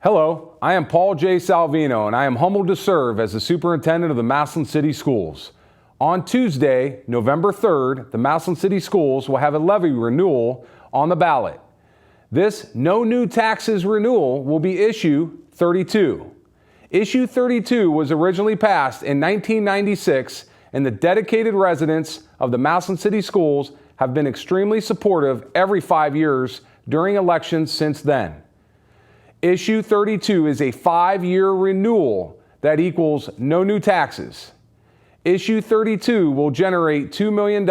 Hello, I am Paul J. Salvino, and I am humbled to serve as the superintendent of the Massillon City Schools. On Tuesday, November 3rd, the Massillon City Schools will have a levy renewal on the ballot. This no new taxes renewal will be Issue 32. Issue 32 was originally passed in 1996, and the dedicated residents of the Massillon City Schools have been extremely supportive every 5 years during elections since then. Issue 32 is a 5-year renewal that equals no new taxes. Issue 32 will generate $2 million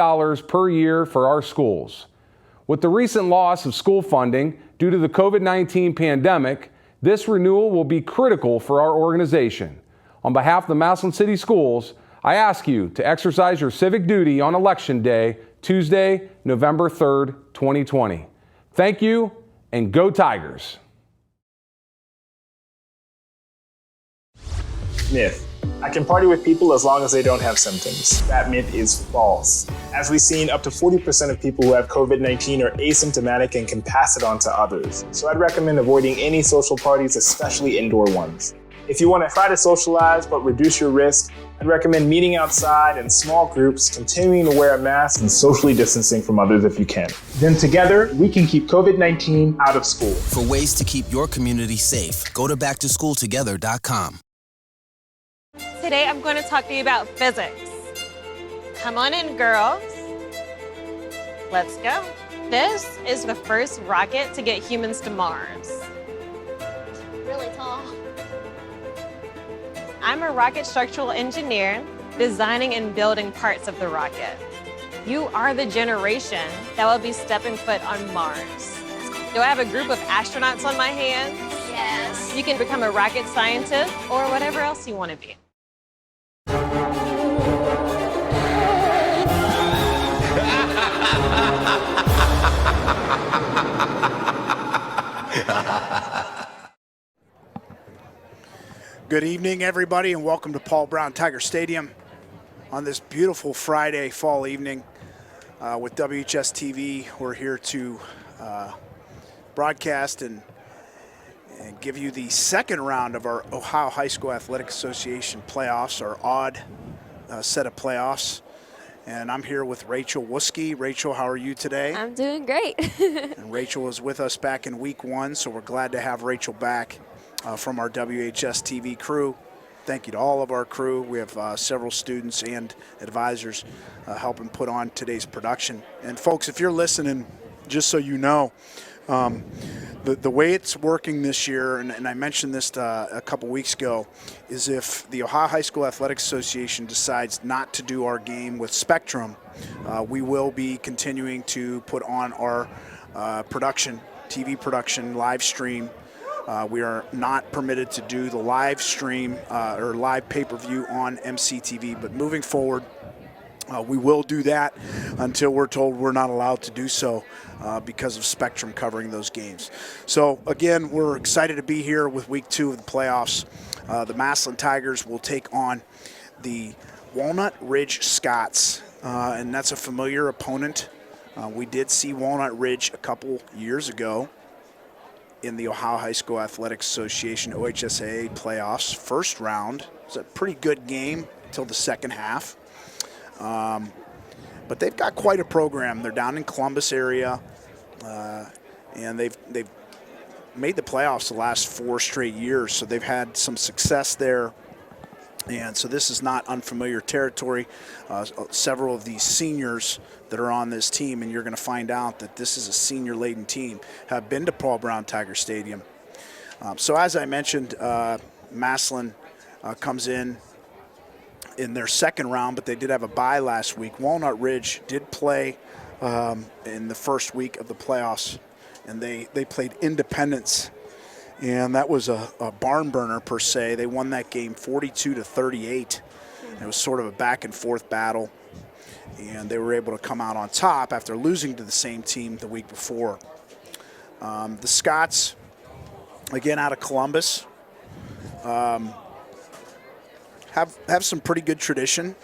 per year for our schools. With the recent loss of school funding due to the COVID-19 pandemic, this renewal will be critical for our organization. On behalf of the Massillon City Schools, I ask you to exercise your civic duty on Election Day, Tuesday, November 3rd, 2020. Thank you, and go Tigers! Myth. I can party with people as long as they don't have symptoms. That myth is false. As we've seen, up to 40% of people who have COVID-19 are asymptomatic and can pass it on to others. So I'd recommend avoiding any social parties, especially indoor ones. If you want to try to socialize but reduce your risk, I'd recommend meeting outside in small groups, continuing to wear a mask, and socially distancing from others if you can. Then together, we can keep COVID-19 out of school. For ways to keep your community safe, go to backtoschooltogether.com. Today I'm going to talk to you about physics. Come on in, girls. Let's go. This is the first rocket to get humans to Mars. Really tall. I'm a rocket structural engineer, designing and building parts of the rocket. You are the generation that will be stepping foot on Mars. Do I have a group of astronauts on my hands? Yes. You can become a rocket scientist or whatever else you want to be. Good evening, everybody, and welcome to Paul Brown Tiger Stadium on this beautiful Friday fall evening with WHS-TV. We're here to broadcast and give you the second round of our Ohio High School Athletic Association playoffs, our odd set of playoffs. And I'm here with Rachel Wuski. Rachel, how are you today? I'm doing great. And Rachel was with us back in week 1, so we're glad to have Rachel back from our WHS-TV crew. Thank you to all of our crew. We have several students and advisors helping put on today's production. And folks, if you're listening, just so you know, the way it's working this year, and I mentioned this a couple weeks ago, is if the Ohio High School Athletic Association decides not to do our game with Spectrum, we will be continuing to put on our production, TV production, live stream. We are not permitted to do the live stream or live pay-per-view on MCTV, but moving forward, we will do that until we're told we're not allowed to do so because of Spectrum covering those games. So again, we're excited to be here with week 2 of the playoffs. The Massillon Tigers will take on the Walnut Ridge Scots, and that's a familiar opponent. We did see Walnut Ridge a couple years ago in the Ohio High School Athletic Association OHSAA playoffs. First round, it was a pretty good game until the second half. But they've got quite a program. They're down in Columbus area, and they've made the playoffs the last 4 straight years, so they've had some success there. And so this is not unfamiliar territory. Several of these seniors that are on this team, and you're going to find out that this is a senior-laden team, have been to Paul Brown Tiger Stadium. So as I mentioned, Massillon comes in their second round, but they did have a bye last week. Walnut Ridge did play in the first week of the playoffs, and they played Independence. And that was a barn burner per se. They won that game 42-38. It was sort of a back and forth battle. And they were able to come out on top after losing to the same team the week before. The Scots, again out of Columbus, have some pretty good tradition.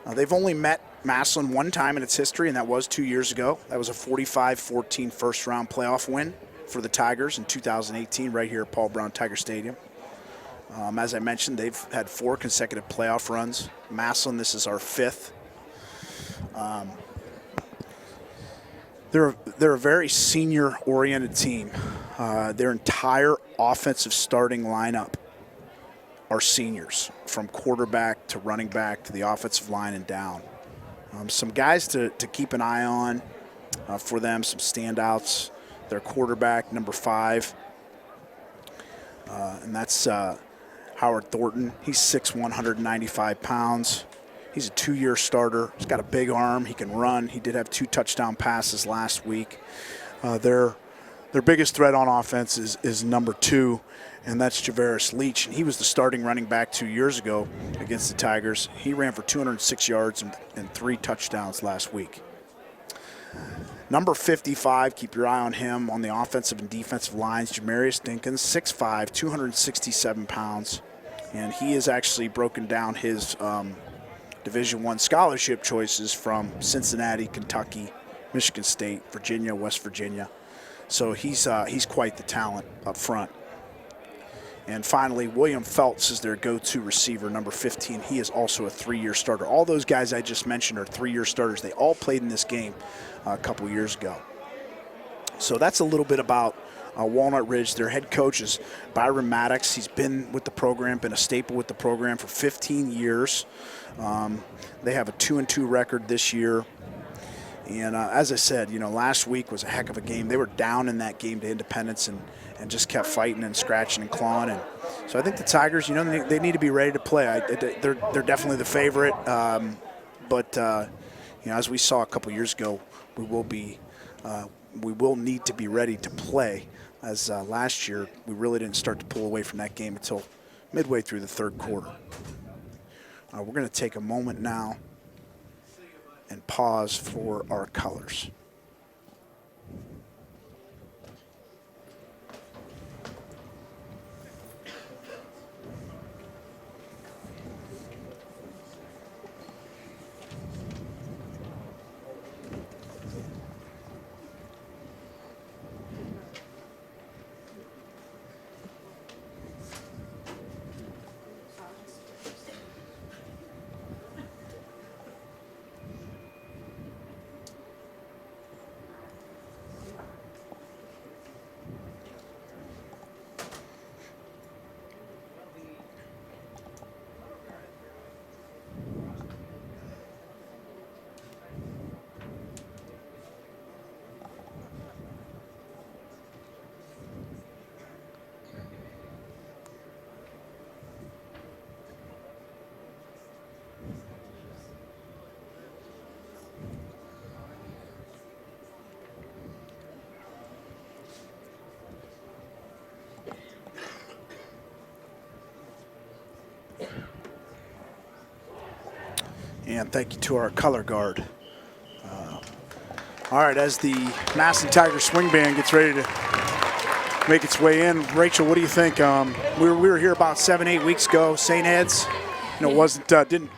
They've only met Massillon one time in its history, and that was 2 years ago. That was a 45-14 first round playoff win. for the Tigers in 2018 right here at Paul Brown Tiger Stadium. As I mentioned, they've had 4 consecutive playoff runs. Massillon, this is our 5th. They're a very senior-oriented team. Their entire offensive starting lineup are seniors, from quarterback to running back to the offensive line and down. Some guys to keep an eye on for them, some standouts. Their quarterback, number 5, and that's Howard Thornton. He's 6'1", 195 pounds. He's a 2-year starter. He's got a big arm. He can run. He did have 2 touchdown passes last week. Their biggest threat on offense is number 2, and that's Javaris Leach. And he was the starting running back 2 years ago against the Tigers. He ran for 206 yards and 3 touchdowns last week. Number 55, keep your eye on him on the offensive and defensive lines, Jamarius Dinkins, 6'5", 267 pounds. And he has actually broken down his Division I scholarship choices from Cincinnati, Kentucky, Michigan State, Virginia, West Virginia. So he's quite the talent up front. And finally, William Phelps is their go-to receiver, number 15. He is also a 3-year starter. All those guys I just mentioned are 3-year starters. They all played in this game a couple years ago. So that's a little bit about Walnut Ridge. Their head coach is Byron Maddox. He's been with the program, been a staple with the program for 15 years. They have a 2-2 record this year. And as I said, last week was a heck of a game. They were down in that game to Independence and just kept fighting and scratching and clawing. And so I think the Tigers, they need to be ready to play. They're definitely the favorite. But as we saw a couple years ago, we will need to be ready to play. As last year, we really didn't start to pull away from that game until midway through the 3rd quarter. We're going to take a moment now and pause for our colors. And thank you to our color guard. All right, as the Massillon Tiger Swing Band gets ready to make its way in, Rachel, what do you think? We were here about 7-8 weeks ago. St. Ed's, wasn't didn't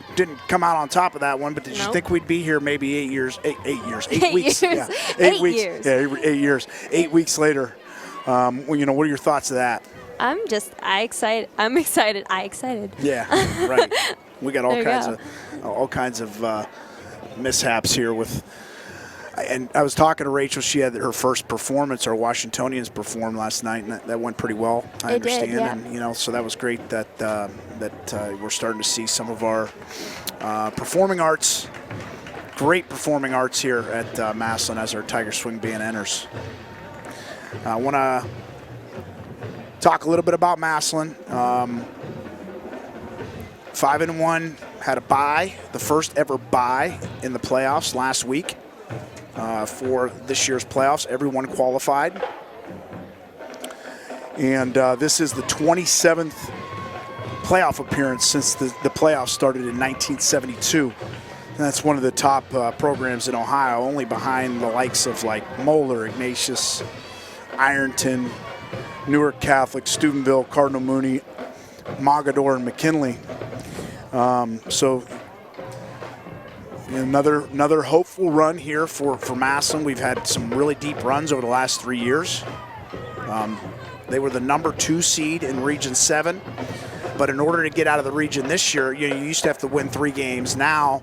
come out on top of that one. But did you think we'd be here maybe 8 years? 8 years, 8 weeks. Years. Yeah, 8 weeks. years. Yeah, 8 years. 8 weeks later. What are your thoughts of that? I'm excited. I excited. Yeah, right. We got all kinds of mishaps here with. And I was talking to Rachel. She had her first performance. Our Washingtonians performed last night, and that went pretty well. I understand, yeah. And so that was great that we're starting to see some of our performing arts, great performing arts here at Massillon as our Tiger Swing Band enters. I want to talk a little bit about Massillon. 5-1, had a bye, the first ever bye in the playoffs last week. For this year's playoffs, everyone qualified. And this is the 27th playoff appearance since the playoffs started in 1972. And that's one of the top programs in Ohio, only behind the likes of like Moeller, Ignatius, Ironton, Newark Catholic, Steubenville, Cardinal Mooney, Mogador, and McKinley. So another hopeful run here for Massillon. We've had some really deep runs over the last 3 years. They were the number 2 seed in Region 7. But in order to get out of the region this year, you used to have to win 3 games. Now,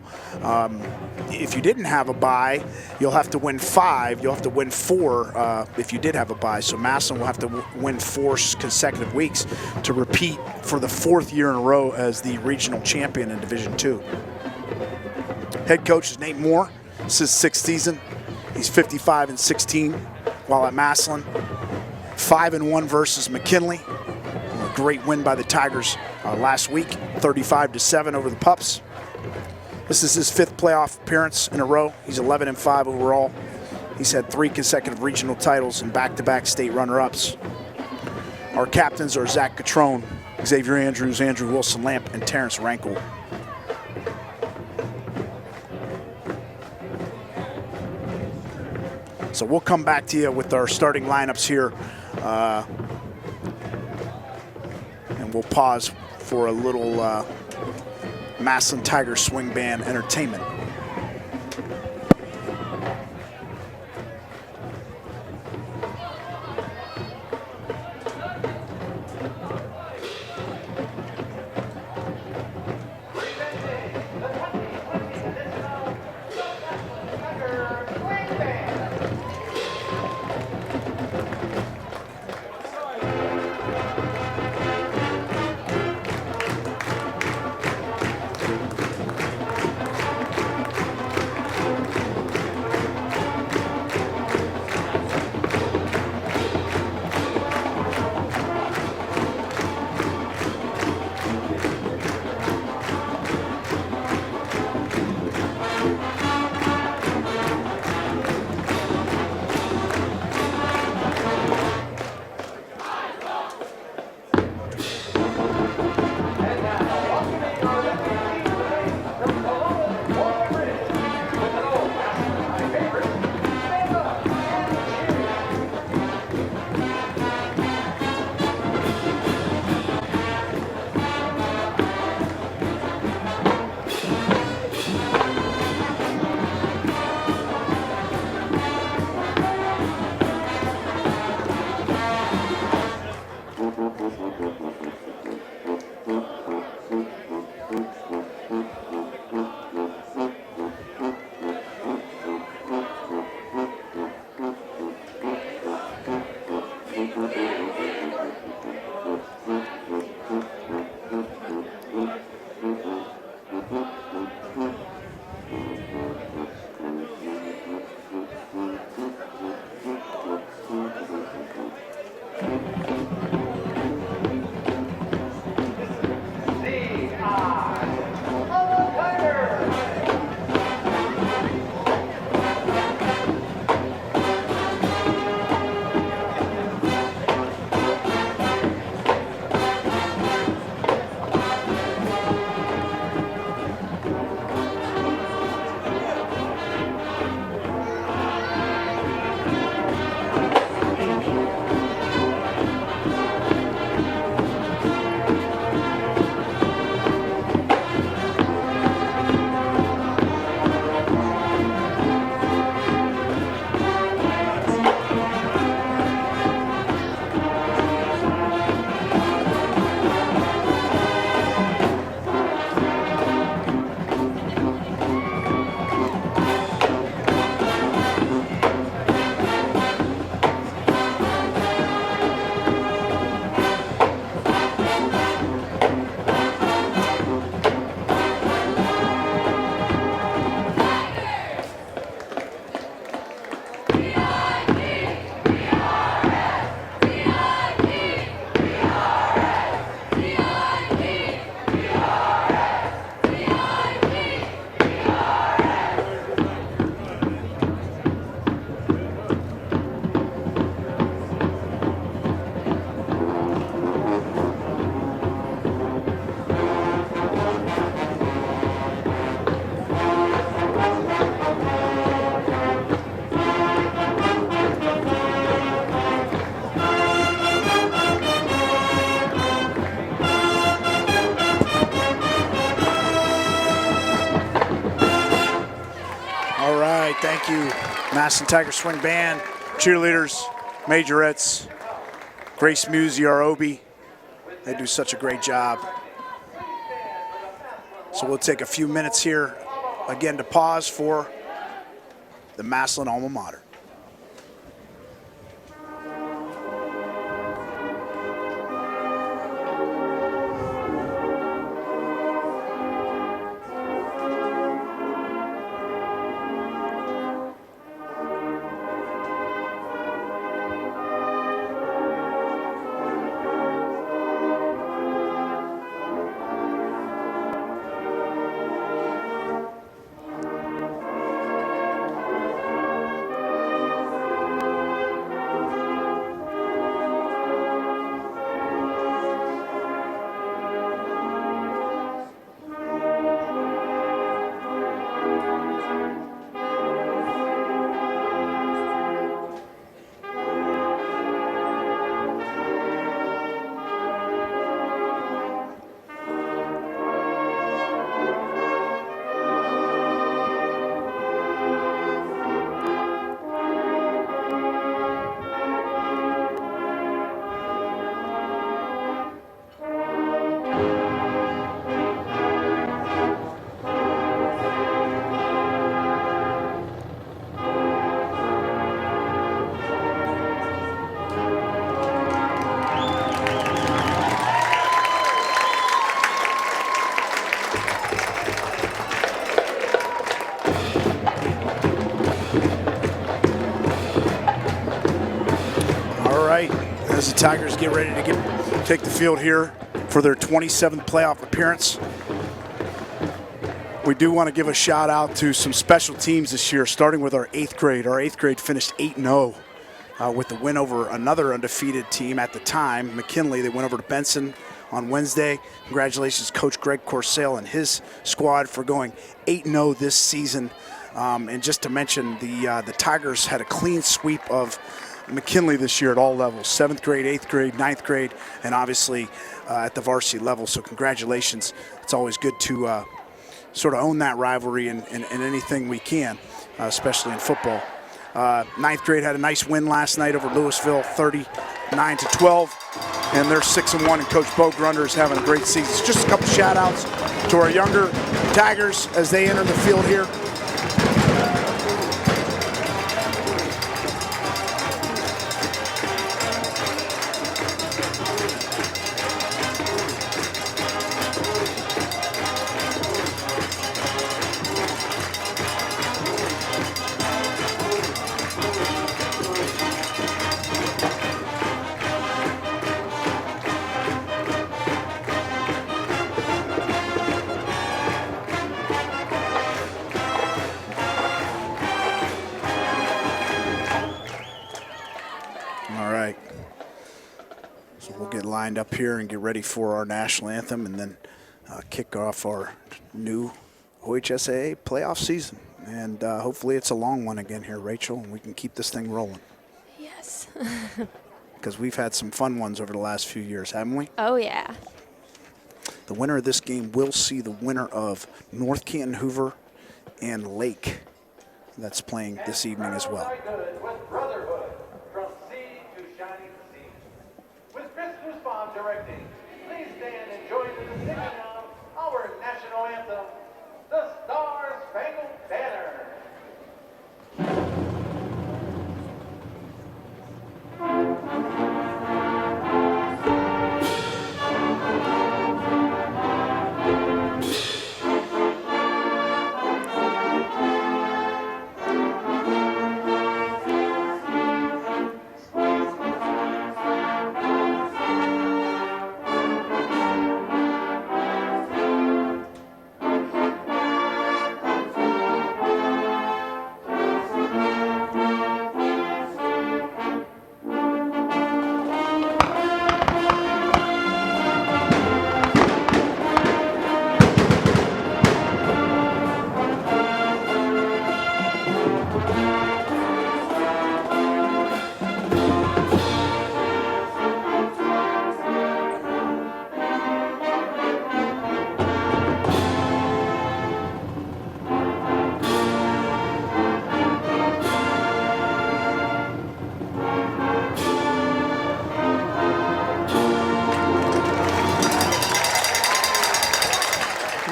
if you didn't have a bye, you'll have to win 5. You'll have to win 4 if you did have a bye. So Massillon will have to win 4 consecutive weeks to repeat for the 4th year in a row as the regional champion in Division 2. Head coach is Nate Moore. This is his 6th season. He's 55-16 while at Massillon. 5-1 versus McKinley. A great win by the Tigers last week, 35-7 over the Pups. This is his 5th playoff appearance in a row. He's 11-5 overall. He's had 3 consecutive regional titles and back-to-back state runner-ups. Our captains are Zach Catrone, Xavier Andrews, Andrew Wilson-Lamp, and Terrence Rankle. So we'll come back to you with our starting lineups here. And we'll pause for a little Massillon Tigers Swing Band entertainment. Thank you, Massillon Tiger Swing Band, cheerleaders, majorettes, Grace Musey, our OB. They do such a great job. So we'll take a few minutes here again to pause for the Massillon alma mater. As the Tigers get ready to take the field here for their 27th playoff appearance. We do want to give a shout out to some special teams this year, starting with our 8th grade. Our 8th grade finished 8-0 with the win over another undefeated team at the time, McKinley. They went over to Benson on Wednesday. Congratulations, Coach Greg Corsale and his squad for going 8-0 this season. And just to mention, the Tigers had a clean sweep of McKinley this year at all levels, 7th grade, 8th grade, 9th grade, and obviously at the varsity level. So congratulations. It's always good to sort of own that rivalry in anything we can, especially in football. 9th grade had a nice win last night over Louisville, 39-12, and they're 6-1, and Coach Bo Grunder is having a great season. Just a couple shout outs to our younger Tigers as they enter the field here. Up here and get ready for our national anthem, and then kick off our new OHSAA playoff season. And hopefully it's a long one again here, Rachel, and we can keep this thing rolling. Yes. Because we've had some fun ones over the last few years, haven't we? Oh, yeah. The winner of this game will see the winner of North Canton Hoover and Lake that's playing this evening as well. Directing. Please stand and join the singing of our national anthem, the Star Spangled Banner.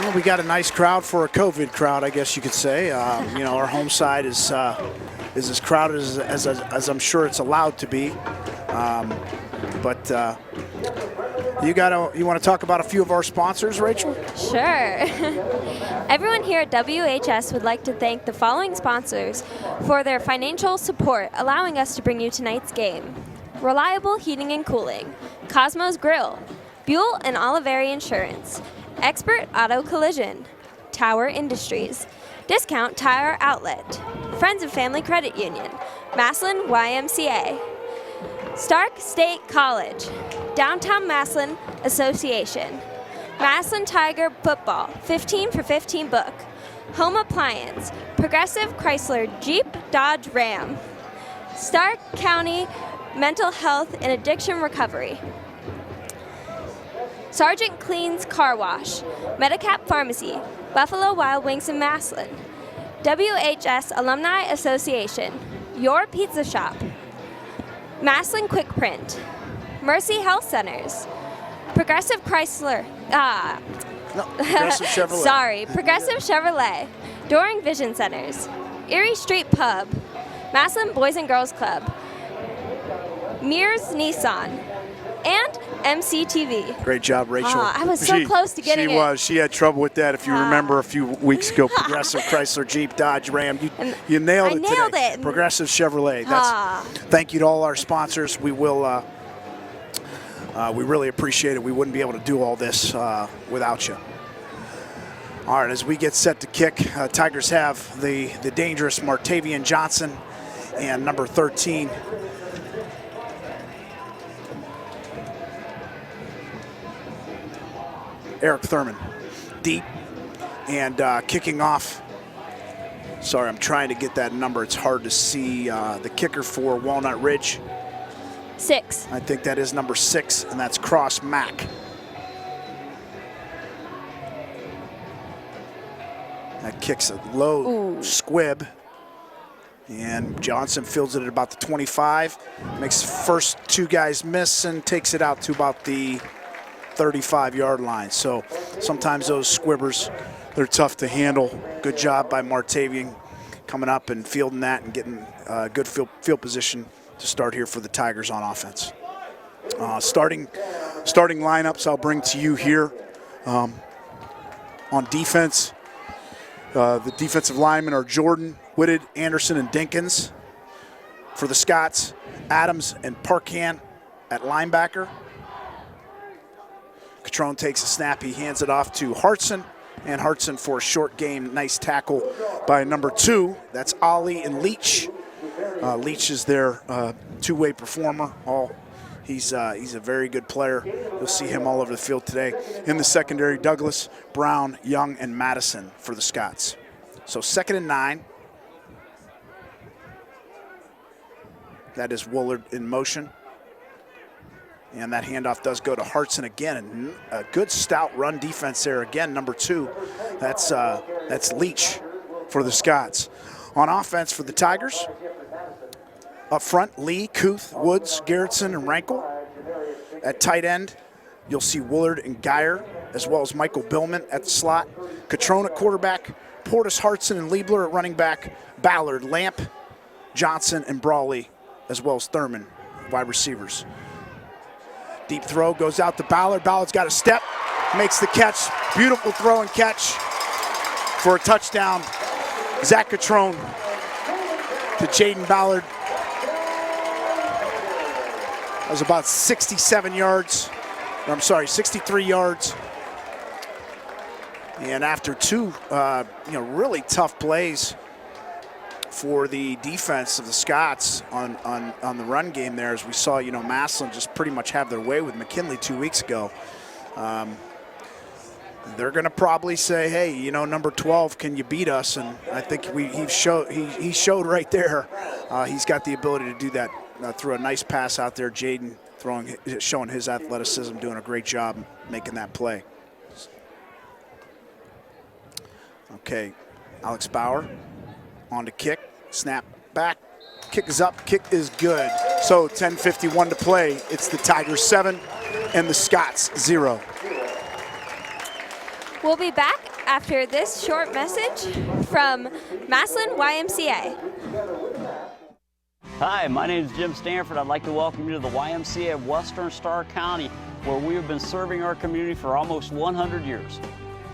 Well, we got a nice crowd for a COVID crowd, I guess you could say. You know, our home side is as crowded as I'm sure it's allowed to be. But you want to talk about a few of our sponsors, Rachel? Sure. Everyone here at WHS would like to thank the following sponsors for their financial support, allowing us to bring you tonight's game. Reliable Heating and Cooling, Cosmos Grill, Buell and Oliveri Insurance, Expert Auto Collision, Tower Industries, Discount Tire Outlet, Friends and Family Credit Union, Massillon YMCA, Stark State College, Downtown Massillon Association, Massillon Tiger Football, 15 for 15 book, Home Appliance, Progressive Chrysler Jeep Dodge Ram, Stark County Mental Health and Addiction Recovery, Sergeant Clean's Car Wash, Medicap Pharmacy, Buffalo Wild Wings in Massillon, WHS Alumni Association, Your Pizza Shop, Massillon Quick Print, Mercy Health Centers, Progressive Chrysler, Progressive Chevrolet. Sorry, Progressive Chevrolet, Doring Vision Centers, Erie Street Pub, Massillon Boys and Girls Club, Mears Nissan, and MCTV. Great job, Rachel. I was so close to getting it. She was. She had trouble with that. If you remember a few weeks ago, Progressive Chrysler Jeep Dodge Ram. You nailed it today. I nailed it. Progressive Chevrolet. Thank you to all our sponsors. We will. We really appreciate it. We wouldn't be able to do all this without you. All right, as we get set to kick, Tigers have the dangerous Martavian Johnson and number 13. Eric Thurman, deep, and kicking off. Sorry, I'm trying to get that number. It's hard to see the kicker for Walnut Ridge. 6. I think that is number 6, and that's Cross Mack. That kicks a low squib, and Johnson fields it at about the 25. Makes the first 2 guys miss and takes it out to about the 35-yard line. So sometimes those squibbers, they're tough to handle. Good job by Martavian coming up and fielding that and getting good field position to start here for the Tigers on offense. Starting lineups I'll bring to you here. On defense, the defensive linemen are Jordan, Whitted, Anderson, and Dinkins. For the Scots, Adams and Parkan at linebacker. Catrone takes a snap. He hands it off to Hartson, and Hartson for a short game. Nice tackle by number 2. That's Ollie and Leach. Leach is their two-way performer. He's a very good player. You'll see him all over the field today. In the secondary, Douglas, Brown, Young, and Madison for the Scots. So 2nd and 9. That is Woolard in motion. And that handoff does go to Hartson again. And a good stout run defense there. Again, number 2. That's Leach for the Scots. On offense for the Tigers, up front, Lee, Kuth, Woods, Garrettson, and Rankel. At tight end, you'll see Woolard and Geyer, as well as Michael Billman at the slot. Catrone at quarterback, Portis, Hartson, and Liebler at running back. Ballard, Lamp, Johnson, and Brawley, as well as Thurman, wide receivers. Deep throw goes out to Ballard. Ballard's got a step, makes the catch. Beautiful throw and catch for a touchdown. Zach Catrone to Jaden Ballard. That was about 63 yards. And after 2, really tough plays for the defense of the Scots on the run game there, as we saw, Massillon just pretty much have their way with McKinley 2 weeks ago. They're going to probably say, hey, number 12, can you beat us? And I think he showed right there. He's got the ability to do that. Threw a nice pass out there. Jaden showing his athleticism, doing a great job making that play. Okay, Alex Bauer on to kick, snap back, kick is up, kick is good. So 10:51 to play. It's the Tigers 7 and the Scots 0. We'll be back after this short message from Massillon YMCA. Hi, my name is Jim Stanford. I'd like to welcome you to the YMCA of Western Starr County, where we have been serving our community for almost 100 years.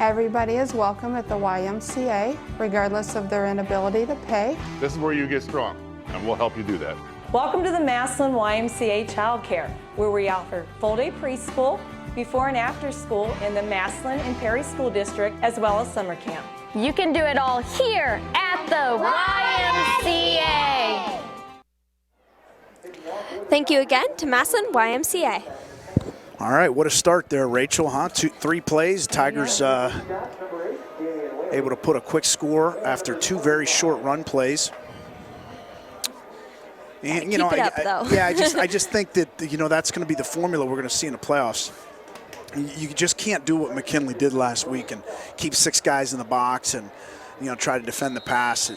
Everybody is welcome at the YMCA, regardless of their inability to pay. This is where you get strong, and we'll help you do that. Welcome to the Massillon YMCA Child Care, where we offer full-day preschool, before and after school in the Massillon and Perry School District, as well as summer camp. You can do it all here at the YMCA. Thank you again to Massillon YMCA. All right, what a start there, Rachel, huh? 3 plays. Tigers able to put a quick score after 2 very short run plays. And, I just think that, that's going to be the formula we're going to see in the playoffs. You just can't do what McKinley did last week and keep 6 guys in the box and, try to defend the pass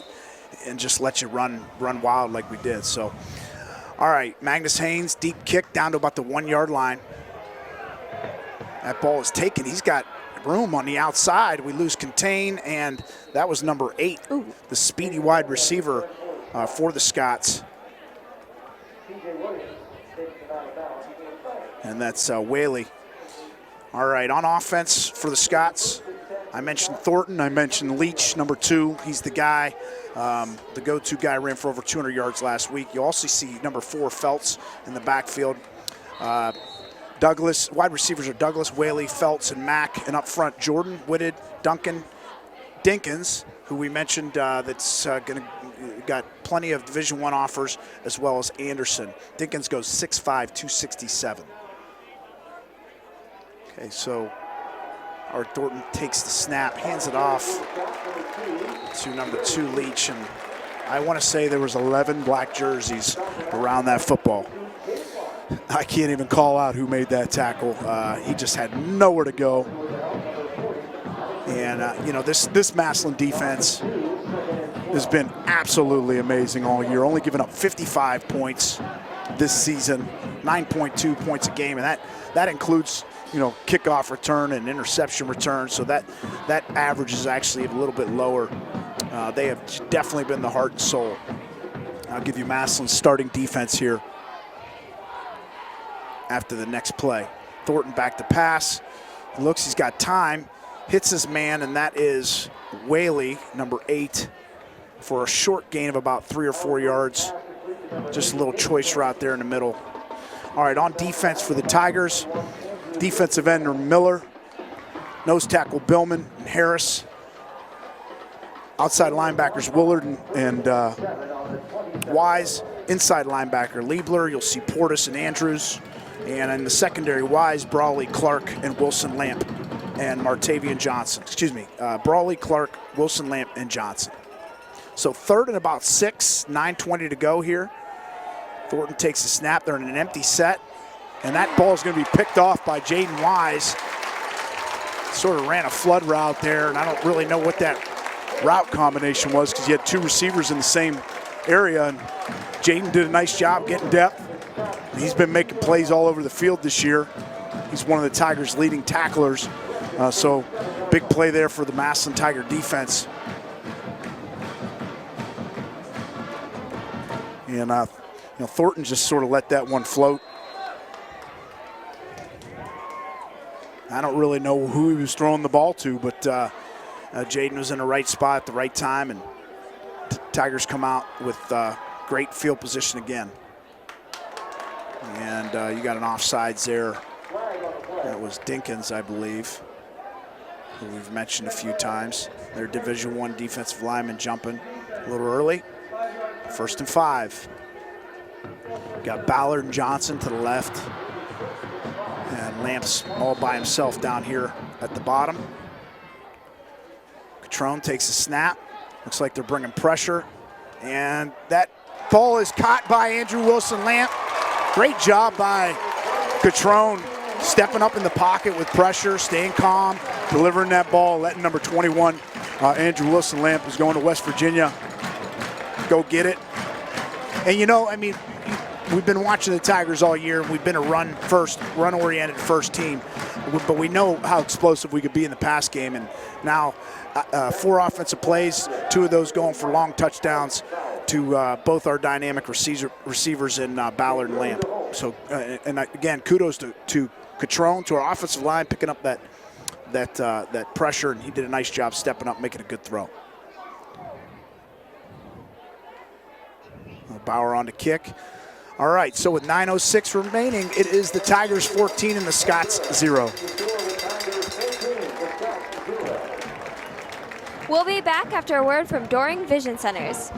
and just let you run wild like we did. So, all right, Magnus Haynes, deep kick down to about the 1-yard line. That ball is taken. He's got room on the outside. We lose contain, and that was number 8, the speedy wide receiver for the Scots. And that's Whaley. All right, on offense for the Scots, I mentioned Thornton. I mentioned Leach, number 2. He's the guy, the go-to guy, ran for over 200 yards last week. You also see number 4, Feltz, in the backfield. Douglas, wide receivers are Douglas, Whaley, Feltz, and Mack. And up front, Jordan, Whitted, Duncan, Dinkins, who we mentioned that's got plenty of Division I offers, as well as Anderson. Dinkins goes 6'5", 267. Okay, so Art Thornton takes the snap, hands it off to number 2, Leach, and I want to say there was 11 black jerseys around that football. I can't even call out who made that tackle. He just had nowhere to go. And, this Massillon defense has been absolutely amazing all year, only giving up 55 points this season, 9.2 points a game, and that includes, kickoff return and interception return, so that average is actually a little bit lower. They have definitely been the heart and soul. I'll give you Massillon's starting defense here after the next play. Thornton back to pass. He looks, he's got time, hits his man, and that is Whaley, number 8, for a short gain of about 3 or 4 yards. Just a little choice route there in the middle. All right, on defense for the Tigers, defensive end are Miller, nose tackle Billman and Harris. Outside linebackers Willard and Wise. Inside linebacker Liebler. You'll see Portis and Andrews. And in the secondary, Wise, Brawley, Clark, and Wilson Lamp, and Martavian Johnson. Brawley, Clark, Wilson Lamp, and Johnson. So 3rd and about 6, 9:20 to go here. Thornton takes the snap. They're in an empty set. And that ball is going to be picked off by Jaden Wise. Sort of ran a flood route there, and I don't really know what that route combination was because you had 2 receivers in the same area. And Jaden did a nice job getting depth. He's been making plays all over the field this year. He's one of the Tigers' leading tacklers. So big play there for the Massillon Tiger defense. And Thornton just sort of let that one float. I don't really know who he was throwing the ball to, but Jaden was in the right spot at the right time, and Tigers come out with great field position again. And you got an offsides there. That was Dinkins, I believe, who we've mentioned a few times. Their Division I defensive lineman jumping a little early. 1st and 5. Got Ballard and Johnson to the left. And Lamps all by himself down here at the bottom. Catrone takes a snap. Looks like they're bringing pressure. And that ball is caught by Andrew Wilson-Lamp. Great job by Catrone, stepping up in the pocket with pressure, staying calm, delivering that ball, letting number 21, Andrew Wilson-Lamp, who's going to West Virginia, go get it. And we've been watching the Tigers all year. We've been a run-oriented first team. but we know how explosive we could be in the pass game, and now 4 offensive plays, 2 of those going for long touchdowns to both our dynamic receivers in Ballard and Lamp. So, and again, kudos to Catrone, to our offensive line, picking up that pressure, and he did a nice job stepping up, making a good throw. Bauer on to kick. All right, so with 9:06 remaining, it is the Tigers 14 and the Scots 0. We'll be back after a word from Doring Vision Centers.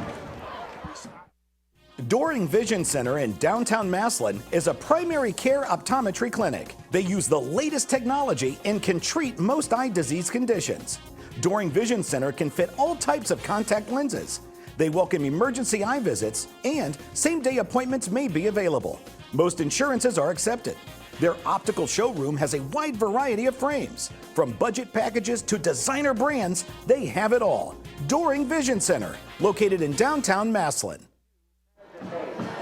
Doring Vision Center in downtown Massillon is a primary care optometry clinic. They use the latest technology and can treat most eye disease conditions. Doring Vision Center can fit all types of contact lenses. They welcome emergency eye visits, and same-day appointments may be available. Most insurances are accepted. Their optical showroom has a wide variety of frames. From budget packages to designer brands, they have it all. Doring Vision Center, located in downtown Massillon.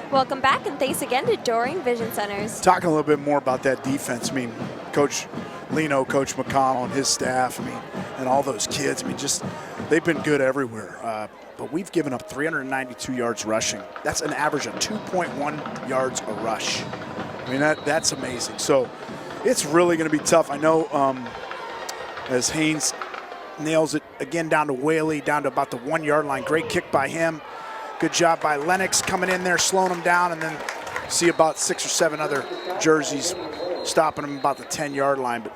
Welcome back, and thanks again to Doring Vision Centers. Talking a little bit more about that defense. I mean, Coach Leno, Coach McConnell, and his staff, I mean, and all those kids, I mean, just they've been good everywhere. But we've given up 392 yards rushing. That's an average of 2.1 yards a rush. I mean, that's amazing. So it's really going to be tough. I know as Haynes nails it again down to Whaley, down to about the 1 yard line. Great kick by him. Good job by Lennox coming in there, slowing him down, and then see about 6 or 7 other jerseys stopping him about the 10 yard line. But,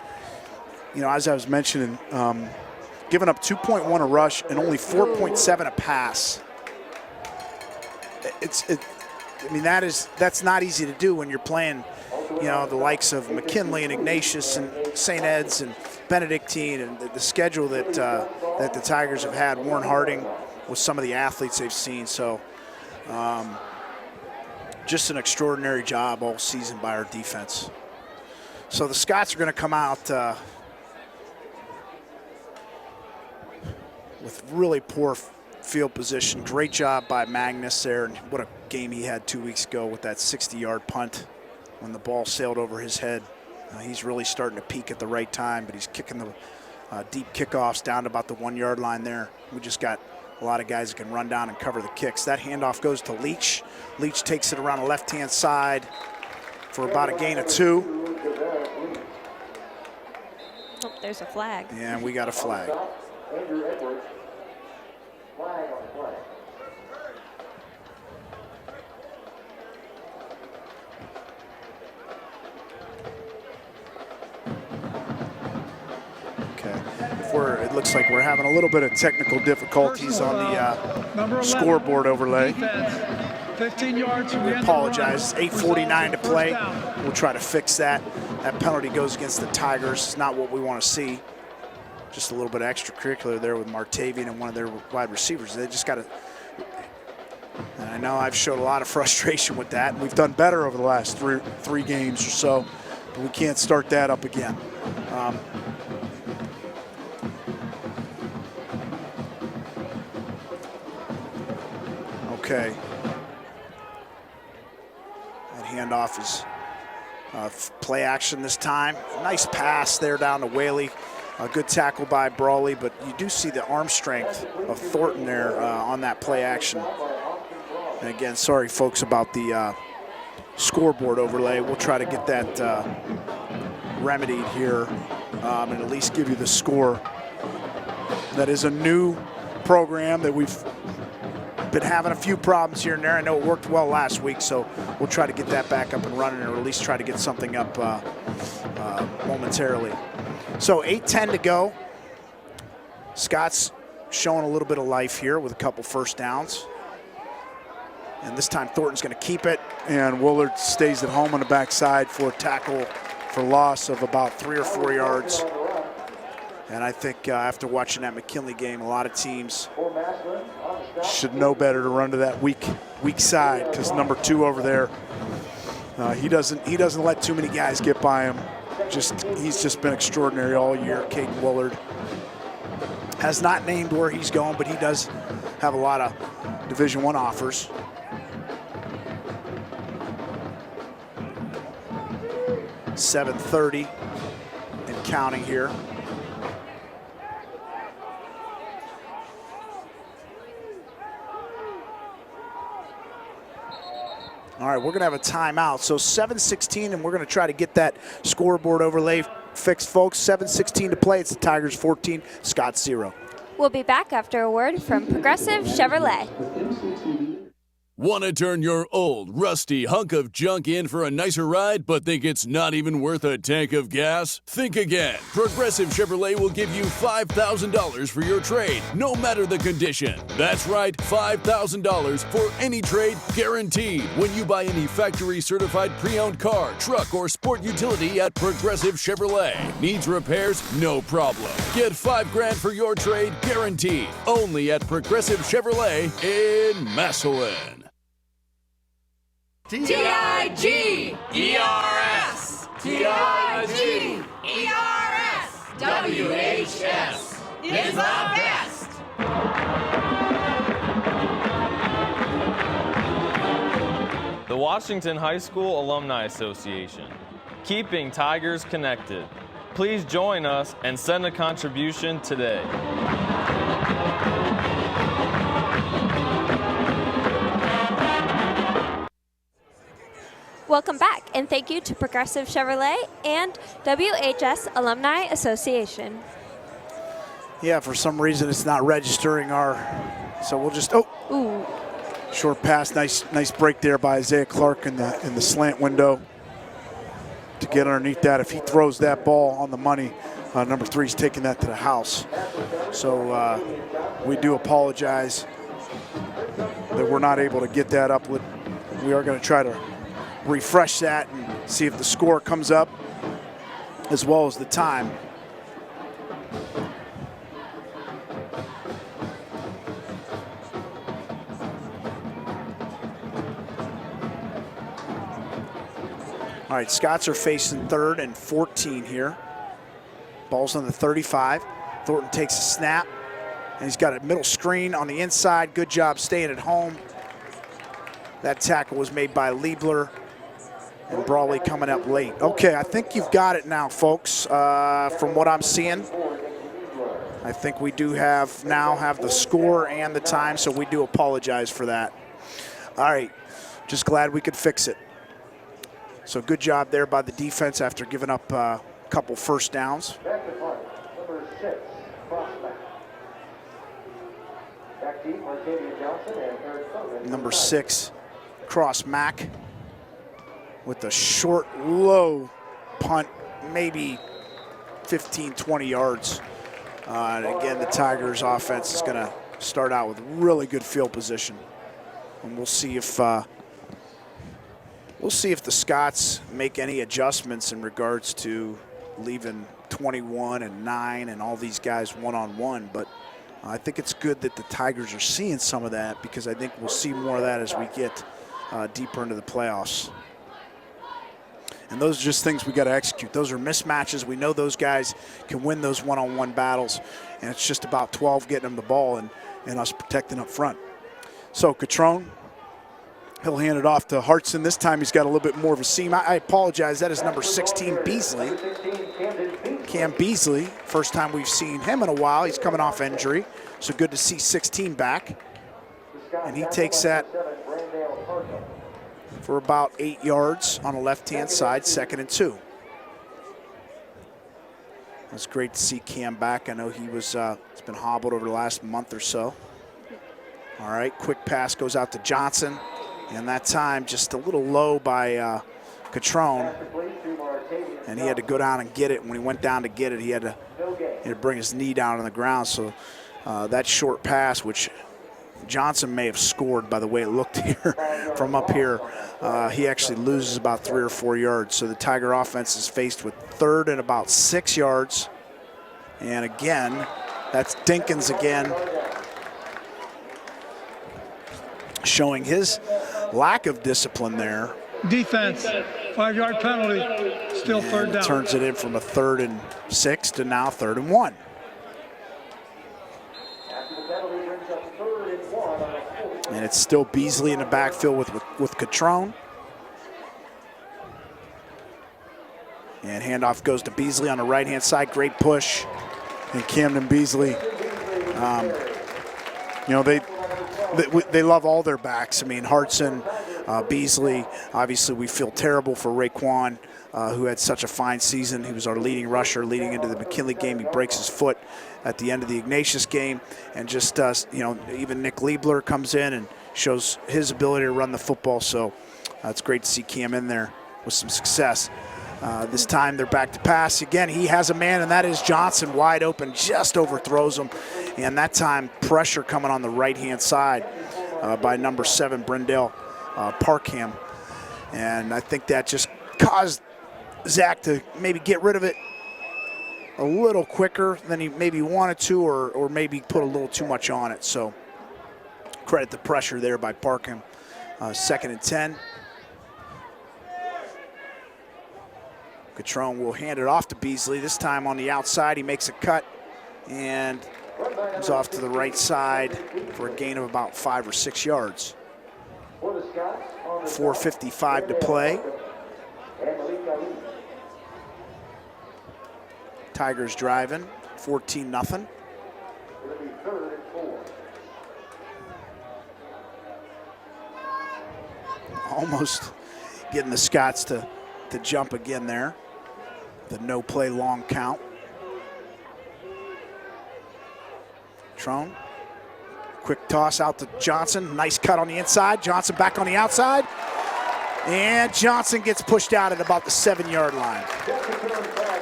you know, as I was mentioning, giving up 2.1 a rush and only 4.7 a pass. I mean, that's not easy to do when you're playing, you know, the likes of McKinley and Ignatius and St. Ed's and Benedictine, and the schedule that the Tigers have had. Warren Harding with some of the athletes they've seen. So just an extraordinary job all season by our defense. So the Scots are going to come out with really poor field position. Great job by Magnus there, and what a game he had 2 weeks ago with that 60-yard punt when the ball sailed over his head. He's really starting to peak at the right time, but he's kicking the deep kickoffs down to about the 1 yard line there. We just got a lot of guys that can run down and cover the kicks. That handoff goes to Leach. Leach takes it around the left-hand side for about a gain of 2. Oh, there's a flag. And we got a flag. It looks like we're having a little bit of technical difficulties on the scoreboard overlay. 15 yards. We apologize. 8:49 to play. We'll try to fix that. That penalty goes against the Tigers. It's not what we want to see. Just a little bit of extracurricular there with Martavian and one of their wide receivers. They just got to. And I know I've showed a lot of frustration with that, and we've done better over the last three games or so, but we can't start that up again. Okay. That handoff is play action this time. Nice pass there down to Whaley. A good tackle by Brawley, but you do see the arm strength of Thornton there on that play action. And again, sorry folks about the scoreboard overlay. We'll try to get that remedied here and at least give you the score. That is a new program that we've been having a few problems here and there. I know it worked well last week, so we'll try to get that back up and running, or at least try to get something up momentarily. So 8:10 to go. Scott's showing a little bit of life here with a couple first downs. And this time Thornton's going to keep it, and Woolard stays at home on the backside for a tackle for loss of about 3 or 4 yards. And I think after watching that McKinley game, a lot of teams should know better to run to that weak side, because number 2 over there, he doesn't let too many guys get by him. He's just been extraordinary all year. Caden Woolard has not named where he's going, but he does have a lot of Division I offers. (7:30) counting here. All right, we're going to have a timeout. So 7:16, and we're going to try to get that scoreboard overlay fixed, folks. 7:16 to play. It's the Tigers 14, Scots 0. We'll be back after a word from Progressive Chevrolet. Want to turn your old, rusty hunk of junk in for a nicer ride, but think it's not even worth a tank of gas? Think again. Progressive Chevrolet will give you $5,000 for your trade, no matter the condition. That's right, $5,000 for any trade, guaranteed, when you buy any factory-certified pre-owned car, truck, or sport utility at Progressive Chevrolet. Needs repairs? No problem. Get $5,000 for your trade, guaranteed, only at Progressive Chevrolet in Massillon. T-I-G-E-R-S. T-I-G-E-R-S. WHS is the best. The Washington High School Alumni Association, keeping Tigers connected. Please join us and send a contribution today. Welcome back, and thank you to Progressive Chevrolet and WHS Alumni Association. Yeah, for some reason it's not registering our, so we'll just, Ooh. Short pass, nice break there by Isaiah Clark in the slant window to get underneath that. If he throws that ball on the money, number 3's taking that to the house. So we do apologize that we're not able to get that up. We are going to try to refresh that and see if the score comes up as well as the time. All right, Scots are facing 3rd and 14 here. Ball's on the 35. Thornton takes a snap, and he's got a middle screen on the inside. Good job staying at home. That tackle was made by Liebler, and Brawley coming up late. Okay, I think you've got it now, folks. From what I'm seeing, I think we do now have the score and the time, so we do apologize for that. All right, just glad we could fix it. So good job there by the defense after giving up a couple first downs. Back to punt, number 6, crossback. Back deep, Martavian Johnson and Eric Foden. Number 6, Cross Mack with a short, low punt, maybe 15, 20 yards. And again, the Tigers offense is gonna start out with really good field position. And we'll see if the Scots make any adjustments in regards to leaving 21 and 9 and all these guys one-on-one. But I think it's good that the Tigers are seeing some of that, because I think we'll see more of that as we get deeper into the playoffs. And those are just things we got to execute. Those are mismatches. We know those guys can win those one-on-one battles, and it's just about 12 getting them the ball and us protecting up front. So Catrone, he'll hand it off to Hartson. This time he's got a little bit more of a seam. I apologize. That is number 16, Beasley. Cam Beasley, first time we've seen him in a while. He's coming off injury, so good to see 16 back. And he takes that for about 8 yards on the left-hand side, 2nd and 2. It's great to see Cam back. I know he's been hobbled over the last month or so. All right, quick pass goes out to Johnson. And that time just a little low by Catrone. And he had to go down and get it. When he went down to get it, he had to bring his knee down on the ground. So that short pass, which Johnson may have scored by the way it looked here from up here, he actually loses about 3 or 4 yards. So the Tiger offense is faced with 3rd and about 6 yards. And again, that's Dinkins again, showing his lack of discipline there. Defense, 5-yard penalty, still 3rd down. Turns it in from a 3rd and 6 to now 3rd and 1. And it's still Beasley in the backfield with Catrone. And handoff goes to Beasley on the right-hand side. Great push. And Camden Beasley, you know, they love all their backs. I mean, Hartson, Beasley. Obviously, we feel terrible for Raekwon, who had such a fine season. He was our leading rusher leading into the McKinley game. He breaks his foot at the end of the Ignatius game. And just, you know, even Nick Liebler comes in and shows his ability to run the football. So it's great to see Cam in there with some success. This time they're back to pass. Again, he has a man, and that is Johnson, wide open, just overthrows him. And that time, pressure coming on the right-hand side by number 7, Brendel Parkham. And I think that just caused Zach to maybe get rid of it a little quicker than he maybe wanted to, or maybe put a little too much on it. So credit the pressure there by Parkham. 2nd and 10. Catrone will hand it off to Beasley. This time on the outside, he makes a cut and comes off to the right side for a gain of about 5 or 6 yards. 4:55 to play. Tigers driving, 14-0. Almost getting the Scots to jump again there. The no play long count. Trone, quick toss out to Johnson. Nice cut on the inside. Johnson back on the outside. And Johnson gets pushed out at about the 7-yard line.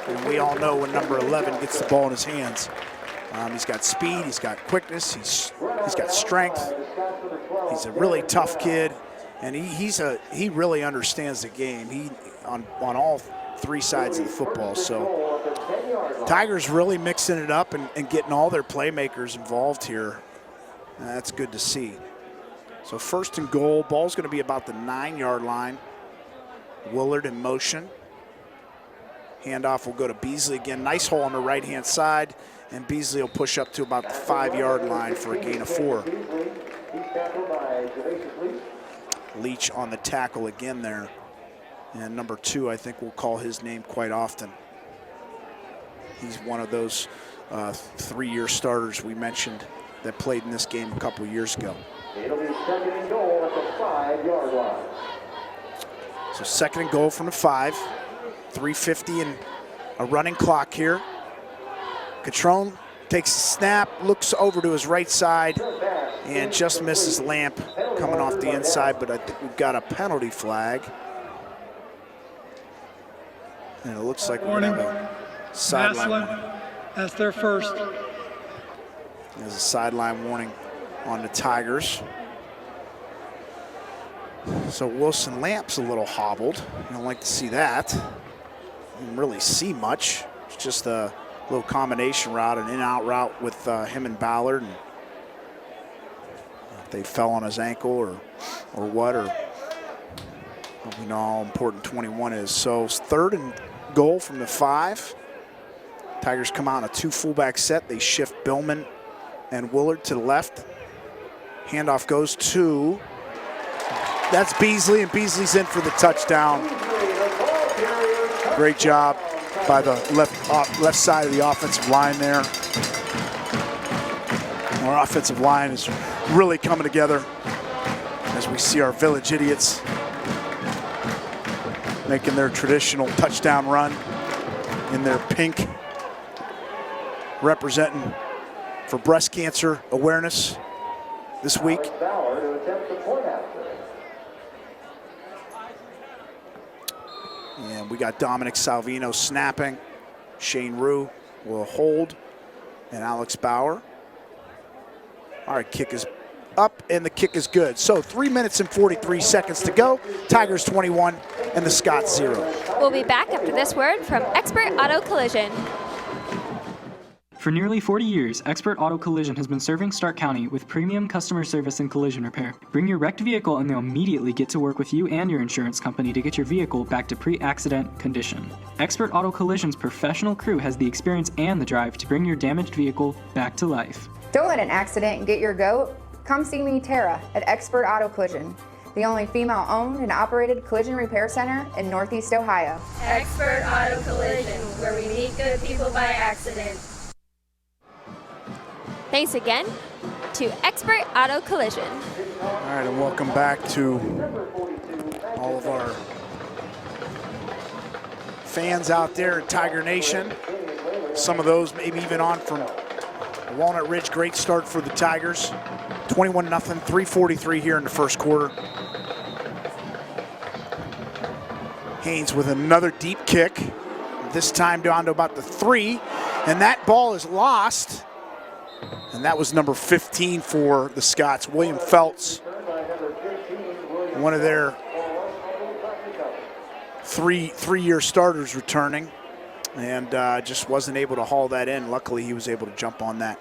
And we all know when number 11 gets the ball in his hands. He's got speed, he's got quickness, he's got strength. He's a really tough kid, and he really understands the game. He on all 3 sides of the football. So Tigers really mixing it up and getting all their playmakers involved here. That's good to see. So 1st and goal, ball's going to be about the 9-yard line. Willard in motion. Handoff will go to Beasley again. Nice hole on the right-hand side, and Beasley will push up to about the 5-yard line for a gain of 4. Leach on the tackle again there. And number 2, I think we'll call his name quite often. He's one of those 3-year starters we mentioned that played in this game a couple years ago. It'll be 2nd and goal at the 5-yard line. So 2nd and goal from the 5. 3:50 and a running clock here. Catrone takes the snap, looks over to his right side, and just misses Lamp coming off the inside, but I think we've got a penalty flag. And it looks like we're going to sideline. Massillon, that's their first. There's a sideline warning on the Tigers. So Wilson Lamp's a little hobbled. You don't like to see that. Didn't really see much. It's just a little combination route, an in-out route with him and Ballard. And if they fell on his ankle or what, or we know how important 21 is. So it's 3rd and goal from the 5. Tigers come out in a 2 fullback set. They shift Billman and Willard to the left. Handoff goes to, that's Beasley, and Beasley's in for the touchdown. Great job by the left side of the offensive line there. Our offensive line is really coming together as we see our Village Idiots making their traditional touchdown run in their pink, representing for breast cancer awareness this week. And we got Dominic Salvino snapping. Shane Rue will hold, and Alex Bauer. All right, kick is up, and the kick is good. So 3 minutes and 43 seconds to go. Tigers 21 and the Scots 0. We'll be back after this word from Expert Auto Collision. For nearly 40 years, Expert Auto Collision has been serving Stark County with premium customer service and collision repair. Bring your wrecked vehicle and they'll immediately get to work with you and your insurance company to get your vehicle back to pre-accident condition. Expert Auto Collision's professional crew has the experience and the drive to bring your damaged vehicle back to life. Don't let an accident get your goat. Come see me, Tara, at Expert Auto Collision. the only female-owned and operated collision repair center in Northeast Ohio. Expert Auto Collision, where we meet good people by accident. Thanks again to Expert Auto Collision. All right, and welcome back to all of our fans out there in Tiger Nation. Some of those maybe even on from Walnut Ridge. Great start for the Tigers. 21-0, 3:43 here in the first quarter. Haynes with another deep kick, this time down to about the 3, and that ball is lost. And that was number 15 for the Scots, William Feltz, one of their three-year starters returning, and just wasn't able to haul that in. Luckily, he was able to jump on that.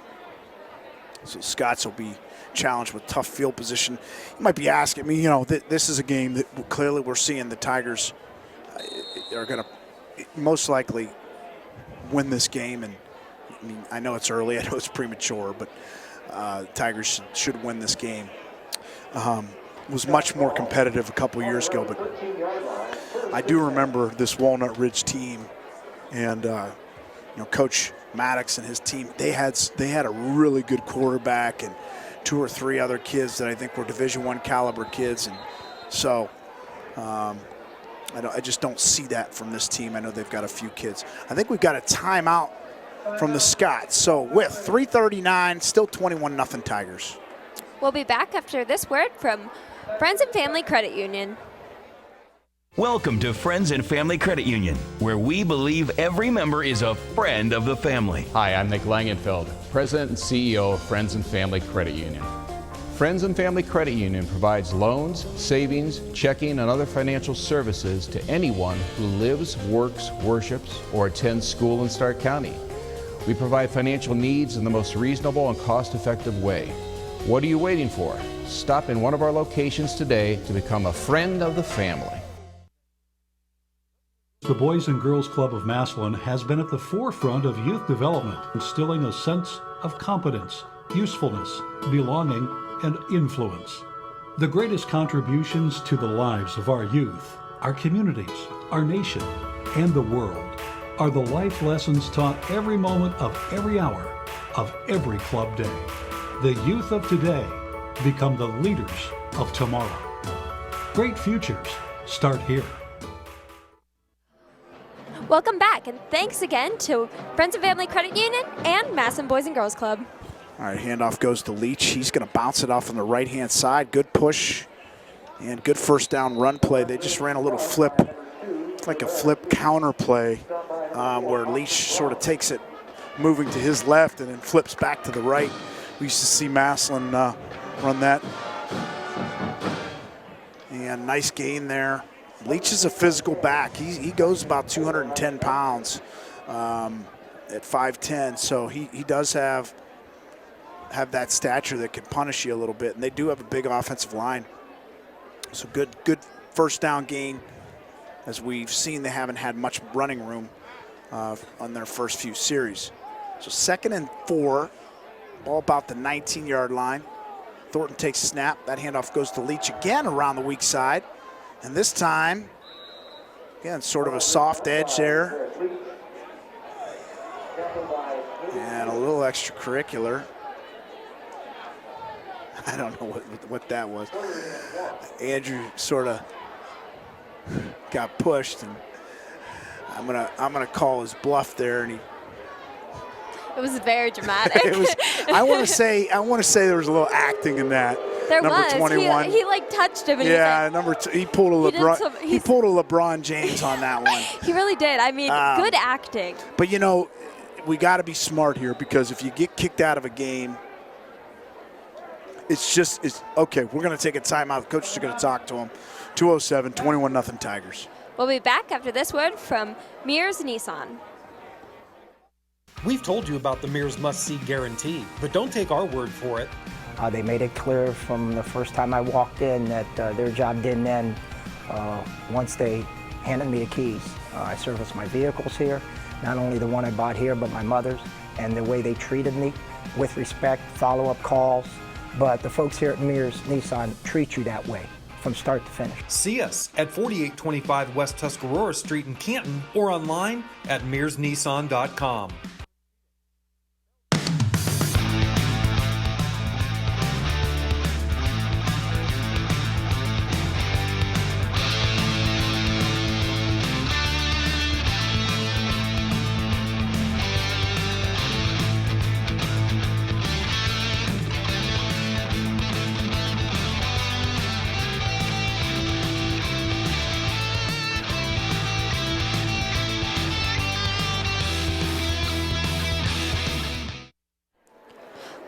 So Scots will be challenged with tough field position. You might be asking me, you know, this is a game that clearly we're seeing the Tigers are going to most likely win this game. And I mean, I know it's early, I know it's premature, but Tigers should win this game. Was much more competitive a couple years ago, but I do remember this Walnut Ridge team, and you know, Coach Maddox and his team. They had a really good quarterback and 2 or 3 other kids that I think were Division I caliber kids, and so I just don't see that from this team. I know they've got a few kids. I think we've got a timeout from the Scots. So with 3:39, still 21-0 Tigers. We'll be back after this word from Friends and Family Credit Union. Welcome to Friends and Family Credit Union, where we believe every member is a friend of the family. Hi, I'm Nick Langenfeld, President and CEO of Friends and Family Credit Union. Friends and Family Credit Union provides loans, savings, checking, and other financial services to anyone who lives, works, worships, or attends school in Stark County. We provide financial needs in the most reasonable and cost-effective way. What are you waiting for? Stop in one of our locations today to become a friend of the family. The Boys and Girls Club of Massillon has been at the forefront of youth development, instilling a sense of competence, usefulness, belonging, and influence. The greatest contributions to the lives of our youth, our communities, our nation, and the world are the life lessons taught every moment of every hour of every club day. The youth of today become the leaders of tomorrow. Great futures start here. Welcome back, and thanks again to Friends and Family Credit Union and Massillon Boys and Girls Club. All right, handoff goes to Leach. He's going to bounce it off on the right-hand side. Good push and good first down run play. They just ran a little flip. It's like a flip counter play where Leach sort of takes it moving to his left and then flips back to the right. We used to see Massillon run that. And nice gain there. Leach is a physical back. He goes about 210 pounds at 5'10", so he does have that stature that can punish you a little bit, and they do have a big offensive line. So good first down gain. As we've seen, they haven't had much running room on their first few series. So 2nd and 4, ball about the 19-yard line. Thornton takes a snap. That handoff goes to Leach again around the weak side. And this time, again, sort of a soft edge there. And a little extracurricular. I don't know what that was. Andrew sort of got pushed, and I'm gonna call his bluff there, and he. It was very dramatic. I want to say there was a little acting in that. There number was. 21. He like touched him. And yeah, he was like, number 2. He pulled a LeBron. He pulled a LeBron James on that one. He really did. I mean, good acting. But you know, we got to be smart here, because if you get kicked out of a game, it's okay. We're going to take a timeout. The coaches are going to talk to him. 2:07, 21-0 Tigers. We'll be back after this word from Mears Nissan. We've told you about the Mears must-see guarantee, but don't take our word for it. They made it clear from the first time I walked in that their job didn't end once they handed me the keys. I service my vehicles here, not only the one I bought here, but my mother's, and the way they treated me with respect, follow-up calls. But the folks here at Mears Nissan treat you that way. from start to finish. See us at 4825 West Tuscarora Street in Canton or online at mearsnissan.com.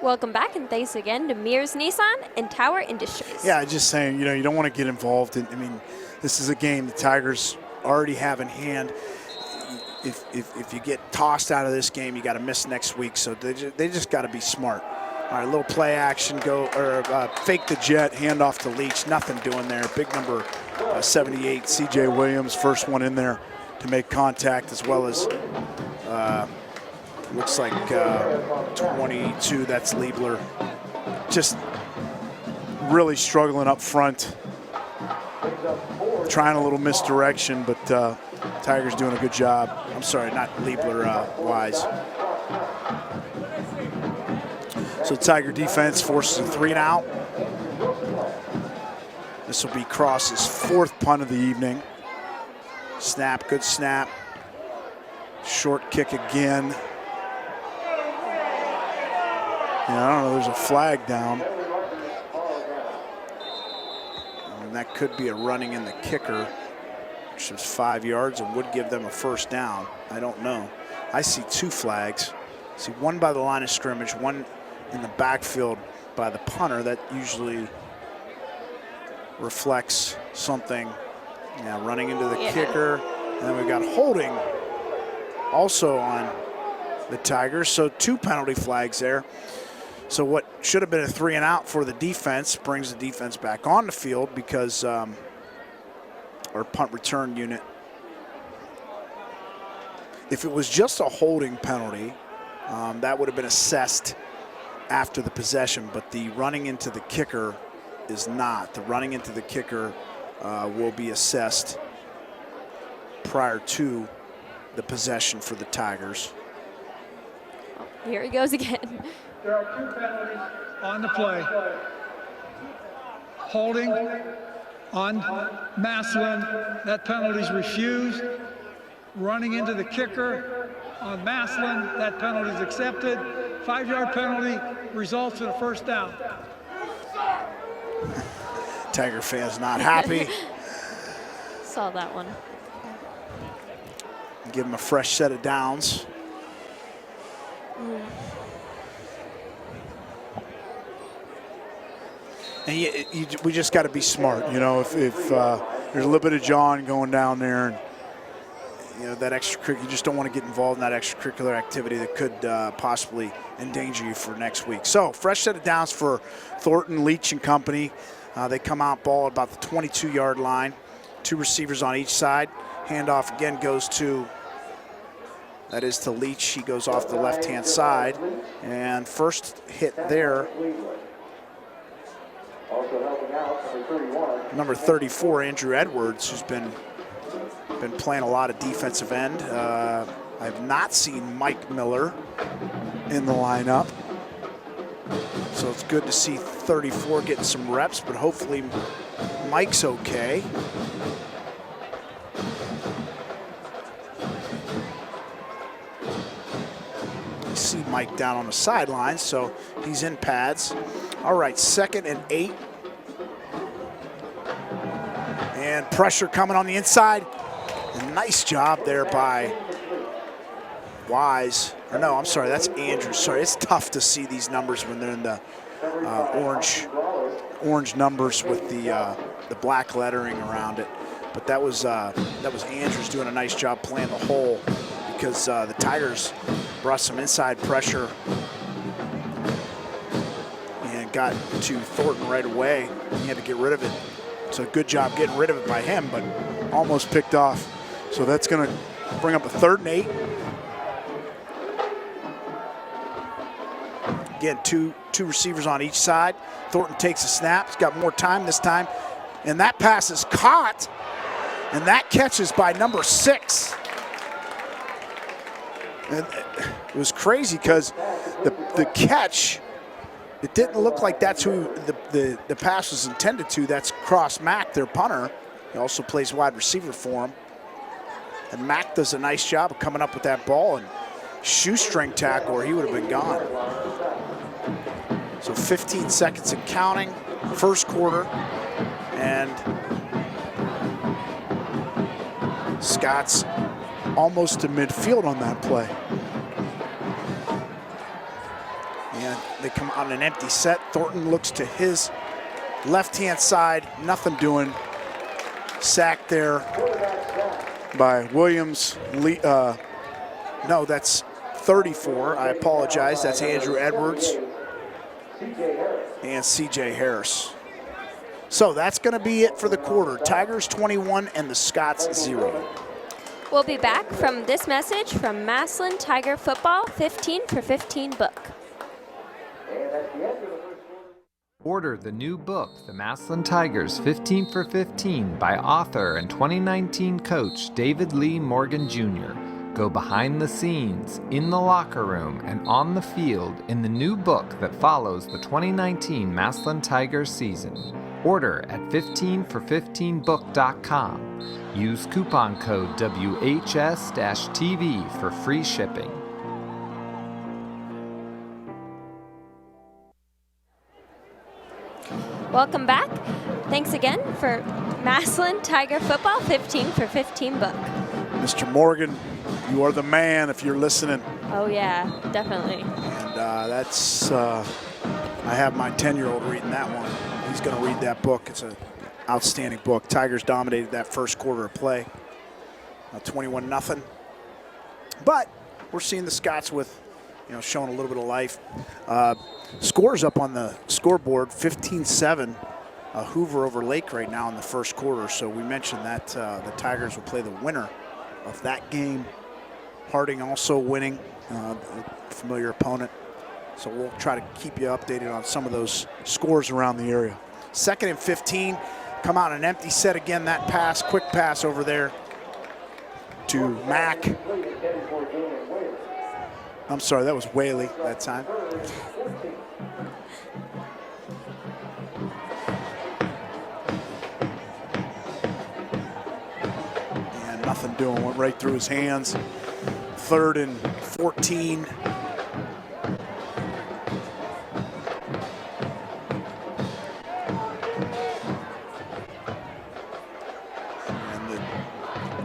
Welcome back, and thanks again to Mears Nissan and Tower Industries. Yeah, just saying, you know, you don't want to get involved in, I mean, this is a game the Tigers already have in hand. If you get tossed out of this game, you got to miss next week, so they just got to be smart. All right, little play action, fake the jet, hand off to Leach, nothing doing there. Big number 78, CJ Williams, first one in there to make contact, as well as looks like 22, that's Liebler. Just really struggling up front. Trying a little misdirection, but Tigers doing a good job. I'm sorry, not Liebler, Wise. So Tiger defense forces a 3 and out. This will be Cross's 4th punt of the evening. Snap, good snap. Short kick again. Yeah, I don't know, there's a flag down. And that could be a running in the kicker, which is 5 yards and would give them a first down. I don't know. I see 2 flags. I see one by the line of scrimmage, one in the backfield by the punter. That usually reflects something. Yeah, running into the kicker. And then we've got holding also on the Tigers. So 2 penalty flags there. So what should have been a 3 and out for the defense brings the defense back on the field because our punt return unit, if it was just a holding penalty, that would have been assessed after the possession, but the running into the kicker is not. The running into the kicker will be assessed prior to the possession for the Tigers. Here he goes again. There are 2 penalties on the play. Holding on Massillon, that penalty is refused. Running into the kicker on Massillon, that penalty is accepted. 5-yard penalty results in a first down. Tiger fans not happy. Saw that one. Give him a fresh set of downs. And we just got to be smart, you know. If there's a little bit of jawing going down there, and you know that extracurricular, you just don't want to get involved in that extracurricular activity that could possibly endanger you for next week. So fresh set of downs for Thornton, Leach and company. They come out ball at about the 22-yard line. 2 receivers on each side. Handoff again goes to, that is to Leach. He goes off the left-hand side, and first hit there. Number 34, Andrew Edwards, who's been playing a lot of defensive end. I have not seen Mike Miller in the lineup. So it's good to see 34 getting some reps, but hopefully Mike's okay. You see Mike down on the sideline, so he's in pads. All right, 2nd and 8. And pressure coming on the inside. A nice job there by Wise. Or no, I'm sorry, that's Andrews. Sorry, it's tough to see these numbers when they're in the orange numbers with the black lettering around it. But that was Andrews doing a nice job playing the hole because the Tigers brought some inside pressure and got to Thornton right away. He had to get rid of it. So good job getting rid of it by him, but almost picked off. So that's going to bring up a 3rd and 8. Again, two receivers on each side. Thornton takes a snap. He's got more time this time. And that pass is caught, and that catch is by number 6. And it was crazy because the catch, it didn't look like that's who the pass was intended to. That's Cross Mack, their punter. He also plays wide receiver for him. And Mack does a nice job of coming up with that ball and shoestring tackle, or he would have been gone. So 15 seconds and counting, first quarter. And Scots almost to midfield on that play. And they come on an empty set. Thornton looks to his left-hand side, nothing doing. Sacked there by Williams. No, that's 34. I apologize. That's Andrew Edwards and C.J. Harris. So that's going to be it for the quarter. Tigers 21 and the Scots 0. We'll be back from this message from Massillon Tiger Football 15 for 15 book. Order the new book, The Massillon Tigers 15 for 15 by author and 2019 coach David Lee Morgan Jr. Go behind the scenes, in the locker room, and on the field in the new book that follows the 2019 Massillon Tigers season. Order at 15for15book.com. Use coupon code WHS-TV for free shipping. Welcome back. Thanks again for Massillon Tiger Football 15 for 15 book. Mr. Morgan, you are the man if you're listening. Oh yeah, definitely. And that's, I have my 10-year-old reading that one. He's going to read that book. It's an outstanding book. Tigers dominated that first quarter of play, 21-0. But we're seeing the Scots with, showing a little bit of life. Scores up on the scoreboard, 15-7. Hoover over Lake right now in the first quarter. So we mentioned that the Tigers will play the winner of that game. Harding also winning, a familiar opponent. So we'll try to keep you updated on some of those scores around the area. 2nd and 15, come out an empty set again. That pass, quick pass over there to Mack. I'm sorry, that was Whaley that time. And nothing doing, went right through his hands. 3rd and 14.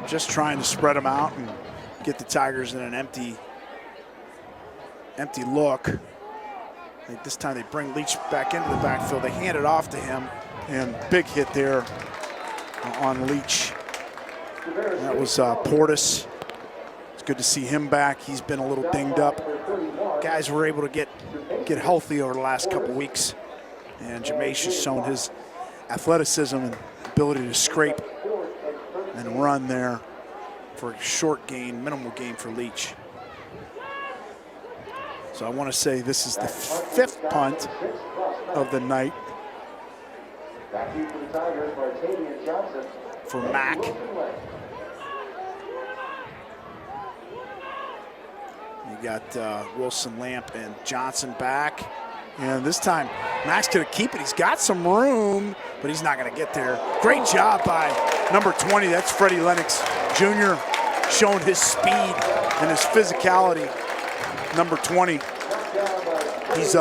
Just trying to spread them out and get the Tigers in an empty look. I think this time they bring Leach back into the backfield. They hand it off to him, and big hit there on Leach. That was Portis. It's good to see him back. He's been a little dinged up. Guys were able to get healthy over the last couple weeks, and Jamesh has shown his athleticism and ability to scrape and run there for a short gain, minimal gain for Leach. So I want to say this is the 5th punt of the night for Mack. You got Wilson, Lamp, and Johnson back. And this time, Mack's going to keep it. He's got some room, but he's not going to get there. Great job by number 20. That's Freddie Lennox Jr. showing his speed and his physicality. Number 20. He's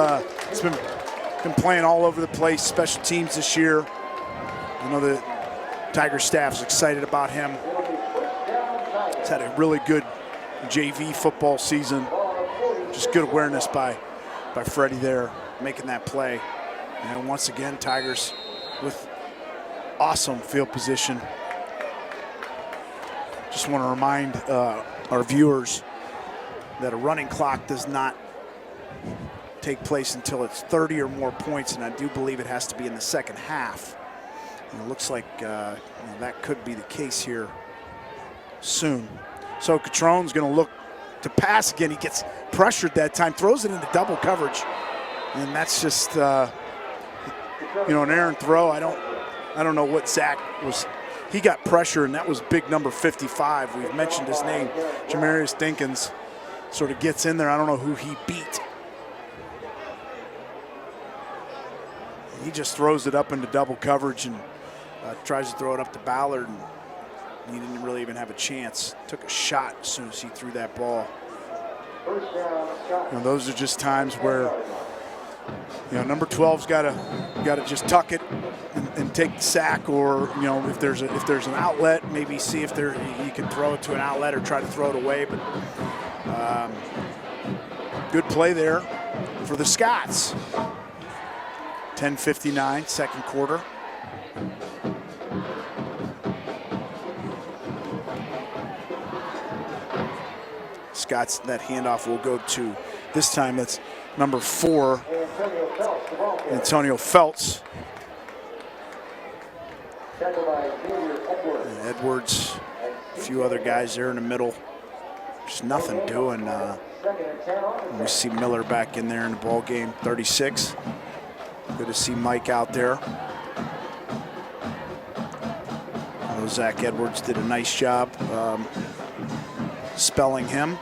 been playing all over the place, special teams this year. I know the Tiger staff is excited about him. He's had a really good JV football season. Just good awareness by Freddie there, making that play. And once again, Tigers with awesome field position. Just want to remind our viewers that a running clock does not take place until it's 30 or more points, and I do believe it has to be in the second half. And it looks like that could be the case here soon. So Catrone's going to look to pass again. He gets pressured that time, throws it into double coverage, and that's just an errant throw. I don't I don't know what Zach was. He got pressure, and that was big number 55. We've mentioned his name. Jamarius Dinkins sort of gets in there. I don't know who he beat. He just throws it up into double coverage and tries to throw it up to Ballard, and he didn't really even have a chance. Took a shot as soon as he threw that ball. You know, those are just times where, you know, number 12's got to just tuck it and take the sack, or, you know, if there's an outlet, maybe see if you can throw it to an outlet or try to throw it away. But good play there for the Scots. 10:59, second quarter. Scots, that handoff will go to, this time it's number 4, Antonio Feltz. And Edwards, a few other guys there in the middle. Just nothing doing. We see Miller back in there in the ball game, 36. Good to see Mike out there. I know Zach Edwards did a nice job spelling him.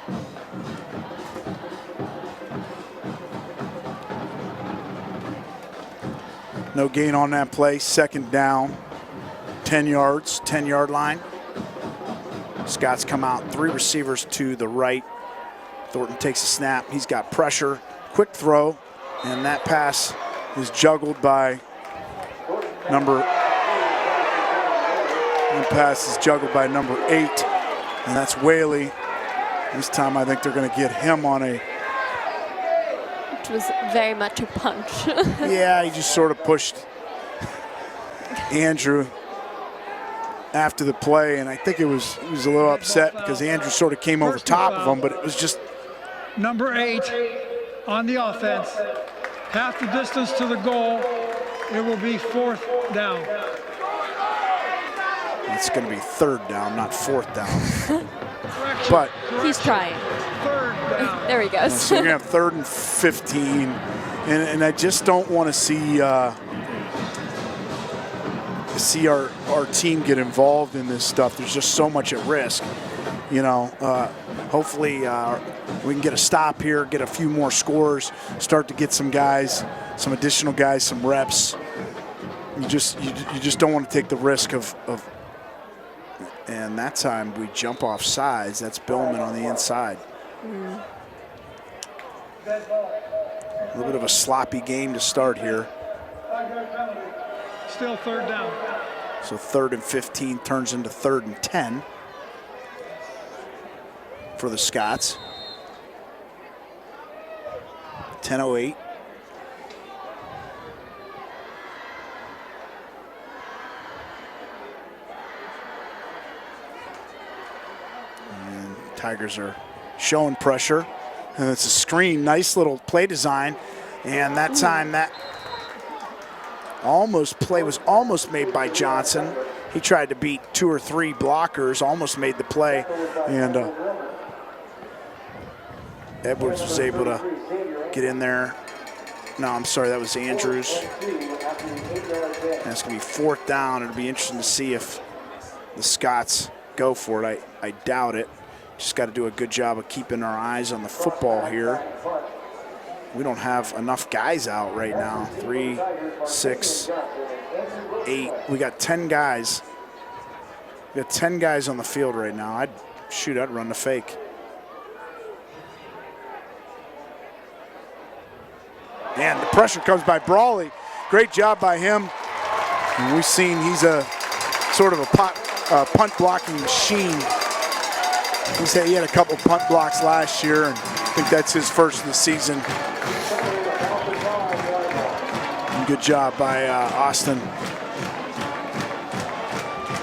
No gain on that play. Second down, 10 yards, 10-yard line. Scots come out, 3 receivers to the right. Thornton takes a snap. He's got pressure, quick throw, and that pass is juggled by number 8, and that's Whaley. This time I think they're going to get him on a... Which was very much a punch. Yeah, he just sort of pushed Andrew after the play, and I think he was a little upset because Andrew sort of came over top of him, but it was just... Number 8 on the offense. Half the distance to the goal. It will be 4th down. It's going to be 3rd down, not 4th down. But he's trying. 3rd down. There he goes. So you're going to have 3rd and 15. And I just don't want to see our team get involved in this stuff. There's just so much at risk. You know, hopefully we can get a stop here, get a few more scores, start to get some guys, some additional guys, some reps. You just don't want to take the risk of and that time we jump off sides. That's Billman on the inside. A little bit of a sloppy game to start here. Still 3rd down. So 3rd and 15 turns into 3rd and 10 for the Scots. 10:08. And Tigers are showing pressure. And it's a screen, nice little play design. And that time that play was almost made by Johnson. He tried to beat 2 or 3 blockers, almost made the play. And Edwards was able to get in there. No, I'm sorry, that was Andrews. That's going to be 4th down. It'll be interesting to see if the Scots go for it. I doubt it. Just got to do a good job of keeping our eyes on the football here. We don't have enough guys out right now. 3, 6, 8. We got 10 guys. We got 10 guys on the field right now. I'd run the fake. And the pressure comes by Brawley. Great job by him. And we've seen he's a sort of a punt blocking machine. He had a couple punt blocks last year, and I think that's his first of the season. And good job by Austin.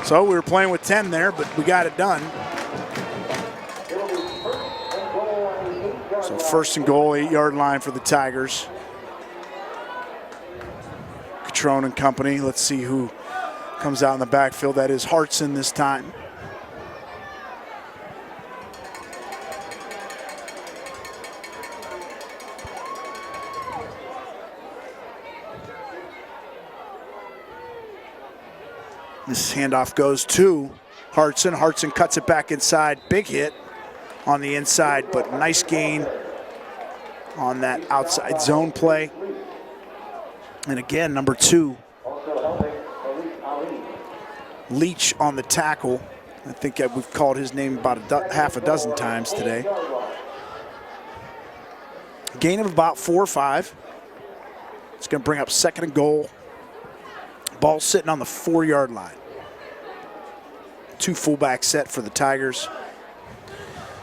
So we were playing with 10 there, but we got it done. So 1st and goal, 8-yard line for the Tigers. Catrone and company. Let's see who comes out in the backfield. That is Hartson this time. This handoff goes to Hartson. Hartson cuts it back inside. Big hit on the inside, but nice gain on that outside zone play. And again, number 2, Leach on the tackle. I think we've called his name about half a dozen times today. Gain of about 4 or 5. It's going to bring up 2nd and goal. Ball sitting on the 4-yard line. 2 fullback set for the Tigers.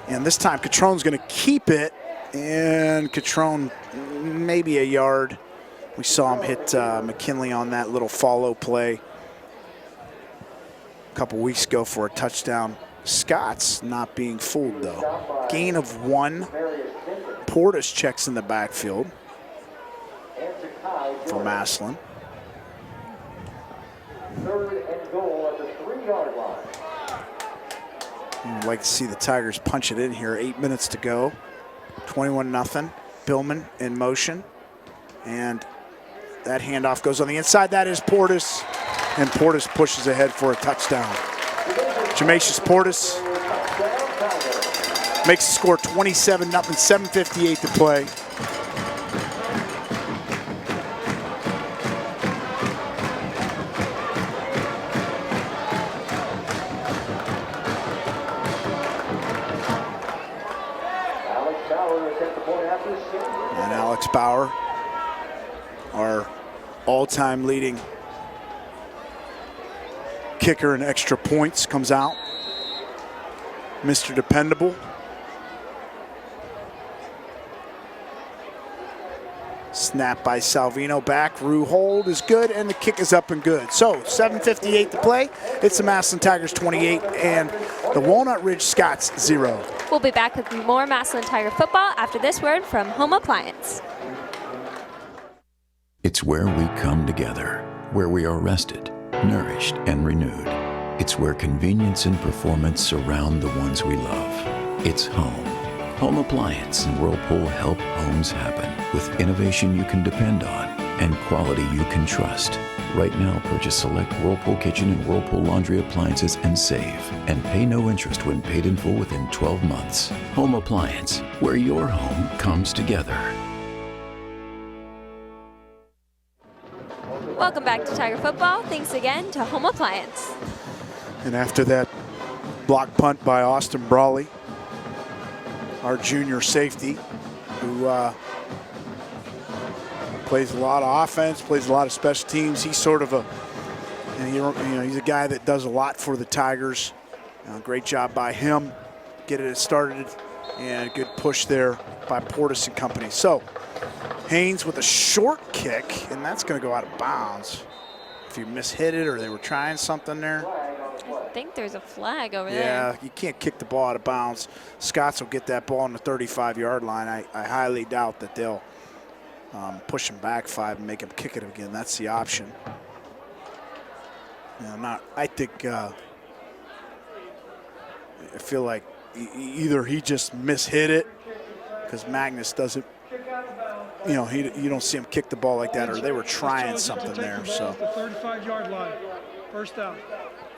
And this time, Catrone's going to keep it. And Catrone maybe a yard. We saw him hit McKinley on that little follow play a couple weeks ago for a touchdown. Scots not being fooled, though. Gain of 1. Portis checks in the backfield for Massillon. 3rd and goal at the 3-yard line. I'd like to see the Tigers punch it in here. 8 minutes to go. 21-0. Billman in motion. And that handoff goes on the inside. That is Portis. And Portis pushes ahead for a touchdown. Jamasius Portis makes the score 27-0, 7:58 to play. And Alex Bauer, our all-time leading kicker in extra points, comes out. Mr. Dependable. Snap by Salvino, back, Rue hold is good, and the kick is up and good. So 7:58 to play. It's the Massillon Tigers 28 and the Walnut Ridge Scots 0. We'll be back with more Massillon Tiger football after this word from Home Appliance. It's where we come together, where we are rested, nourished, and renewed. It's where convenience and performance surround the ones we love. It's home. Home Appliance and Whirlpool help homes happen with innovation you can depend on and quality you can trust. Right now, purchase select Whirlpool kitchen and Whirlpool laundry appliances and save. And pay no interest when paid in full within 12 months. Home Appliance, where your home comes together. Welcome back to Tiger Football. Thanks again to Home Appliance. And after that block punt by Austin Brawley, our junior safety, who plays a lot of offense, plays a lot of special teams. He's sort of he's a guy that does a lot for the Tigers. Great job by him, getting it started, and a good push there by Portis and company. So Haynes with a short kick, and that's going to go out of bounds. If you mishit it or they were trying something there. I think there's a flag over there. Yeah, you can't kick the ball out of bounds. Scots will get that ball on the 35-yard line. I highly doubt that they'll push him back 5 and make him kick it again. That's the option. I think I feel like either he just mishit it because Magnus doesn't. You don't see him kick the ball like that, or they were trying something there. So. The 35-yard line, first down.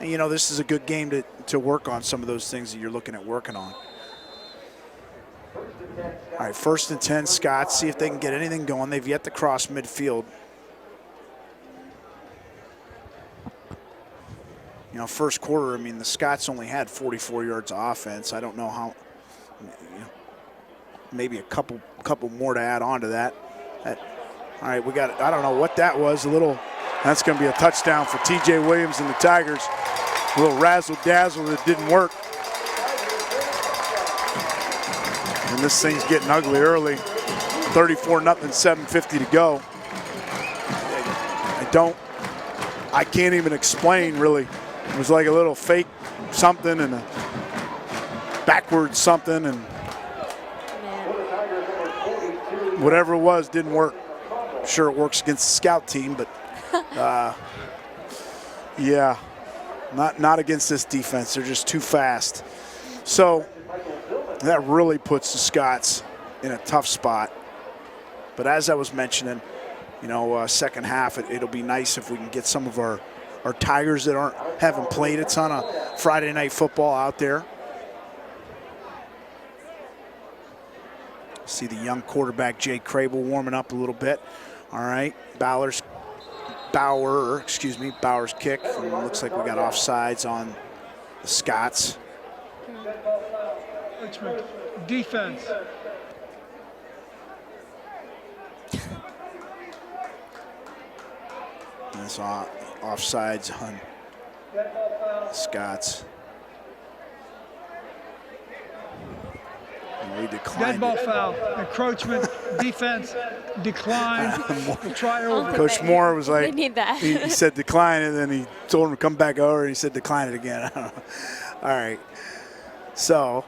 And this is a good game to work on some of those things that you're looking at working on. All right, 1st and 10, Scots. See if they can get anything going. They've yet to cross midfield. First quarter, the Scots only had 44 yards of offense. I don't know how, maybe a couple more to add on to that. All right, we got, I don't know what that was, that's going to be a touchdown for TJ Williams and the Tigers. A little razzle-dazzle that didn't work. And this thing's getting ugly early. 34-0, 7:50 to go. I can't even explain, really. It was like a little fake something and a backwards something, and whatever it was didn't work. I'm sure it works against the scout team, but yeah, not against this defense. They're just too fast. So that really puts the Scots in a tough spot. But as I was mentioning, second half, it'll be nice if we can get some of our our Tigers that haven't played a ton of Friday night football out there. See the young quarterback Jay Crable warming up a little bit. All right, Bauer's kick. And it looks like we got offsides on the Scots. Richmond, defense. That's offsides on Scots. And we declined. Dead ball foul, encroachment, defense, decline. We'll try over. Coach Moore was like, They need that. he said decline, and then he told him to come back over, and he said decline it again. I don't know. All right. So,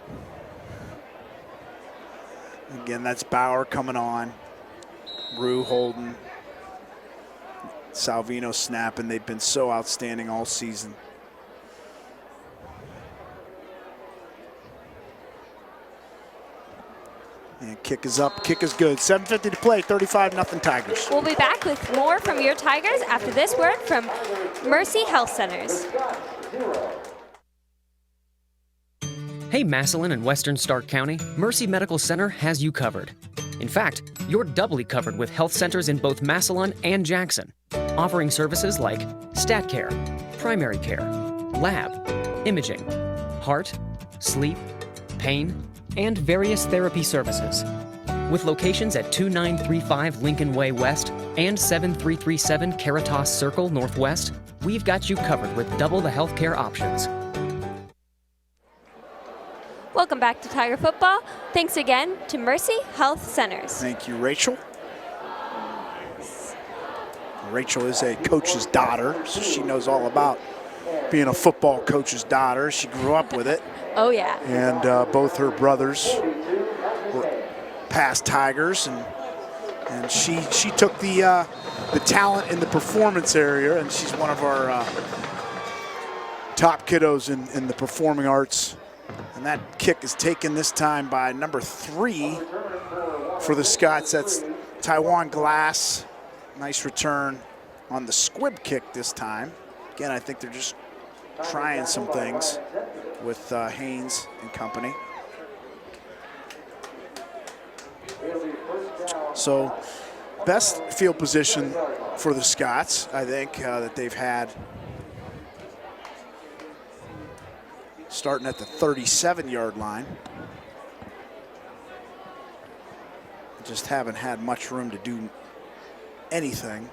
again, that's Bauer coming on. Rue holding. Salvino snapping. They've been so outstanding all season. And kick is up, kick is good. 7:50 to play, 35-0 Tigers. We'll be back with more from your Tigers after this word from Mercy Health Centers. Hey, Massillon and Western Stark County, Mercy Medical Center has you covered. In fact, you're doubly covered with health centers in both Massillon and Jackson, offering services like stat care, primary care, lab, imaging, heart, sleep, pain, and various therapy services. With locations at 2935 Lincoln Way West and 7337 Caritas Circle Northwest, we've got you covered with double the healthcare options. Welcome back to Tiger Football. Thanks again to Mercy Health Centers. Thank you, Rachel. Rachel is a coach's daughter, so she knows all about being a football coach's daughter. She grew up with it. Oh, yeah. And both her brothers were past Tigers, and she took the talent in the performance area, and she's one of our top kiddos in the performing arts. And that kick is taken this time by number 3 for the Scots. That's Taiwan Glass. Nice return on the squib kick this time. Again, I think they're just trying some things with Haynes and company. So best field position for the Scots, I think, that they've had. Starting at the 37-yard line. Just haven't had much room to do anything.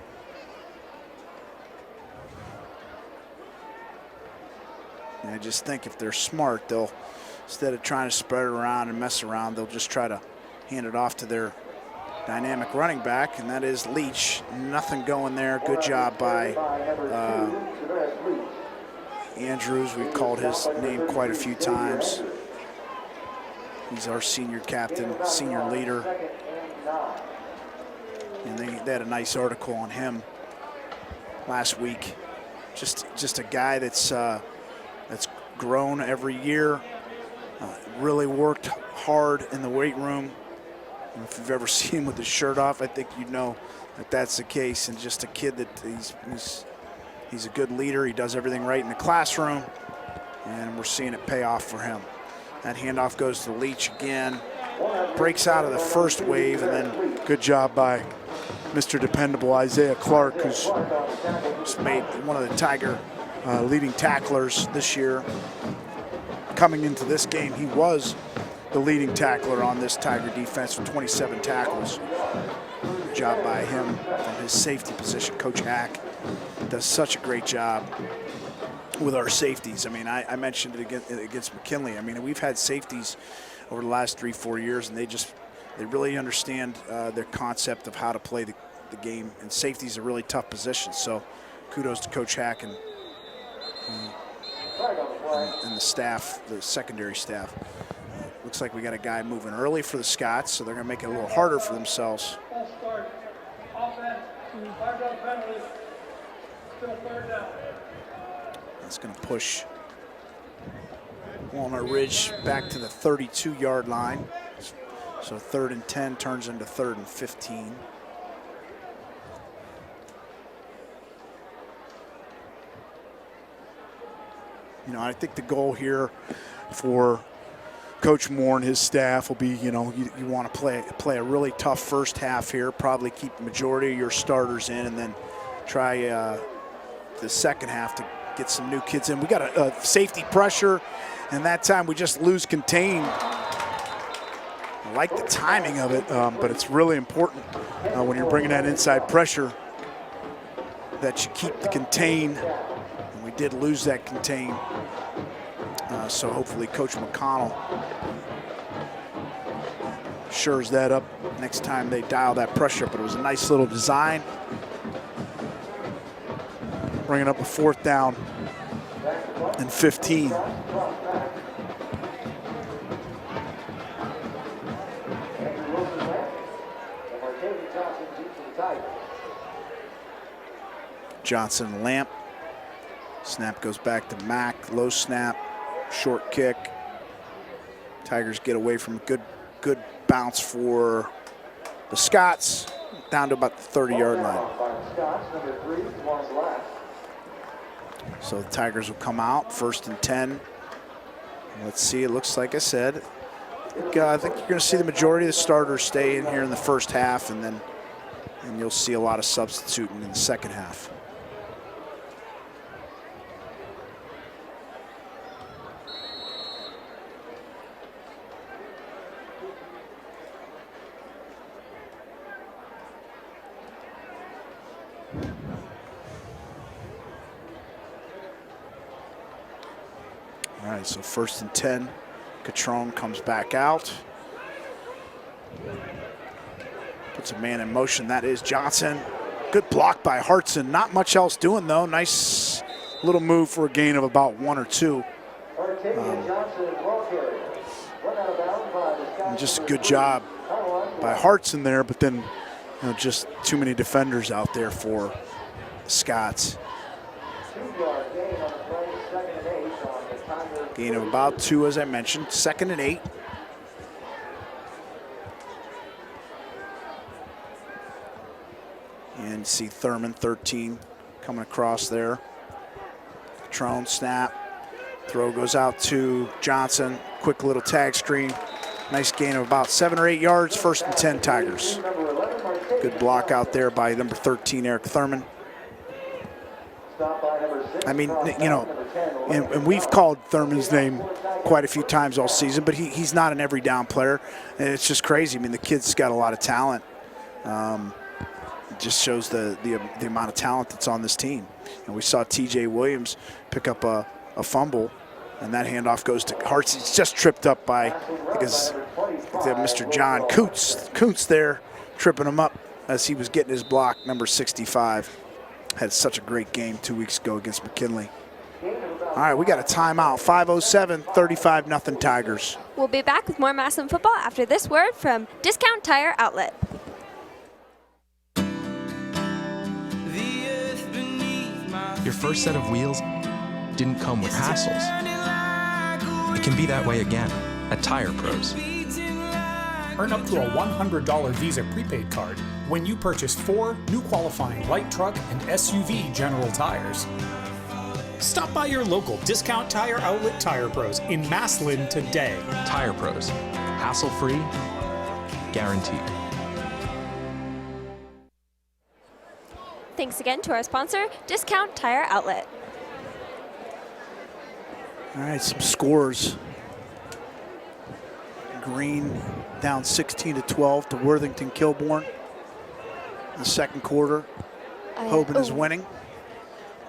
And I just think if they're smart, they'll, instead of trying to spread it around and mess around, they'll just try to hand it off to their dynamic running back, and that is Leach. Nothing going there. Good job by Andrews. We've called his name quite a few times. He's our senior captain, senior leader. And they had a nice article on him last week. Just a guy that's grown every year, really worked hard in the weight room. And if you've ever seen him with his shirt off, I think you know that that's the case. And just a kid that he's a good leader. He does everything right in the classroom, and we're seeing it pay off for him. That handoff goes to Leach again, breaks out of the first wave, and then good job by Mr. Dependable Isaiah Clark, who's just made one of the Tiger leading tacklers this year. Coming into this game, he was the leading tackler on this Tiger defense with 27 tackles. Good job by him from his safety position. Coach Hack does such a great job with our safeties. I mean, I mentioned it against McKinley. I mean, we've had safeties over the last 3-4 years, and they really understand their concept of how to play the game. And safety is a really tough position. So kudos to Coach Hack and the staff, the secondary staff. Looks like we got a guy moving early for the Scots, so they're going to make it a little harder for themselves. That's going to push Walnut Ridge back to the 32-yard line. So 3rd and 10 turns into 3rd and 15. You know, I think the goal here for Coach Moore and his staff will be, you know, you want to play a really tough first half here, probably keep the majority of your starters in, and then try the second half to get some new kids in. We got a safety pressure, and that time we just lose contain. I like the timing of it, but it's really important when you're bringing that inside pressure that you keep the contain. And we did lose that contain. So hopefully Coach McConnell shores that up next time they dial that pressure. But it was a nice little design. Bringing up a 4th down and 15. Johnson Lamp. Snap goes back to Mack. Low snap, short kick. Tigers get away from a good bounce for the Scots, down to about the 30-yard line. So the Tigers will come out, 1st and 10. Let's see, it looks like I said, I think you're going to see the majority of the starters stay in here in the first half, and you'll see a lot of substituting in the second half. All right, so 1st and 10. Catrone comes back out. Puts a man in motion. That is Johnson. Good block by Hartson. Not much else doing, though. Nice little move for a gain of about 1 or 2. And just a good job by Hartson there, but then just too many defenders out there for the Scots. Gain of about 2, as I mentioned. 2nd and 8. And you see Thurman, 13, coming across there. Catrone snap. Throw goes out to Johnson. Quick little tag screen. Nice gain of about 7 or 8 yards. 1st and 10 Tigers. Good block out there by number 13, Eric Thurman. I mean, and we've called Thurman's name quite a few times all season, but he's not an every down player. And it's just crazy. I mean, the kid's got a lot of talent. It just shows the amount of talent that's on this team. And we saw TJ Williams pick up a fumble, and that handoff goes to Hartz. It's just tripped up by, because Mr. John Kuntz there, tripping him up as he was getting his block, number 65. Had such a great game 2 weeks ago against McKinley. All right, we got a timeout. 5:07, 35-0 Tigers. We'll be back with more Massillon football after this word from Discount Tire Outlet. Your first set of wheels didn't come with hassles. It can be that way again at Tire Pros. Earn up to a $100 Visa prepaid card when you purchase 4 new qualifying light truck and SUV General tires. Stop by your local Discount Tire Outlet Tire Pros in Massillon today. Tire Pros, hassle-free, guaranteed. Thanks again to our sponsor, Discount Tire Outlet. All right, some scores. Green down 16-12 to Worthington Kilbourne in the second quarter. Hoban is winning.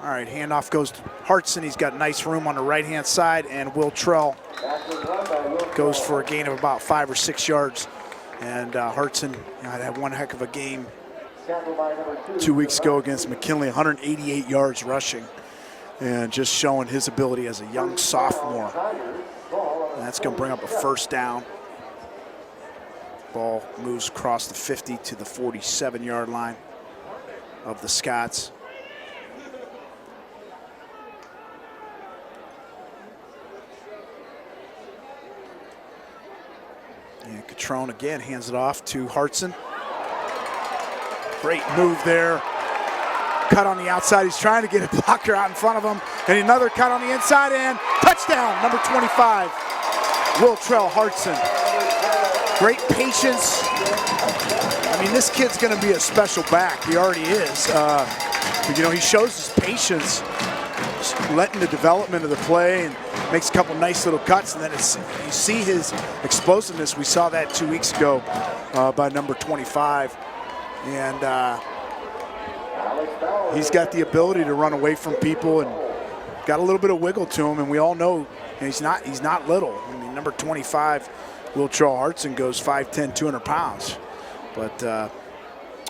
All right, handoff goes to Hartson. He's got nice room on the right-hand side, and Will Trell goes for a gain of about 5 or 6 yards. And Hartson had one heck of a game 2 weeks ago against McKinley, 188 yards rushing, and just showing his ability as a young sophomore. And that's going to bring up a 1st down. Ball moves across the 50 to the 47-yard line of the Scots. And Catrone again hands it off to Hartson. Great move there. Cut on the outside. He's trying to get a blocker out in front of him. And another cut on the inside, and Touchdown, number 25, Wiltrell Hartson. Great patience. I mean, this kid's going to be a special back. He already is. But, you know, he shows his patience, letting the development of the play, and makes a couple nice little cuts. And then you see his explosiveness. We saw that 2 weeks ago by number 25. And he's got the ability to run away from people and got a little bit of wiggle to him. And we all know he's not little. I mean, number 25, Wiltrell Hartson, goes 5'10", 200 pounds. But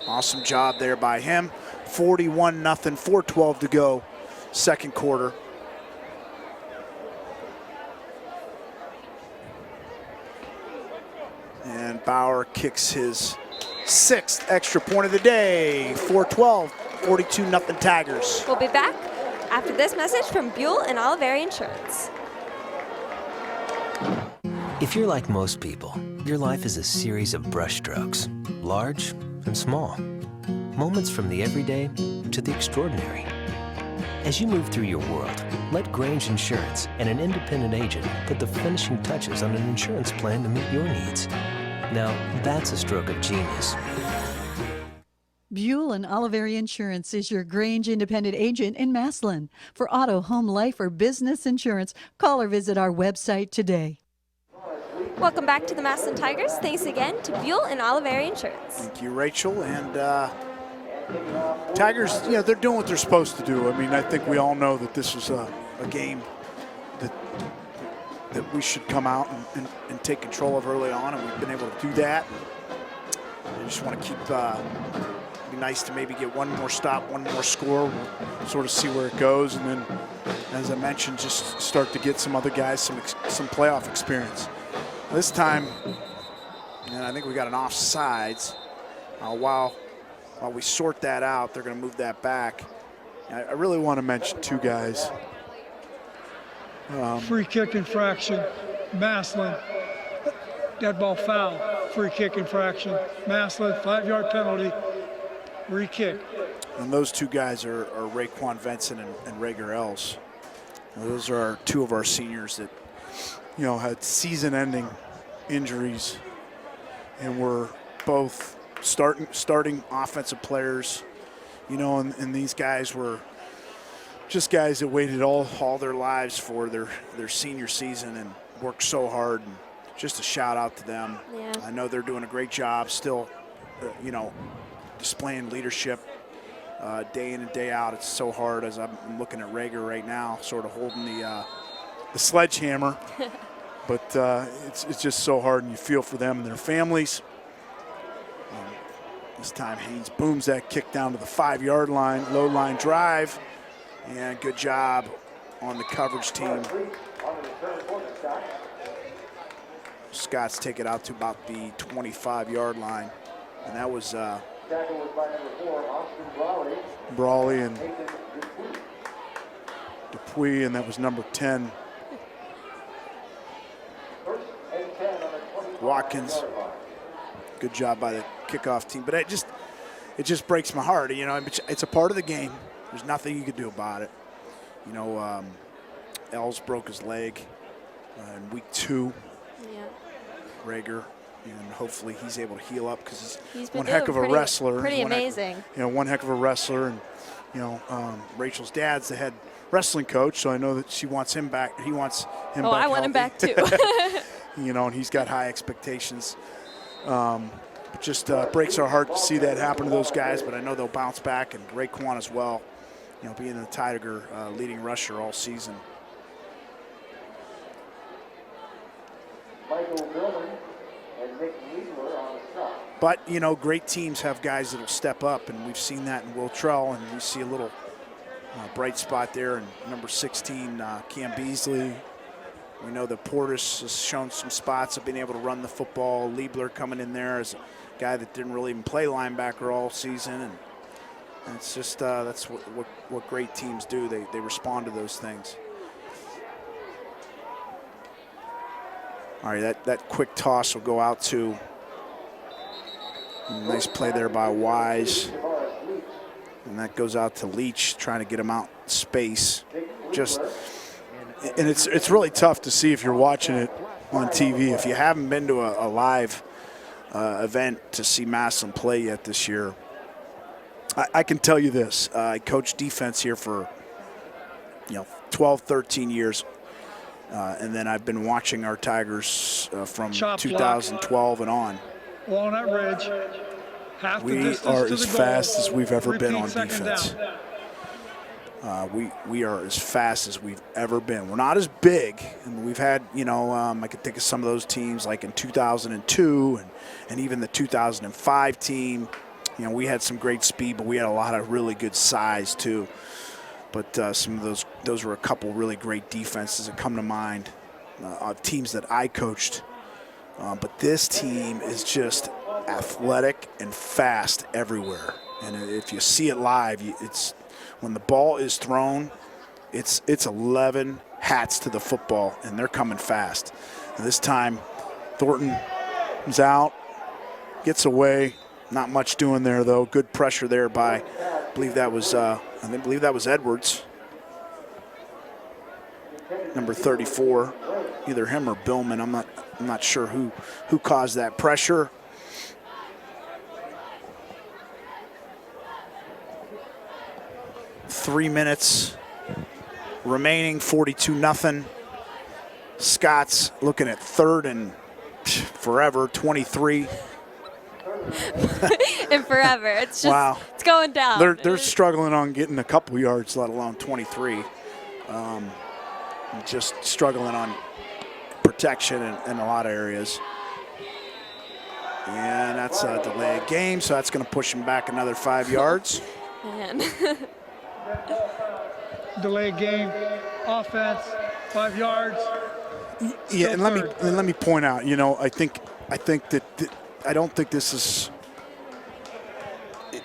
awesome job there by him. 41-0, 4:12 to go, second quarter. And Bauer kicks his 6th extra point of the day. 4:12, 42-0 Tigers. We'll be back after this message from Buell and Oliveri Insurance. If you're like most people, your life is a series of brushstrokes, large and small. Moments from the everyday to the extraordinary. As you move through your world, let Grange Insurance and an independent agent put the finishing touches on an insurance plan to meet your needs. Now, that's a stroke of genius. Buell and Oliveri Insurance is your Grange independent agent in Massillon. For auto, home, life, or business insurance, call or visit our website today. Welcome back to the Massillon Tigers. Thanks again to Buell and Oliveri Insurance. Thank you, Rachel. And Tigers, you know, they're doing what they're supposed to do. I mean, I think we all know that this was a game that we should come out and take control of early on, and we've been able to do that. I just want to keep, it'd be nice to maybe get one more stop, one more score, we'll sort of see where it goes, and then, as I mentioned, just start to get some other guys some playoff experience. This time, and I think we got an offsides. While we sort that out, they're going to move that back. I really want to mention two guys. Free kick infraction, Massillon. Dead ball foul, free kick infraction. Massillon, 5-yard penalty, re-kick. And those two guys are Raekwon Venson and Rager Els. Those are two of our seniors that, you know, had season-ending injuries, and were both starting offensive players, you know, and these guys were just guys that waited all their lives for their senior season and worked so hard. And just a shout out to them. Yeah. I know they're doing a great job still, you know, displaying leadership day in and day out. It's so hard, as I'm looking at Rager right now, sort of holding the sledgehammer. But it's just so hard, and you feel for them and their families. This time Haynes booms that kick down to the 5-yard line, low line drive, and good job on the coverage team. Scots take it out to about the 25-yard line, and that was Brawley and Dupuy, and that was number 10. Watkins. Good job by the kickoff team, but it just breaks my heart. You know, it's a part of the game. There's nothing you can do about it. You know, Els broke his leg in week 2. Yeah. Rager, and hopefully he's able to heal up, because he's been one heck of a wrestler. Pretty amazing. One heck of a wrestler, and you know, Rachel's dad's the head wrestling coach, so I know that she wants him back. He wants him back. I want him back too. You know, and he's got high expectations. It just breaks our heart to see that happen to those guys, but I know they'll bounce back, and Raekwon as well, you know, being the Tiger leading rusher all season. But, you know, great teams have guys that will step up, and we've seen that in Wiltrell, and you see a little bright spot there in number 16, Cam Beasley. We know that Portis has shown some spots of being able to run the football. Liebler coming in there as a guy that didn't really even play linebacker all season, and it's just that's what great teams do. They respond to those things. All right, that quick toss will go out to, nice play there by Wise, and that goes out to Leach, trying to get him out in space. Just And it's really tough to see if you're watching it on TV. If you haven't been to a live event to see Massillon play yet this year, I can tell you this. I coached defense here for 12, 13 years. And then I've been watching our Tigers from 2012 and on. Walnut Ridge. Half the We distance are to as the fast goal. as we've ever been on Repeat second defense. down. We are as fast as we've ever been. We're not as big, and we've had, I could think of some of those teams like in 2002 and even the 2005 team. We had some great speed, but we had a lot of really good size too. But some of those were a couple really great defenses that come to mind of teams that I coached. But this team is just athletic and fast everywhere. And if you see it live, it's when the ball is thrown, it's 11 hats to the football, and they're coming fast. And this time, Thornton comes out, gets away. Not much doing there though. Good pressure there by, I believe that was Edwards, number 34, either him or Billman. I'm not sure who caused that pressure. Three minutes remaining, 42-0. Scots looking at third and forever, 23. And forever. It's just, wow. It's going down. They're struggling on getting a couple yards, let alone 23. Just struggling on protection in a lot of areas. And that's a delayed game, so that's going to push them back another 5 yards. Man. Delayed game, offense, 5 yards. Yeah, and let me point out, I think that I don't think this is,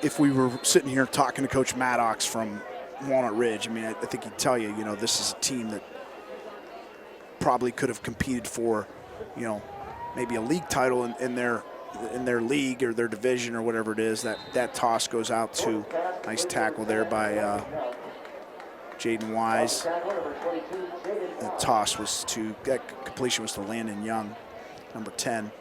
if we were sitting here talking to Coach Maddox from Walnut Ridge, I think he'd tell you, this is a team that probably could have competed for, maybe a league title in their league or their division or whatever it is. That toss goes out to, nice tackle there by Jaden Wise. The toss was that completion was to Landon Young, number 10.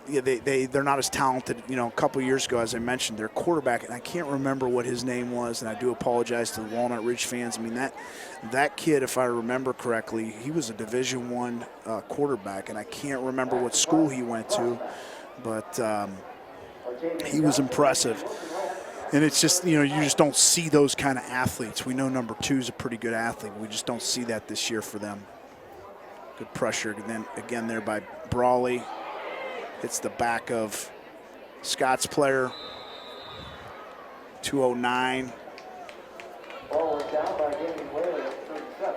Yeah, they're not as talented. A couple years ago, as I mentioned, their quarterback, and I can't remember what his name was, and I do apologize to the Walnut Ridge fans. That kid, if I remember correctly, he was a Division I quarterback, and I can't remember what school he went to, but he was impressive. And it's just, you just don't see those kind of athletes. We know number 2 is a pretty good athlete. We just don't see that this year for them. Good pressure, and then again there by Brawley. Hits the back of Scots player, 209. Ball was down by gaining Whaley at 37.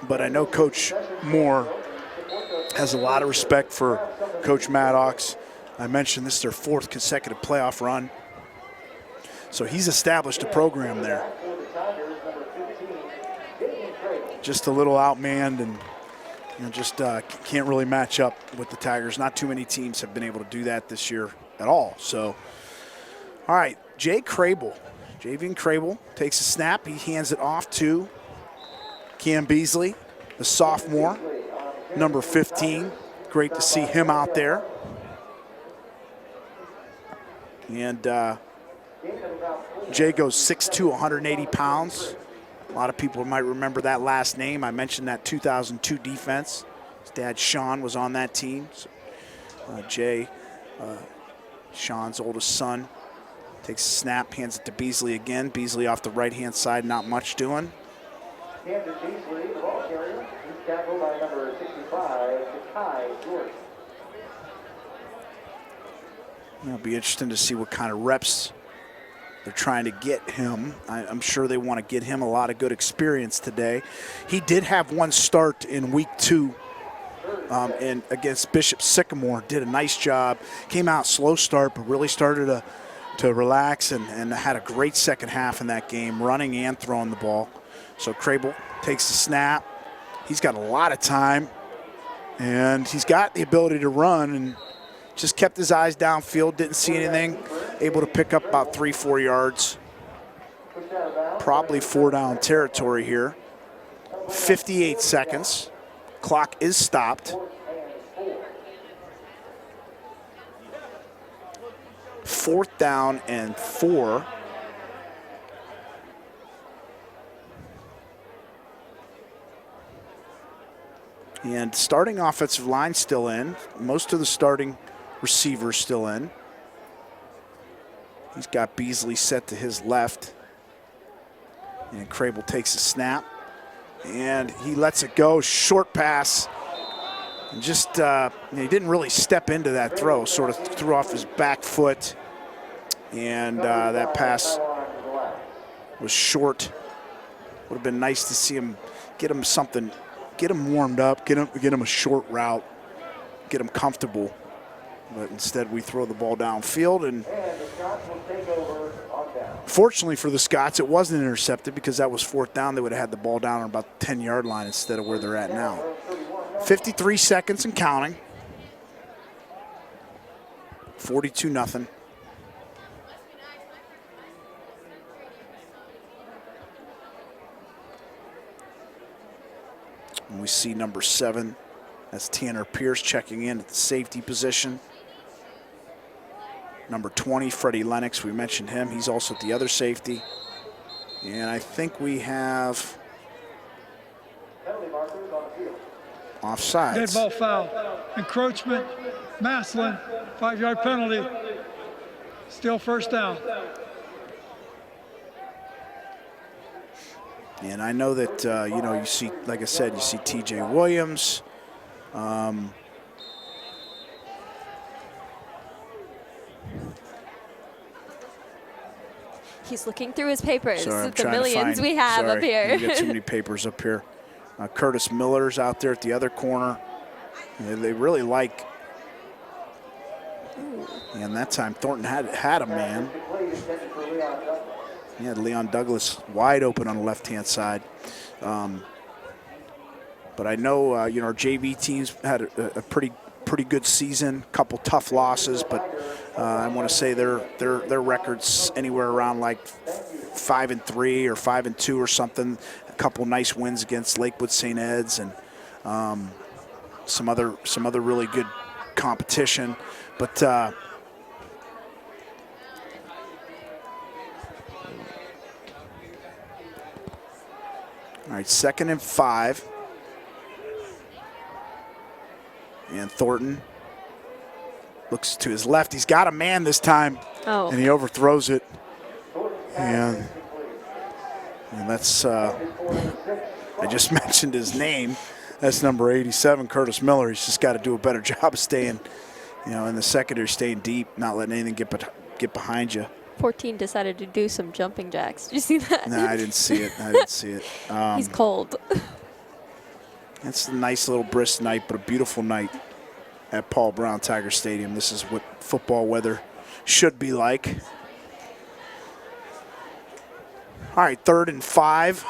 But I know Coach Moore has a lot of respect for Coach Maddox. I mentioned this is their 4th consecutive playoff run. So he's established a program there. Just a little outmanned and just can't really match up with the Tigers. Not too many teams have been able to do that this year at all. So, all right, Javian Crable takes a snap. He hands it off to Cam Beasley, the sophomore, number 15. Great to see him out there. And Jay goes 6'2", 180 pounds. A lot of people might remember that last name. I mentioned that 2002 defense. His dad, Sean, was on that team. So, Jay, Sean's oldest son, takes a snap, hands it to Beasley again. Beasley off the right-hand side, not much doing. Camden Beasley, the ball carrier. He's tackled by number 65, Ty Jordan. It'll be interesting to see what kind of reps they're trying to get him. I'm sure they want to get him a lot of good experience today. He did have one start in week 2 and against Bishop Sycamore. Did a nice job. Came out slow start, but really started to relax and had a great second half in that game, running and throwing the ball. So Crable takes the snap. He's got a lot of time. And he's got the ability to run and just kept his eyes downfield, didn't see anything, able to pick up about 3-4 yards. Probably 4 down territory here. 58 seconds. Clock is stopped. 4th down and 4. And starting offensive line still in. Most of the starting receivers still in. He's got Beasley set to his left. And Crable takes a snap. And he lets it go. Short pass. And just, he didn't really step into that throw. Sort of threw off his back foot. And that pass was short. Would have been nice to see him, get him something, get him warmed up, get him a short route, get him comfortable. But instead we throw the ball downfield, and fortunately for the Scots, it wasn't intercepted because that was 4th down. They would have had the ball down on about the 10-yard line instead of where they're at now. 53 seconds and counting. 42-0. And we see number 7, that's Tanner Pierce checking in at the safety position. Number 20, Freddie Lennox, we mentioned him. He's also at the other safety. And I think we have offsides. Dead ball foul. Encroachment. Massillon. 5-yard penalty. Still 1st down. And I know that, you see, like I said, you see T.J. Williams. He's looking through his papers, Sorry, the millions we have up here. We got too many papers up here. Curtis Miller's out there at the other corner. And they really like. And that time Thornton had a man. He had Leon Douglas wide open on the left-hand side. But I know, our JV teams had a pretty good season. Couple tough losses, but I want to say their records anywhere around like 5-3 or 5-2 or something. A couple nice wins against Lakewood St. Ed's and some other really good competition. But all right, 2nd and 5. And Thornton looks to his left. He's got a man this time. Oh. And he overthrows it. And that's, I just mentioned his name. That's number 87, Curtis Miller. He's just got to do a better job of staying, in the secondary, staying deep, not letting anything get behind you. 14 decided to do some jumping jacks. Did you see that? No, I didn't see it. He's cold. It's a nice little brisk night, but a beautiful night at Paul Brown Tiger Stadium. This is what football weather should be like. All right, 3rd and 5.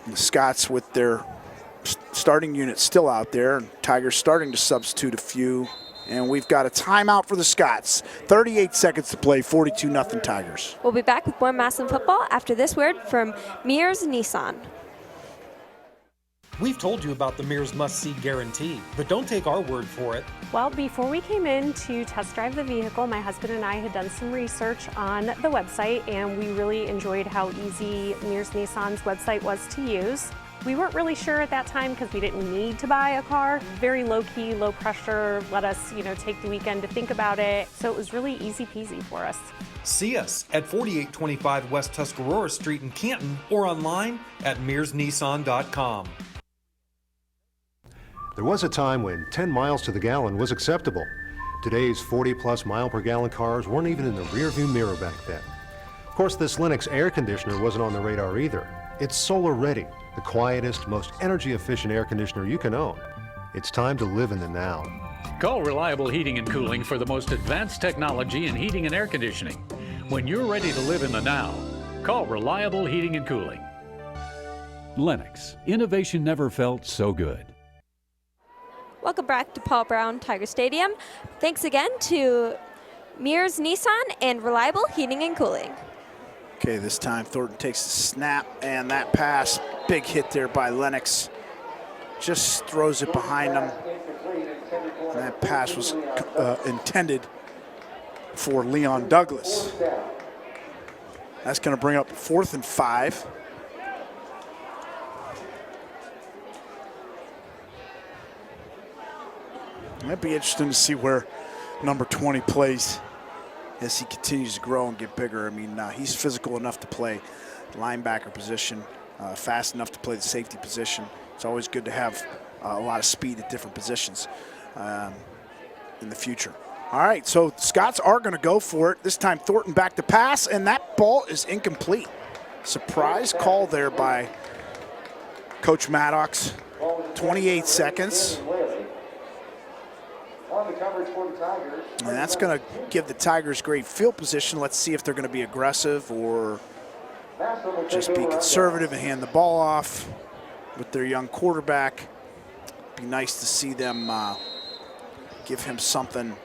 The Scots with their starting unit still out there. Tigers starting to substitute a few. And we've got a timeout for the Scots. 38 seconds to play, 42-0 Tigers. We'll be back with more Massillon football after this word from Mears Nissan. We've told you about the Mears must-see guarantee, but don't take our word for it. Well, before we came in to test drive the vehicle, my husband and I had done some research on the website, and we really enjoyed how easy Mears Nissan's website was to use. We weren't really sure at that time because we didn't need to buy a car. Very low-key, low pressure, let us, take the weekend to think about it. So it was really easy peasy for us. See us at 4825 West Tuscarora Street in Canton or online at mearsnissan.com. There was a time when 10 miles to the gallon was acceptable. Today's 40-plus mile per gallon cars weren't even in the rearview mirror back then. Of course, this Lennox air conditioner wasn't on the radar either. It's solar ready, the quietest, most energy-efficient air conditioner you can own. It's time to live in the now. Call Reliable Heating and Cooling for the most advanced technology in heating and air conditioning. When you're ready to live in the now, call Reliable Heating and Cooling. Lennox, innovation never felt so good. Welcome back to Paul Brown Tiger Stadium. Thanks again to Mears Nissan and Reliable Heating and Cooling. Okay, this time Thornton takes the snap, and that pass, big hit there by Lennox. Just throws it behind him. And that pass was intended for Leon Douglas. That's going to bring up 4th and 5. It might be interesting to see where number 20 plays as he continues to grow and get bigger. I mean, he's physical enough to play the linebacker position, fast enough to play the safety position. It's always good to have a lot of speed at different positions in the future. All right, so Scots are going to go for it. This time Thornton back to pass, and that ball is incomplete. Surprise call there by Coach Maddox. 28 seconds. And that's going to give the Tigers great field position. Let's see if they're going to be aggressive or just be conservative and hand the ball off with their young quarterback. Be nice to see them give him something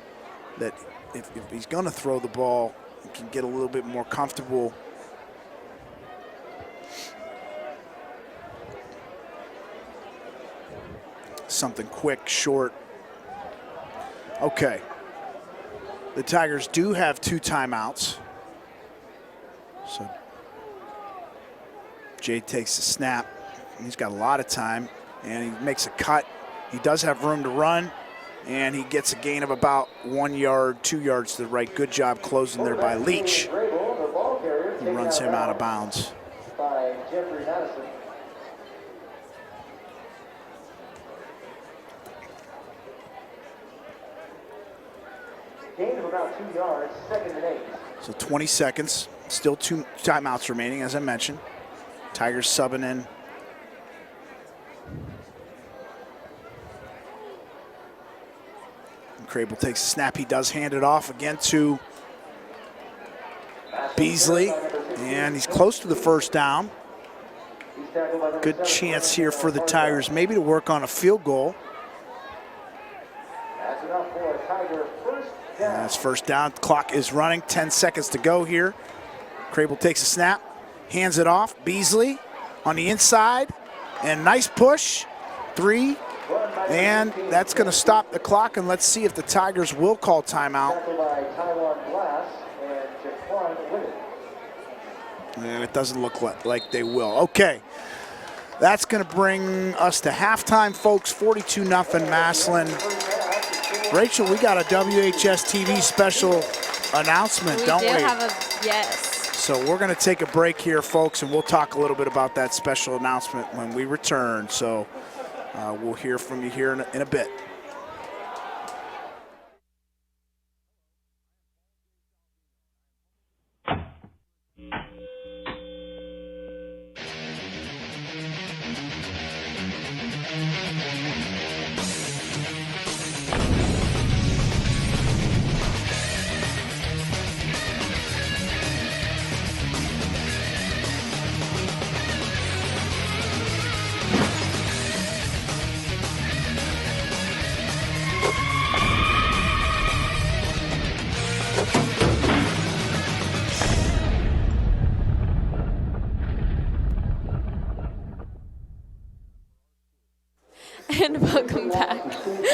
that if he's going to throw the ball, he can get a little bit more comfortable. Something quick, short. Okay. The Tigers do have 2 timeouts. So Jay takes the snap. He's got a lot of time, and he makes a cut. He does have room to run, and he gets a gain of about 1 yard, 2 yards to the right. Good job closing there by Leach. He runs him out of bounds. Gain of about 2 yards, 2nd and 8. So 20 seconds, still 2 timeouts remaining, as I mentioned. Tigers subbing in. And Crable takes a snap. He does hand it off again to Beasley, and he's close to the first down. Good chance here for the Tigers maybe to work on a field goal. That's enough for a Tiger first. And that's first down. Clock is running. 10 seconds to go here. Crable takes a snap, hands it off. Beasley on the inside, and nice push. 3, and that's going to stop the clock. And let's see if the Tigers will call timeout. And it doesn't look like they will. Okay, that's going to bring us to halftime, folks. 42-0 Massillon. Rachel, we got a WHS-TV special announcement, don't we? We do have a, yes. So we're going to take a break here, folks, and we'll talk a little bit about that special announcement when we return. So we'll hear from you here in a bit. And welcome back.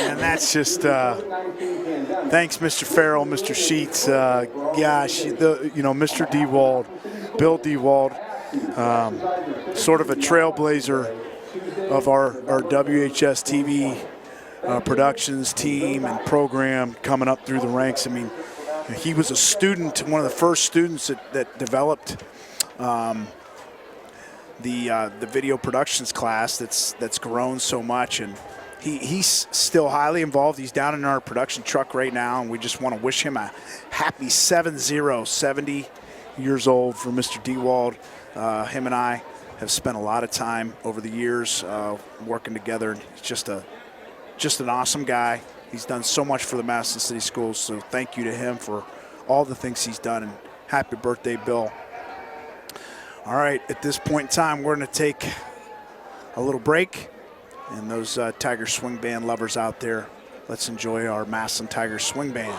And that's just thanks, Mr. Farrell, Mr. Sheets. Gosh, Mr. Dewald, Bill Dewald, sort of a trailblazer of our WHS-TV productions team and program coming up through the ranks. I mean, he was a student, one of the first students that developed the video productions class that's grown so much, and he's still highly involved. He's down in our production truck right now, and we just want to wish him a happy 7-0, 70 years old for Mr. Dewald. Him and I have spent a lot of time over the years working together, and he's just an awesome guy. He's done so much for the Massillon City Schools, so thank you to him for all the things he's done, and happy birthday, Bill. All right, at this point in time, we're going to take a little break. And those Tiger Swing Band lovers out there, let's enjoy our Massillon Tiger Swing Band.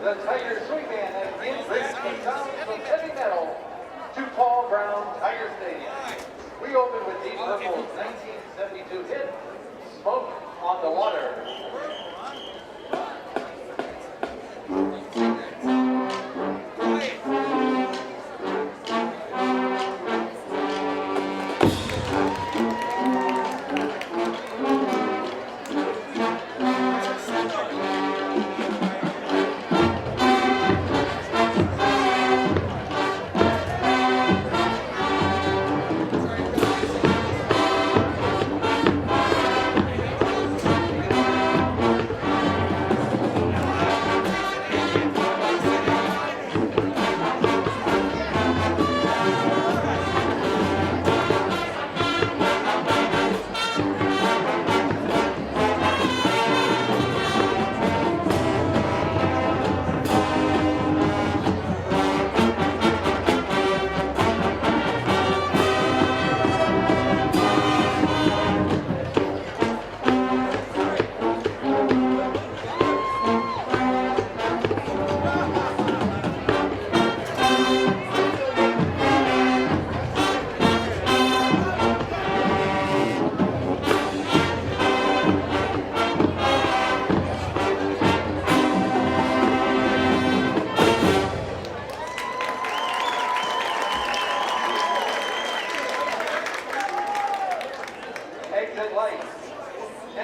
The Tiger Swing Band has again brings the sounds of heavy metal to Paul Brown Tiger Stadium. We open with Deep Purple's 1972 hit, Smoke on the Water.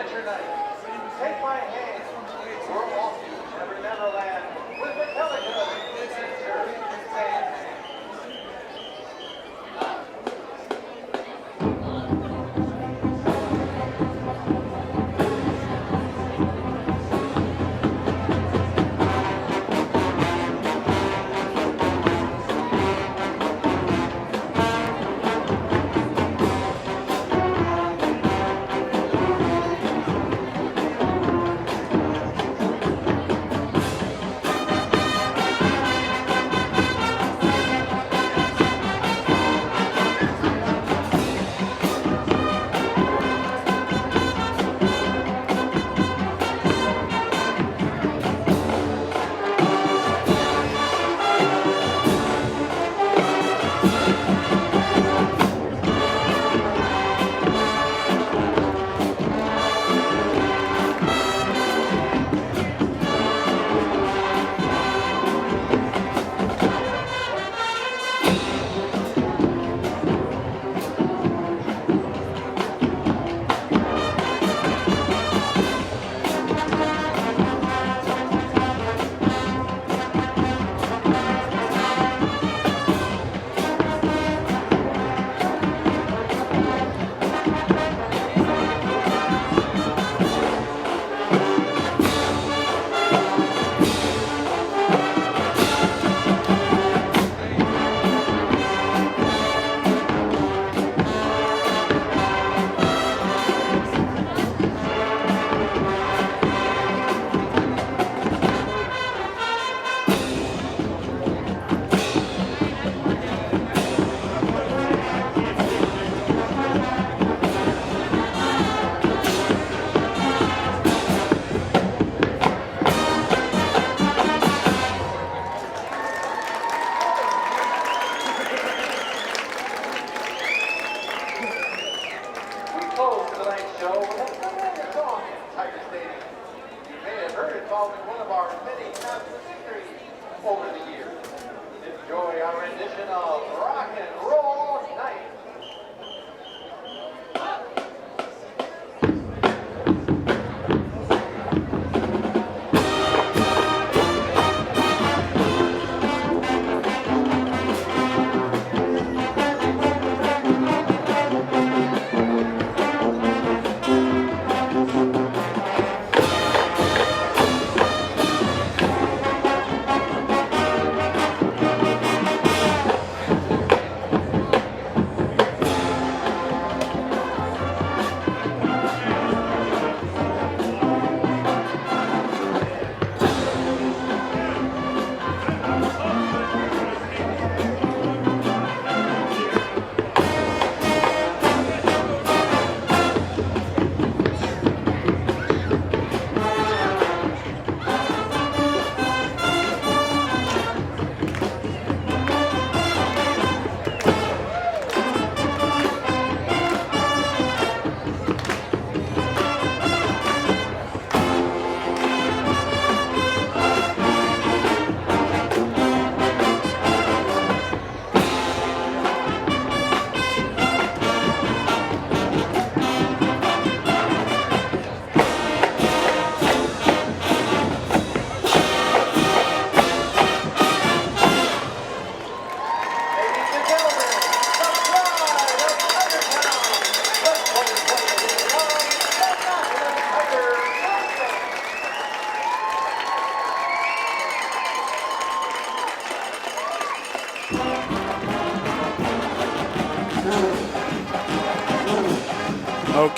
adventure night. Take my hand. We're off to Never Neverland with Metallica and Sandman.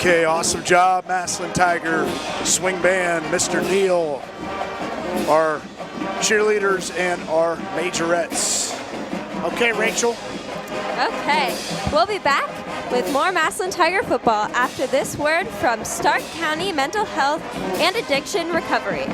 Okay, awesome job, Massillon Tiger swing band, Mr. Neal, our cheerleaders, and our majorettes. Okay, Rachel. Okay, we'll be back with more Massillon Tiger football after this word from Stark County Mental Health and Addiction Recovery.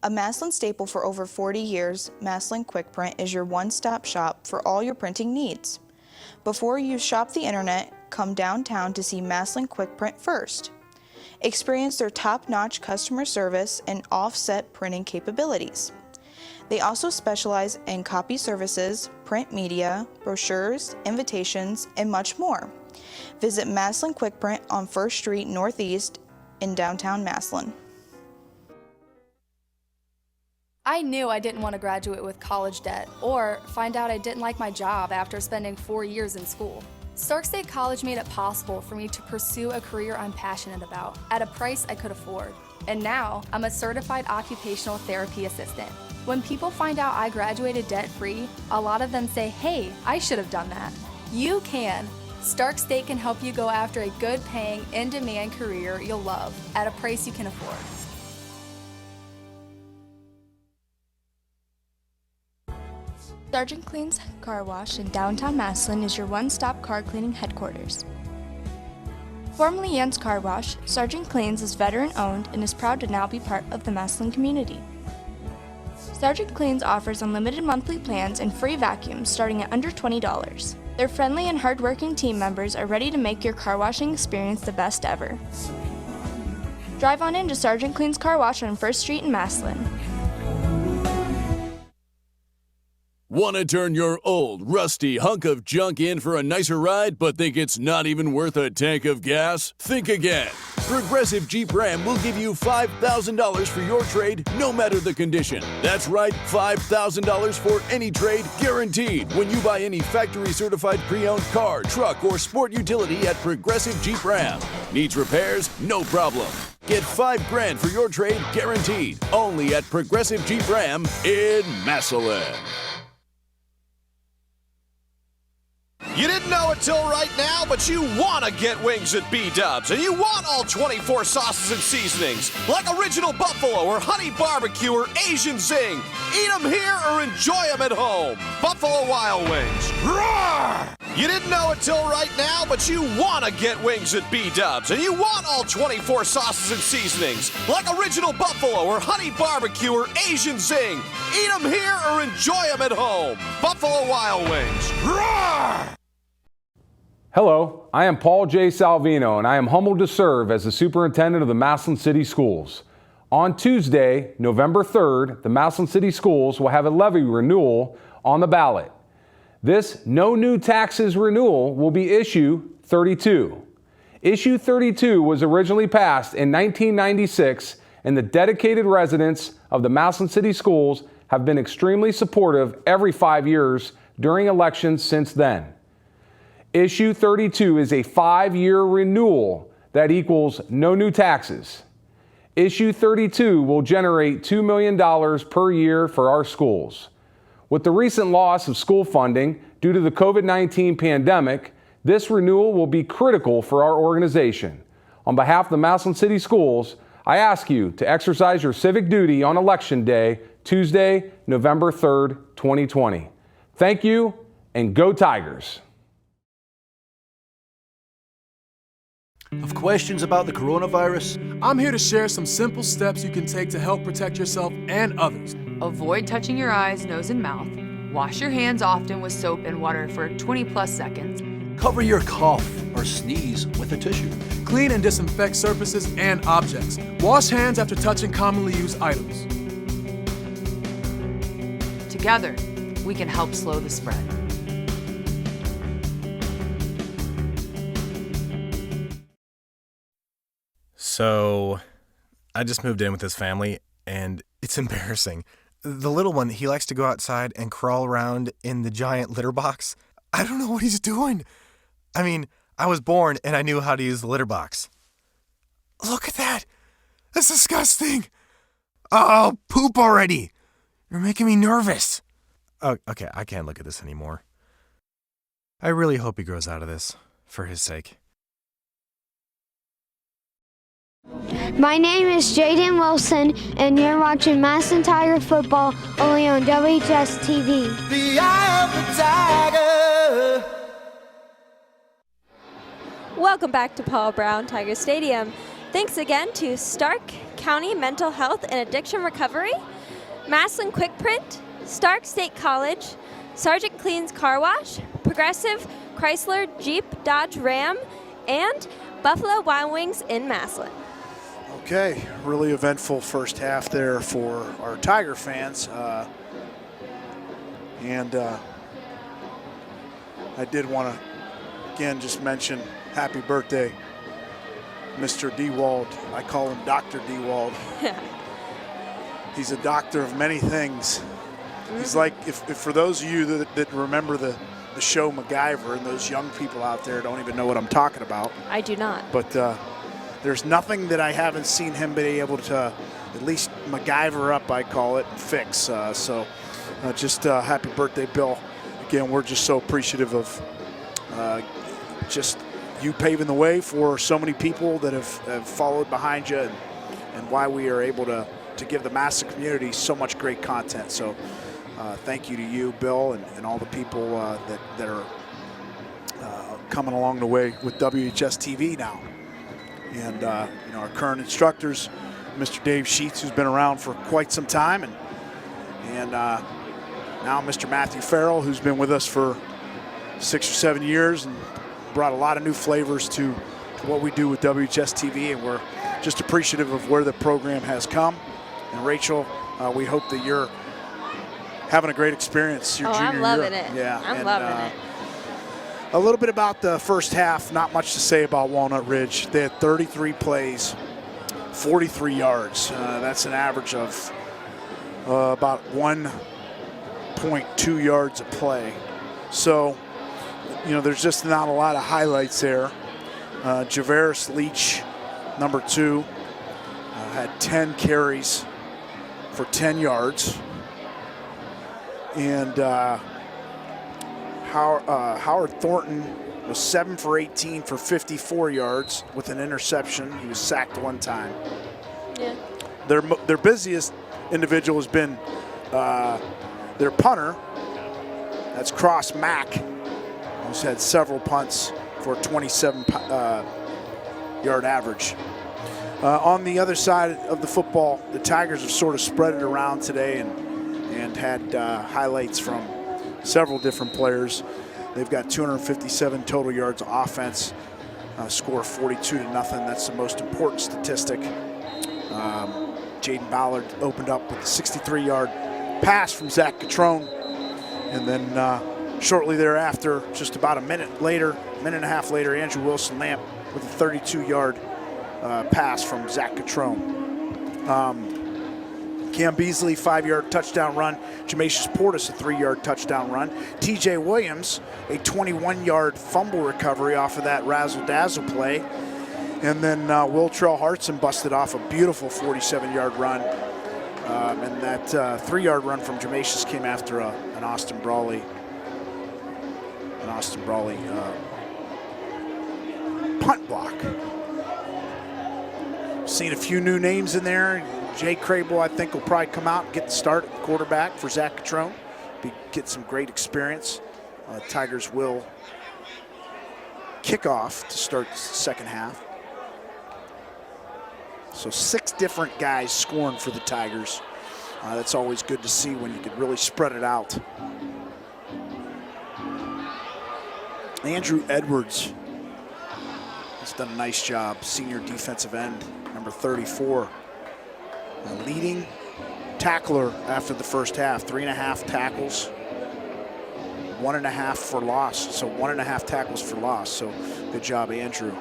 A Massillon staple for over 40 years, Massillon QuickPrint is your one-stop shop for all your printing needs. Before you shop the internet, come downtown to see Massillon QuickPrint first. Experience their top-notch customer service and offset printing capabilities. They also specialize in copy services, print media, brochures, invitations, and much more. Visit Massillon QuickPrint on 1st Street Northeast in downtown Massillon. I knew I didn't want to graduate with college debt or find out I didn't like my job after spending 4 years in school. Stark State College made it possible for me to pursue a career I'm passionate about at a price I could afford. And now, I'm a certified occupational therapy assistant. When people find out I graduated debt-free, a lot of them say, "Hey, I should have done that." You can. Stark State can help you go after a good-paying, in-demand career you'll love at a price you can afford. Sergeant Clean's Car Wash in downtown Massillon is your one-stop car cleaning headquarters. Formerly Jens Car Wash, Sergeant Clean's is veteran-owned and is proud to now be part of the Massillon community. Sergeant Clean's offers unlimited monthly plans and free vacuums starting at under $20. Their friendly and hardworking team members are ready to make your car washing experience the best ever. Drive on into Sergeant Clean's Car Wash on 1st Street in Massillon. Want to turn your old, rusty hunk of junk in for a nicer ride, but think it's not even worth a tank of gas? Think again. Progressive Jeep Ram will give you $5,000 for your trade, no matter the condition. That's right, $5,000 for any trade, guaranteed, when you buy any factory-certified pre-owned car, truck, or sport utility at Progressive Jeep Ram. Needs repairs? No problem. Get $5,000 for your trade, guaranteed, only at Progressive Jeep Ram in Massillon. You didn't know it till right now, but you want to get wings at B-Dubs, and you want all 24 sauces and seasonings, like original buffalo or honey barbecue or Asian zing. Eat them here or enjoy them at home. Buffalo Wild Wings. Roar! You didn't know it till right now, but you want to get wings at B-Dubs, and you want all 24 sauces and seasonings, like original buffalo or honey barbecue or Asian zing. Eat them here or enjoy them at home. Buffalo Wild Wings. Roar! Hello, I am Paul J. Salvino, and I am humbled to serve as the superintendent of the Massillon City Schools. On Tuesday, November 3rd, the Massillon City Schools will have a levy renewal on the ballot. This no new taxes renewal will be Issue 32. Issue 32 was originally passed in 1996, and the dedicated residents of the Massillon City Schools have been extremely supportive every 5 years during elections since then. Issue 32 is a 5-year renewal that equals no new taxes. Issue 32 will generate $2 million per year for our schools. With the recent loss of school funding due to the COVID-19 pandemic, this renewal will be critical for our organization. On behalf of the Massillon City Schools, I ask you to exercise your civic duty on Election Day, Tuesday, November 3rd, 2020. Thank you, and go Tigers! Have questions about the coronavirus? I'm here to share some simple steps you can take to help protect yourself and others. Avoid touching your eyes, nose, and mouth. Wash your hands often with soap and water for 20+ seconds. Cover your cough or sneeze with a tissue. Clean and disinfect surfaces and objects. Wash hands after touching commonly used items. Together, we can help slow the spread. So, I just moved in with his family, and it's embarrassing. The little one, he likes to go outside and crawl around in the giant litter box. I don't know what he's doing. I mean, I was born and I knew how to use the litter box. Look at that! That's disgusting! Oh, poop already! You're making me nervous. Oh, okay, I can't look at this anymore. I really hope he grows out of this, for his sake. My name is Jaden Wilson, and you're watching Massillon Tiger football only on WHS-TV. The eye of the tiger. Welcome back to Paul Brown Tiger Stadium. Thanks again to Stark County Mental Health and Addiction Recovery, Massillon Quick Print, Stark State College, Sergeant Clean's Car Wash, Progressive, Chrysler, Jeep, Dodge, Ram, and Buffalo Wild Wings in Massillon. Okay, really eventful first half there for our Tiger fans. I did want to, again, just mention happy birthday, Mr. Dewald. I call him Dr. Dewald. He's a doctor of many things. He's like, if for those of you that remember the show MacGyver, and those young people out there don't even know what I'm talking about. I do not. But there's nothing that I haven't seen him be able to at least MacGyver up, I call it, and fix. Just happy birthday, Bill. Again, we're just so appreciative of just you paving the way for so many people that have followed behind you, and why we are able to give the Massillon community so much great content. So thank you to you, Bill, and all the people that are coming along the way with WHS-TV now. And our current instructors, Mr. Dave Sheets, who's been around for quite some time, and now Mr. Matthew Farrell, who's been with us for 6 or 7 years and brought a lot of new flavors to what we do with WHS-TV, and we're just appreciative of where the program has come. And Rachel, we hope that you're having a great experience your junior year. I'm loving it. Yeah, I'm loving it. A little bit about the first half, not much to say about Walnut Ridge. They had 33 plays, 43 yards. That's an average of about 1.2 yards a play. So, there's just not a lot of highlights there. Javaris Leach, number 2, had 10 carries for 10 yards. And Howard Thornton was 7 for 18 for 54 yards with an interception. He was sacked 1 time. Yeah. Their busiest individual has been their punter. That's Cross Mack, who's had several punts for a 27-yard average. On the other side of the football, the Tigers have sort of spread it around today and had highlights from several different players. They've got 257 total yards of offense, score 42-0. That's the most important statistic. Jaden Ballard opened up with a 63-yard pass from Zach Catrone, and then shortly thereafter, just about a minute and a half later, Andrew Wilson-Lamp with a 32-yard pass from Zach Catrone. Cam Beasley, 5-yard touchdown run. Jamasius Portis, a 3-yard touchdown run. TJ Williams, a 21-yard fumble recovery off of that razzle-dazzle play. And then Will Trell Hartson busted off a beautiful 47-yard run. And that 3-yard run from Jamasius came after an Austin Brawley punt block. Seen a few new names in there. Jay Crable, I think, will probably come out and get the start at quarterback for Zach Catrone. Get some great experience. Tigers will kick off to start the second half. So 6 different guys scoring for the Tigers. That's always good to see when you can really spread it out. Andrew Edwards has done a nice job, senior defensive end, number 34. Leading tackler after the first half, 3.5 tackles, 1.5 for loss. So 1.5 tackles for loss. So good job, Andrew.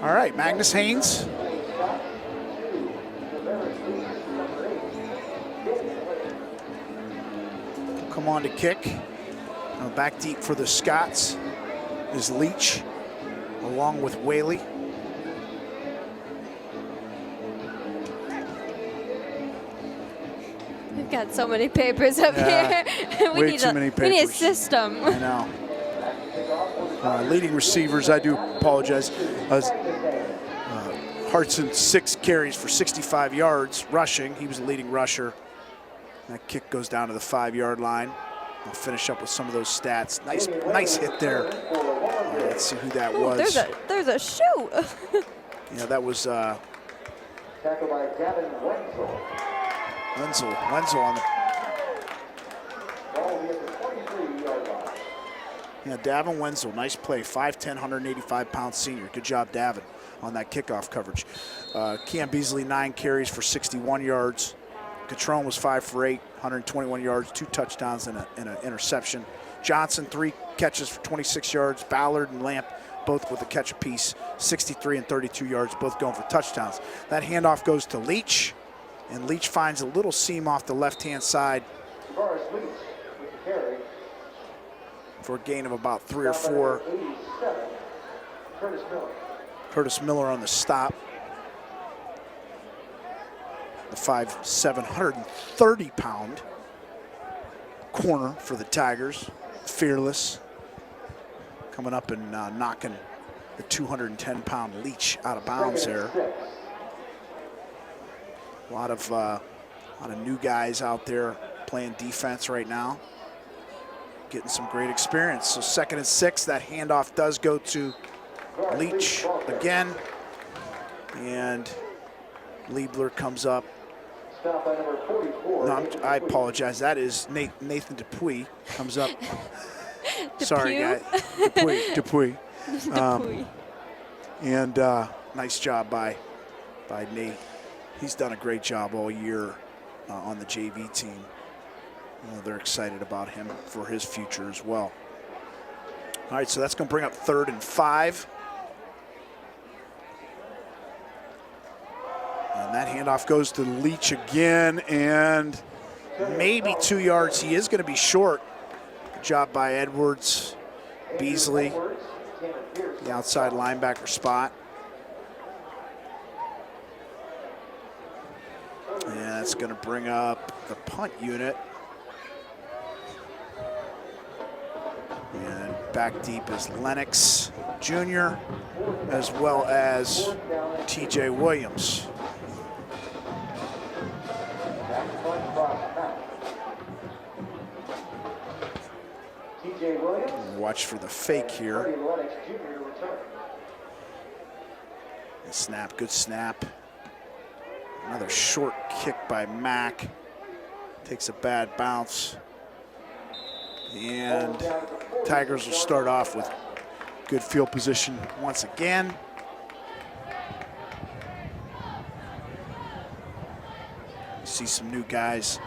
All right, Magnus Haynes. Come on to kick. Back deep for the Scots is Leach, along with Whaley. We've got so many papers up here. Way too many papers. We need a system. I know. Leading receivers, I do apologize. Hartson, 6 carries for 65 yards rushing. He was the leading rusher. That kick goes down to the 5-yard line. I'll finish up with some of those stats. Nice hit there. Let's see who that was. There's a shoot. Yeah, that was Tackled by Gavin Wenzel. Wenzel on the. Ball will be at the 23-yard line. Yeah, Davin Wenzel, nice play. 5'10", 185-pound senior. Good job, Davin, on that kickoff coverage. Cam Beasley, 9 carries for 61 yards. Catrone was 5 for 8, 121 yards, 2 touchdowns and an interception. Johnson, 3 catches for 26 yards. Ballard and Lamp, both with a catch apiece, 63 and 32 yards, both going for touchdowns. That handoff goes to Leach, and Leach finds a little seam off the left-hand side for a gain of about 3 or 4. Curtis Miller on the stop. The 5'7", 130-pound corner for the Tigers, fearless, coming up and knocking the 210-pound Leach out of bounds there. A lot of new guys out there playing defense right now, getting some great experience. So 2nd and 6, that handoff does go to Leach again, and Liebler comes up. No, I apologize. That is Nathan Dupuy comes up. Sorry, guys. Dupuy. And nice job by Nate. He's done a great job all year on the JV team. They're excited about him for his future as well. All right, so that's going to bring up 3rd and 5. And that handoff goes to Leach again, and maybe 2 yards. He is going to be short. Good job by Edwards, Beasley, the outside linebacker spot. And that's going to bring up the punt unit. And back deep is Lennox Jr., as well as TJ Williams. Watch for the fake here. And snap, good snap. Another short kick by Mack. Takes a bad bounce. And Tigers will start off with good field position once again. You see some new guys.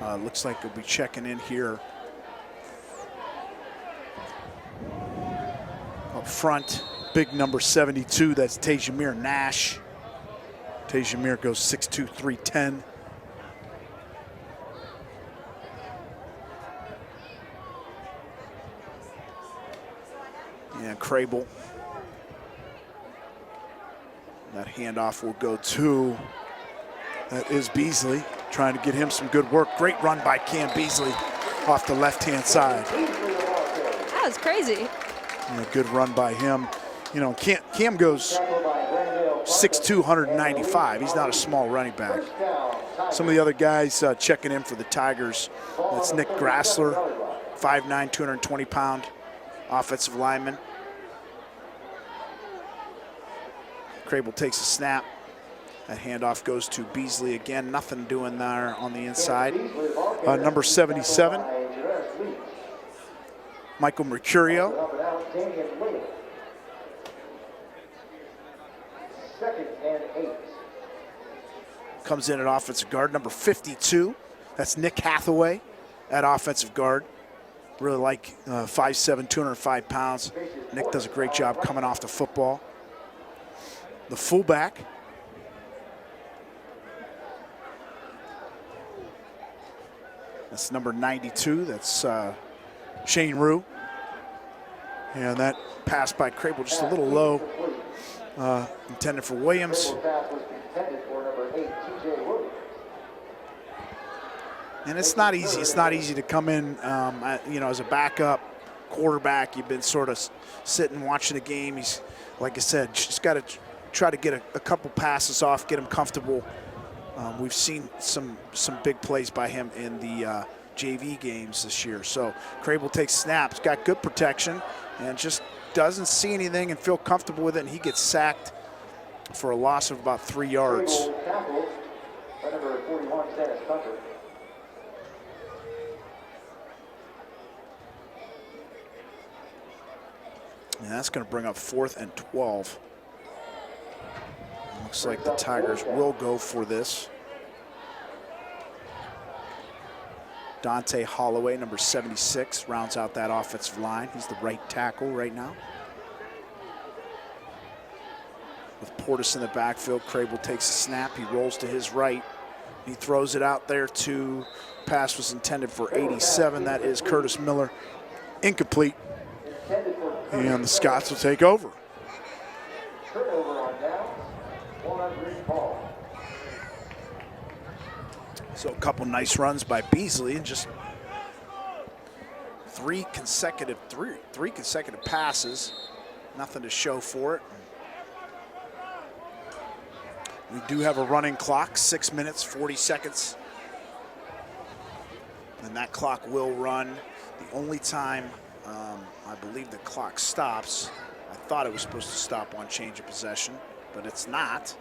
Looks like they'll be checking in here. Up front, big number 72, that's Tejamir Nash. Tejamir goes 6'2", 310. And Crable. That handoff will go to, that is Beasley, trying to get him some good work. Great run by Cam Beasley off the left-hand side. That was crazy. And a good run by him. You know, Cam goes 6'2", 195. He's not a small running back. Some of the other guys checking in for the Tigers. That's Nick Grassler, 5'9", 220-pound offensive lineman. Crable takes a snap. That handoff goes to Beasley again. Nothing doing there on the inside. Number 77, Michael Mercurio. Comes in at offensive guard. Number 52, that's Nick Hathaway at offensive guard. Really like 5'7", 205 pounds. Nick does a great job coming off the football. The fullback, that's number 92, that's Shane Rue. And that pass by Crable just a little low, intended for Williams. And it's not easy. It's not easy to come in, you know, as a backup quarterback. You've been sort of sitting watching the game. He's, like I said, just got to try to get a couple passes off, get him comfortable. We've seen some big plays by him in the JV games this year. So Crable takes snaps, got good protection, and just doesn't see anything and feel comfortable with it, and he gets sacked for a loss of about 3 yards. And that's going to bring up 4th and 12. Looks like the Tigers will go for this. Dante Holloway, number 76, rounds out that offensive line. He's the right tackle right now. With Portis in the backfield, Crable takes a snap. He rolls to his right. He throws it out there to, pass was intended for 87. That is Curtis Miller. Incomplete. And the Scots will take over. So a couple nice runs by Beasley, and just three consecutive passes. Nothing to show for it. We do have a running clock, 6 minutes, 40 seconds. And that clock will run. The only time I believe the clock stops, I thought it was supposed to stop on change of possession, but it's not.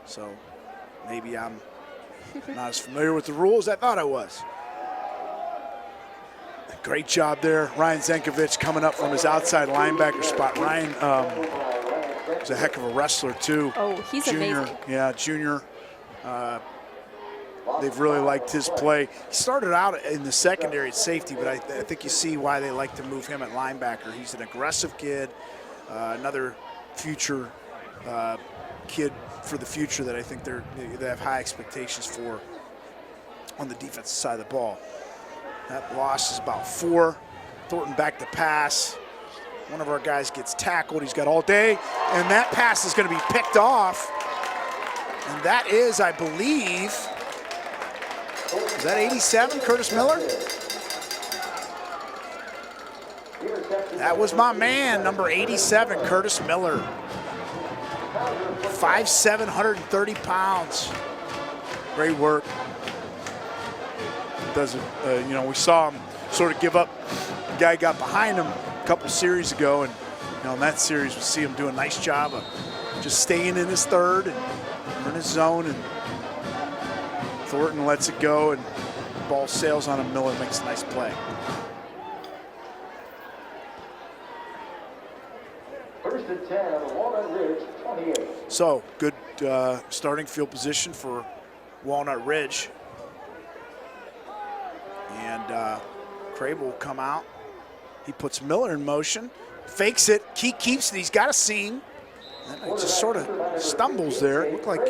So maybe I'm not as familiar with the rules as I thought I was. Great job there. Ryan Zenkovich coming up from his outside linebacker spot. Ryan is a heck of a wrestler too. Oh, he's junior, amazing. Yeah, junior. They've really liked his play. He started out in the secondary at safety, but I think you see why they like to move him at linebacker. He's an aggressive kid, another future kid for the future that I think they have high expectations for on the defensive side of the ball. That loss is about 4. Thornton back to pass. One of our guys gets tackled. He's got all day, and that pass is going to be picked off. And that is, I believe, is that 87, Curtis Miller? That was my man, number 87, Curtis Miller. 5'7", 130 pounds. Great work. Doesn't, we saw him sort of give up. The guy got behind him a couple series ago, and in that series we see him do a nice job of just staying in his third and in his zone, and Thornton lets it go, and the ball sails on him. Miller makes a nice play. First and 10 on the Walnut Ridge, 28. So good starting field position for Walnut Ridge. And Crable will come out. He puts Miller in motion, fakes it, he keeps it, he's got a seam. And he just sort of stumbles there. It looked like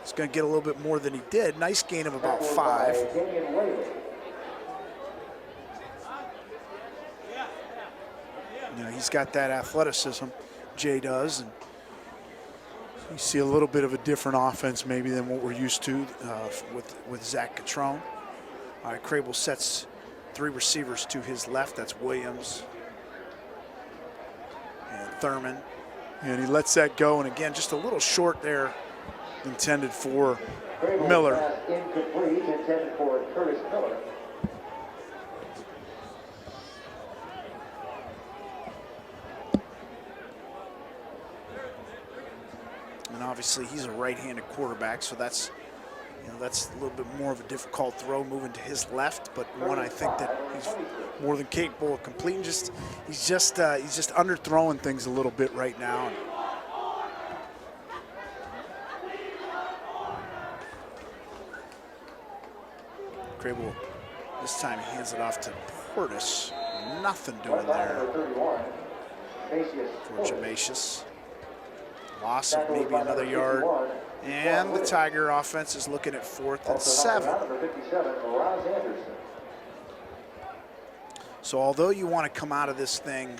he's going to get a little bit more than he did. Nice gain of about 5. He's got that athleticism, Jay does. And you see a little bit of a different offense maybe than what we're used to with Zach Catrone. All right, Crable sets 3 receivers to his left. That's Williams and Thurman. And he lets that go. And again, just a little short there, intended for Miller. Incomplete, intended for Curtis Miller. And obviously he's a right-handed quarterback, so that's that's a little bit more of a difficult throw moving to his left, but one I think that he's more than capable of completing. He's just underthrowing things a little bit right now. Crable, this time he hands it off to Portis. Nothing doing there for Jamasius. Loss of maybe another yard. And the Tiger offense is looking at 4th and 7. So although you want to come out of this thing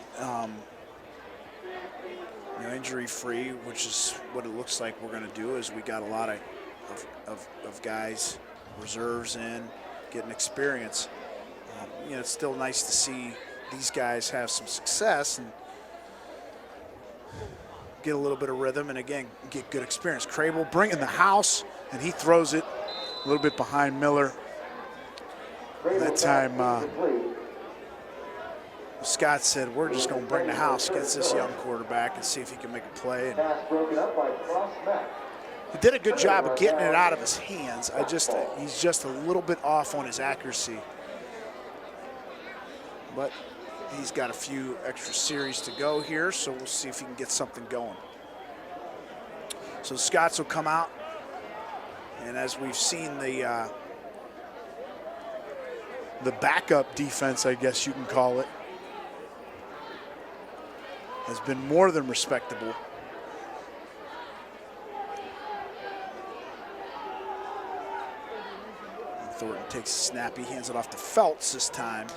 injury-free, which is what it looks like we're going to do, is we got a lot of guys, reserves in, getting experience. It's still nice to see these guys have some success and get a little bit of rhythm, and again, get good experience. Crable bringing the house, and he throws it a little bit behind Miller. That time, Scott said, we're just going to bring the house against this young quarterback and see if he can make a play. And he did a good job of getting it out of his hands. He's just a little bit off on his accuracy. But he's got a few extra series to go here, so we'll see if he can get something going. So Scots will come out, and as we've seen the backup defense, I guess you can call it, has been more than respectable. Thornton takes a snap, he hands it off to Feltz this time.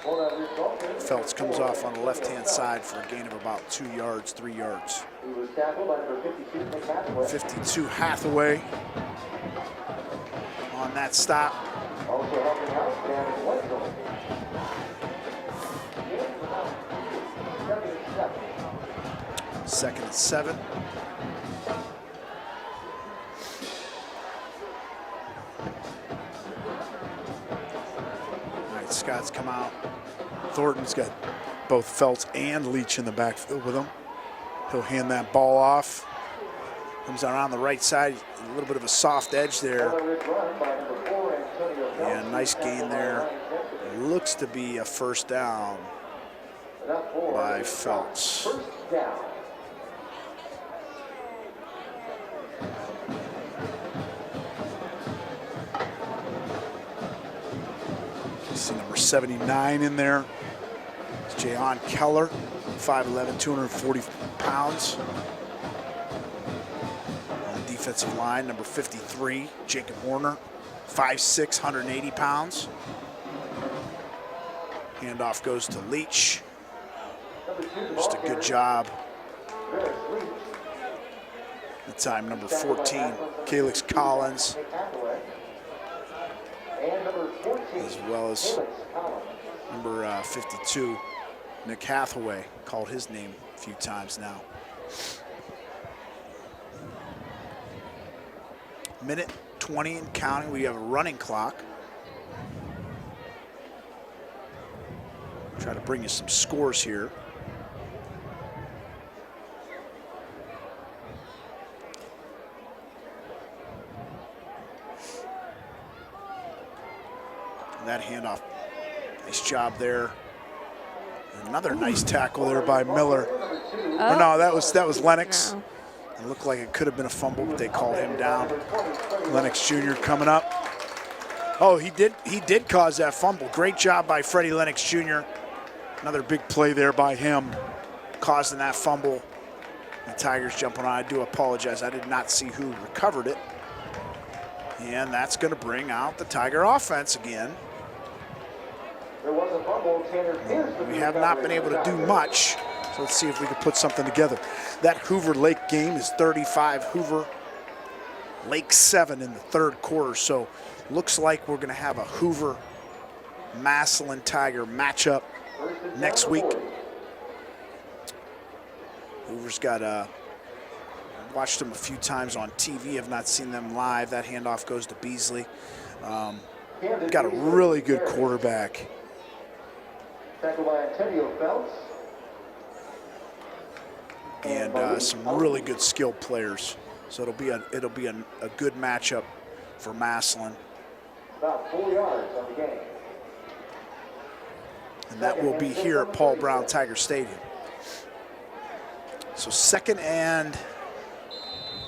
Feltz comes off on the left-hand side for a gain of about 2 yards, 3 yards. 52 Hathaway on that stop. Second and 7. Scots come out. Thornton's got both Feltz and Leach in the backfield with him. He'll hand that ball off. Comes around the right side, a little bit of a soft edge there. Yeah, nice gain there. It looks to be a first down by Feltz. See number 79 in there. It's Jayon Keller, 5'11", 240 pounds. On the defensive line, number 53, Jacob Warner, 5'6", 180 pounds. Handoff goes to Leach. Just a good job. That time, number 14, Calix Collins, as well as number 52, Nick Hathaway, called his name a few times now. Minute 20 and counting. We have a running clock. Try to bring you some scores here. That handoff, nice job there. Another nice tackle there by Miller. Oh, no, that was Lennox. No. It looked like it could have been a fumble, but they called him down. Lennox Jr. coming up. Oh, he did cause that fumble. Great job by Freddie Lennox Jr. Another big play there by him, causing that fumble. The Tigers jumping on. I do apologize. I did not see who recovered it. And that's going to bring out the Tiger offense again. We have not been able to do much, so let's see if we can put something together. That Hoover Lake game is 35, Hoover Lake 7 in the third quarter, so looks like we're going to have a Hoover Massillon Tiger matchup next week. Hoover's got watched them a few times on TV, have not seen them live. That handoff goes to Beasley. Got a really good quarterback. And some really good skilled players. So it'll be a good matchup for Massillon. About 4 yards on the game. And that will be here at Paul Brown Tiger Stadium. So second and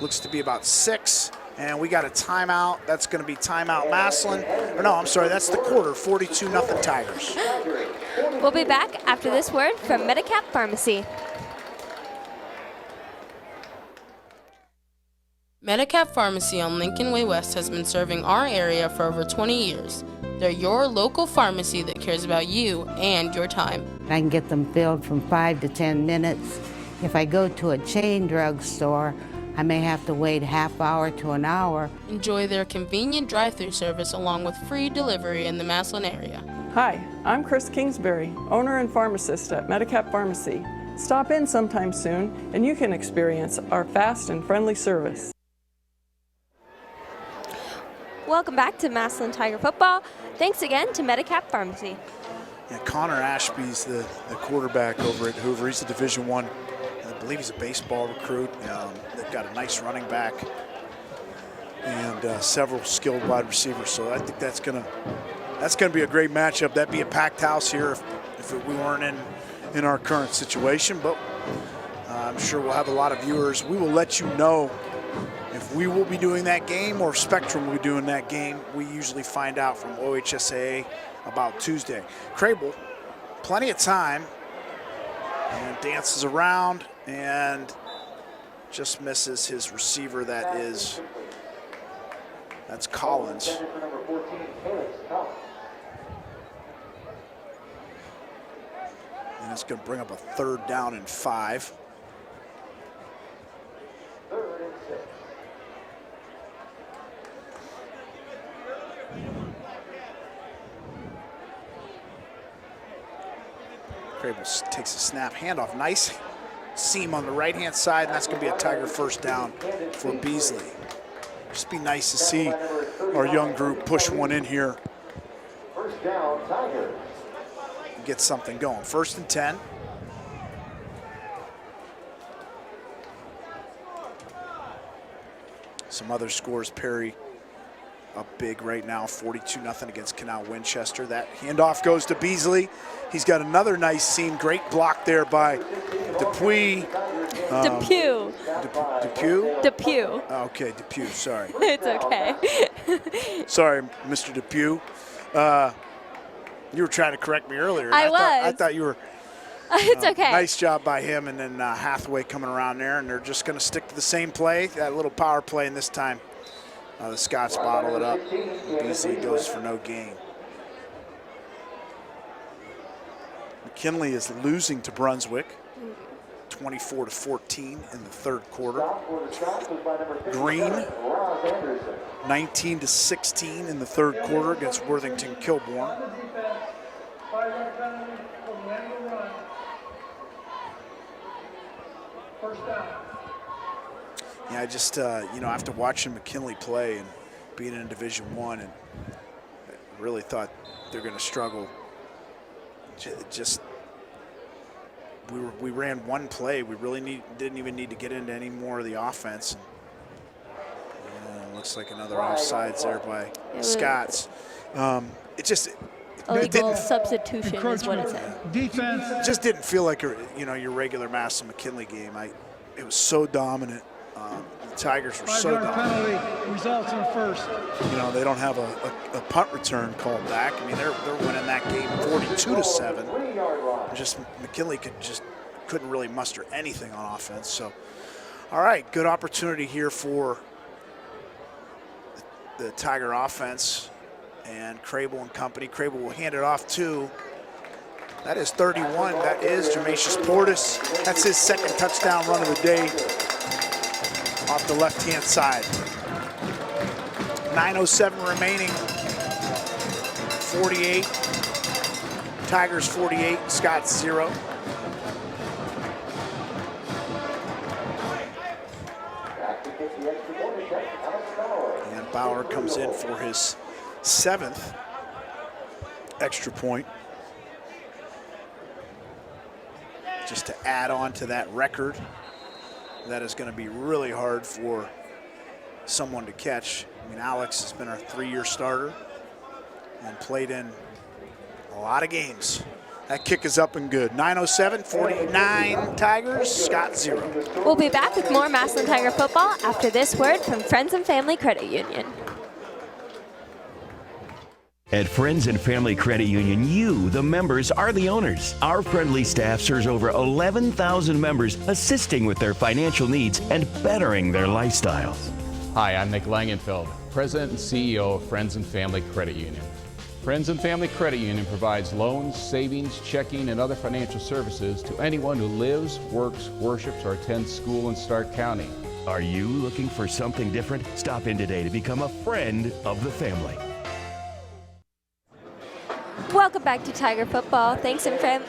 looks to be about 6. And we got a timeout. That's going to be timeout Massillon. Or no, I'm sorry, that's the quarter, 42-0 Tigers. We'll be back after this word from Medicap Pharmacy. Medicap Pharmacy on Lincoln Way West has been serving our area for over 20 years. They're your local pharmacy that cares about you and your time. I can get them filled from 5 to 10 minutes. If I go to a chain drugstore, I may have to wait a half hour to an hour. Enjoy their convenient drive-through service along with free delivery in the Massillon area. Hi, I'm Chris Kingsbury, owner and pharmacist at Medicap Pharmacy. Stop in sometime soon and you can experience our fast and friendly service. Welcome back to Massillon Tiger Football. Thanks again to Medicap Pharmacy. Yeah, Connor Ashby's the quarterback over at Hoover. He's a Division I, believe he's a baseball recruit. They've got a nice running back and several skilled wide receivers. So I think that's gonna be a great matchup. That'd be a packed house here if we weren't in our current situation. But I'm sure we'll have a lot of viewers. We will let you know if we will be doing that game or Spectrum will be doing that game. We usually find out from OHSAA about Tuesday. Crable, plenty of time, and dances around and just misses his receiver. That's Collins. And it's going to bring up a 3rd down and 5. Crable takes a snap, handoff, nice seam on the right-hand side, and that's going to be a Tiger 1st down for Beasley. Just be nice to see our young group push one in here. 1st down, Tiger. Get something going. 1st and 10. Some other scores. Perry up big right now, 42-0 against Canal Winchester. That handoff goes to Beasley. He's got another nice seam. Great block there by Depew. Depew. Depew. Okay, Depew, sorry. It's okay. Sorry, Mr. Depew. You were trying to correct me earlier. I thought you were. It's okay. Nice job by him, and then Hathaway coming around there, and they're just going to stick to the same play, that little power play, and this time the Scots bottle it up. Beasley goes for no gain. McKinley is losing to Brunswick, 24-14 in the 3rd quarter. Green, 19-16 in the 3rd quarter against Worthington Kilbourne. Yeah, I just, after watching McKinley play and being in Division I, and I really thought they're going to struggle. We ran one play. We really didn't even need to get into any more of the offense. And, looks like another offsides there by Scots. Illegal substitution is what it said. Defense. Just didn't feel like your regular Massillon McKinley game. It was so dominant. The Tigers were so dominant. Penalty results in a 1st. They don't have a punt return called back. I mean, they're winning that game 42-7. Just McKinley couldn't really muster anything on offense. So, all right, good opportunity here for the Tiger offense and Crable and company. Crable will hand it off to. That is 31. That is Jermacius Portis. That's his 2nd touchdown run of the day off the left-hand side. 9:07 remaining. 48. Tigers 48, Scots 0. And Bauer comes in for his 7th extra point. Just to add on to that record. That is going to be really hard for someone to catch. I mean, Alex has been our 3-year starter and played in a lot of games. That kick is up and good. 9:07, 49 Tigers, Scott 0. We'll be back with more Massillon Tiger football after this word from Friends and Family Credit Union. At Friends and Family Credit Union, you, the members, are the owners. Our friendly staff serves over 11,000 members, assisting with their financial needs and bettering their lifestyles. Hi, I'm Nick Langenfeld, President and CEO of Friends and Family Credit Union. Friends and Family Credit Union provides loans, savings, checking, and other financial services to anyone who lives, works, worships, or attends school in Stark County. Are you looking for something different? Stop in today to become a friend of the family. Welcome back to Tiger Football. Thanks again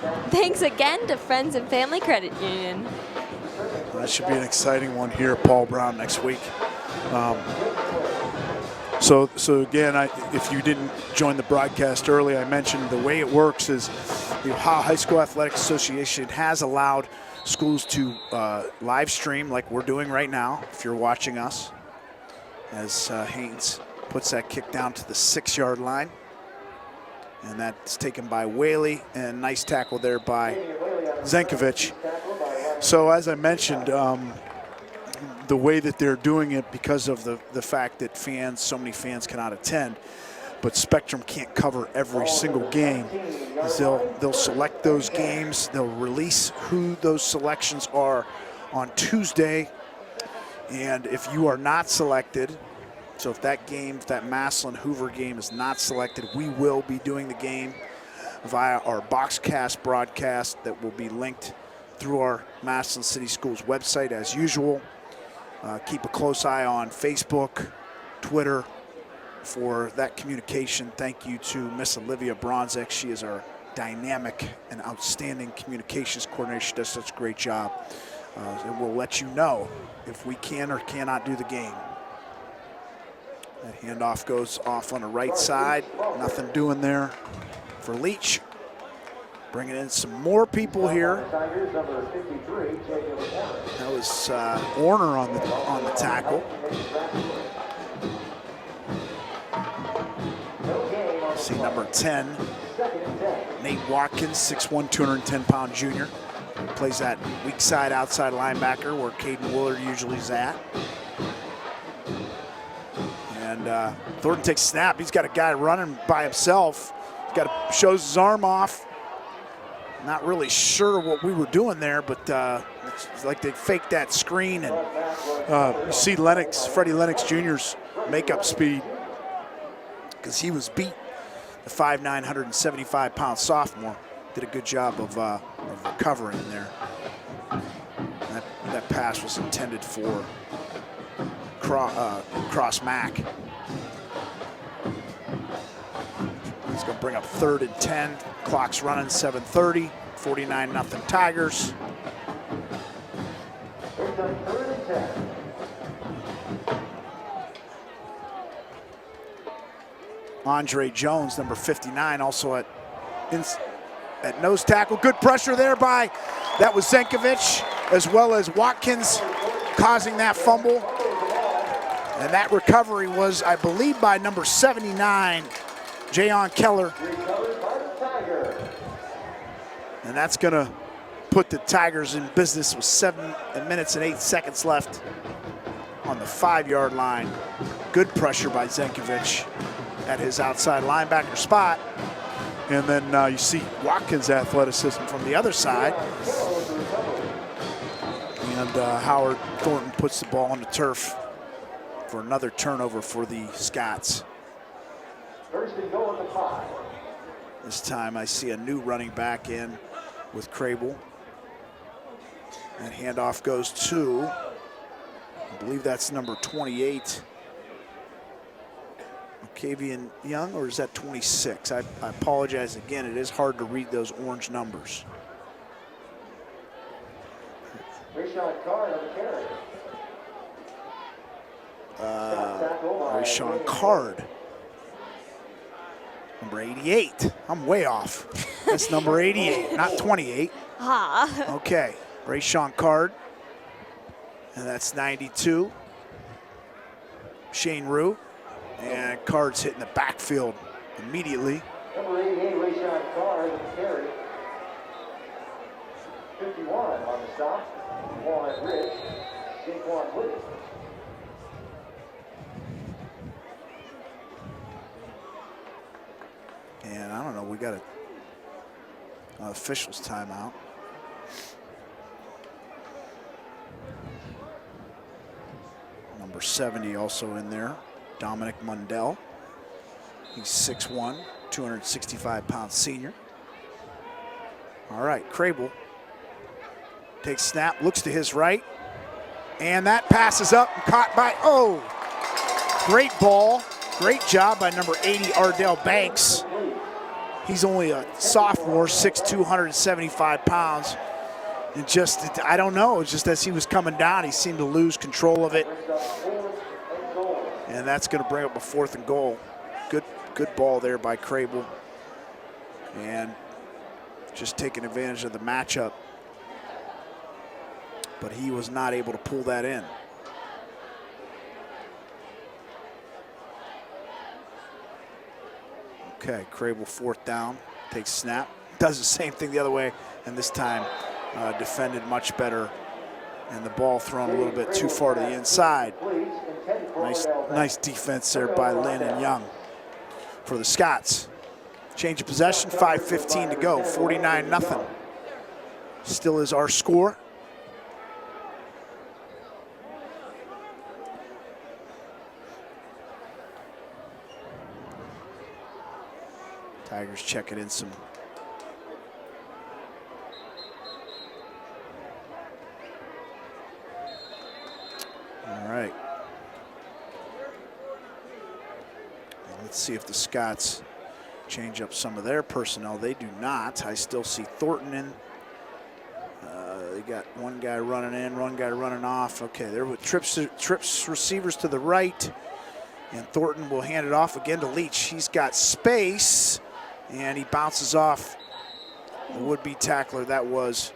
to Friends and Family Credit Union. That should be an exciting one here, Paul Brown, next week. So again, if you didn't join the broadcast early, I mentioned the way it works is the Ohio High School Athletic Association has allowed schools to live stream like we're doing right now, if you're watching us, as Haynes puts that kick down to the 6-yard line. And that's taken by Whaley, and nice tackle there by Zenkovic. So as I mentioned, the way that they're doing it, because of the fact that so many fans cannot attend, but Spectrum can't cover every single game, is they'll select those games, they'll release who those selections are on Tuesday, and if you are not selected, so if that Massillon-Hoover game is not selected, we will be doing the game via our Boxcast broadcast that will be linked through our Massillon City Schools website as usual. Keep a close eye on Facebook, Twitter for that communication. Thank you to Miss Olivia Bronzek. She is our dynamic and outstanding communications coordinator. She does such a great job. And we'll let you know if we can or cannot do the game. That handoff goes off on the right side. Nothing doing there for Leach. Bringing in some more people here. That was Orner on the tackle. See number 10, Nate Watkins, 6'1", 210-pound junior. Plays that weak side outside linebacker where Caden Willard usually is at. And Thornton takes a snap. He's got a guy running by himself. Shows his arm off. Not really sure what we were doing there, but it's like they faked that screen. And you see Freddie Lennox Jr.'s makeup speed, because he was beat. The 5'9", 175-pound sophomore did a good job of recovering there. That pass was intended for Cross Mack. He's going to bring up 3rd and 10. Clock's running, 7:30. 49-0 Tigers. Andre Jones, number 59, also at nose tackle. Good pressure there that was Zenkovic, as well as Watkins causing that fumble. And that recovery was, I believe, by number 79, Jayon Keller. And that's going to put the Tigers in business with 7 minutes and 8 seconds left on the 5-yard line. Good pressure by Zenkovic at his outside linebacker spot. And then you see Watkins' athleticism from the other side. And Howard Thornton puts the ball on the turf for another turnover for the Scots. This time I see a new running back in with Crable. And handoff goes to, I believe that's number 28, Octavian Young, or is that 26? I apologize again, it is hard to read those orange numbers. Rashawn Card, number 88. I'm way off. That's number 88, not 28. Okay, Rashawn Card, and that's 92. Shane Rue, and Card's hitting the backfield immediately. Number 88, Rashawn Card with the carry. 51 on the stop, Walnut Ridge, Jaquan Williams. And I don't know, we got an official's timeout. Number 70 also in there, Dominic Mundell. He's 6'1", 265-pound senior. All right, Crable takes snap, looks to his right, and that pass is up and caught by, great ball. Great job by number 80, Ardell Banks. He's only a sophomore, 6'2", 175 pounds. And just, I don't know, it's just as he was coming down, he seemed to lose control of it. And that's going to bring up a 4th and goal. Good ball there by Crable. And just taking advantage of the matchup. But he was not able to pull that in. Okay, Crable 4th down, takes snap, does the same thing the other way, and this time defended much better, and the ball thrown a little bit too far to the inside. Nice defense there by Lynn and Young for the Scots. Change of possession, 5:15 to go, 49-0. Still is our score. Tigers checking in some. All right. Let's see if the Scots change up some of their personnel. They do not. I still see Thornton in. They got one guy running in, one guy running off. Okay, they're with trips receivers to the right. And Thornton will hand it off again to Leach. He's got space, and he bounces off the would-be tackler. That was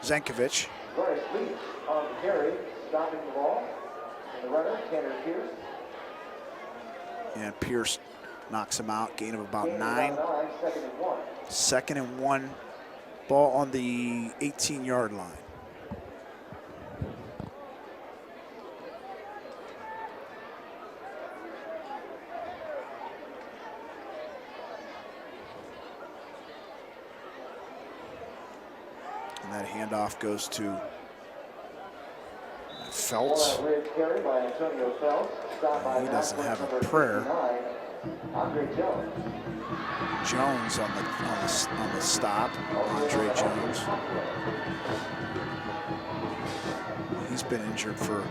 Zenkovic. Bryce Leach on the carry, stopping the ball. And the runner, Tanner Pierce. And Pierce knocks him out, gain of about 9. 2nd and 1. Ball on the 18-yard line. And that handoff goes to Feltz. He doesn't have a prayer. Jones on the stop. Andre Jones. He's been injured for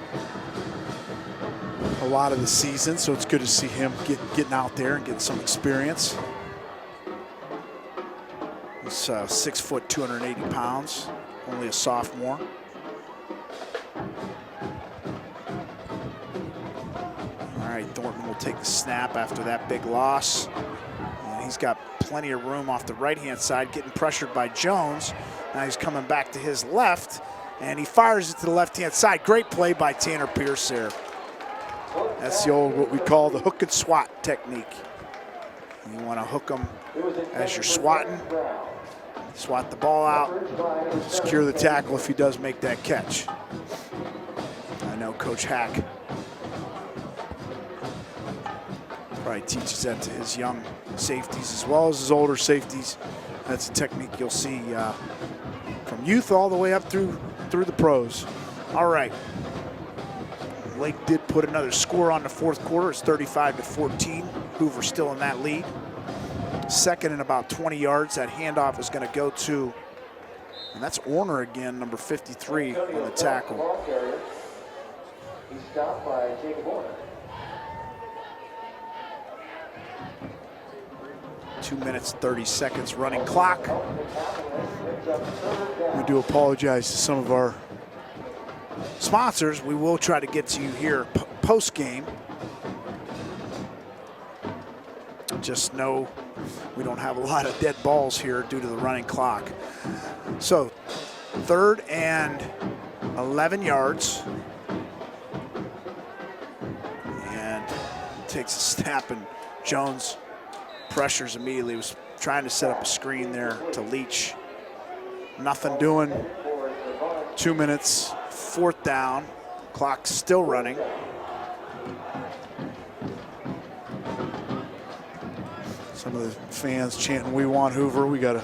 a lot of the season, so it's good to see him getting out there and getting some experience. He's 6 foot, 280 pounds, only a sophomore. All right, Thornton will take the snap after that big loss. And he's got plenty of room off the right-hand side, getting pressured by Jones. Now he's coming back to his left, and he fires it to the left-hand side. Great play by Tanner Pierce there. That's the old, what we call the hook and swat technique. You want to hook them as you're swatting. Swat the ball out, secure the tackle if he does make that catch. I know Coach Hack probably teaches that to his young safeties as well as his older safeties. That's a technique you'll see from youth all the way up through the pros. All right. Lake did put another score on the 4th quarter. It's 35-14. Hoover still in that lead. 2nd and about 20 yards. That handoff is going to go to, and that's Orner again, number 53 on the tackle. He's stopped by Jacob Orner. 2 minutes, 30 seconds running clock. We do apologize to some of our sponsors. We will try to get to you here post-game. Just know we don't have a lot of dead balls here due to the running clock. So 3rd and 11 yards. And takes a snap, and Jones pressures immediately. Was trying to set up a screen there to Leach. Nothing doing. 2 minutes, 4th down. Clock still running. Some of the fans chanting, "We want Hoover." We got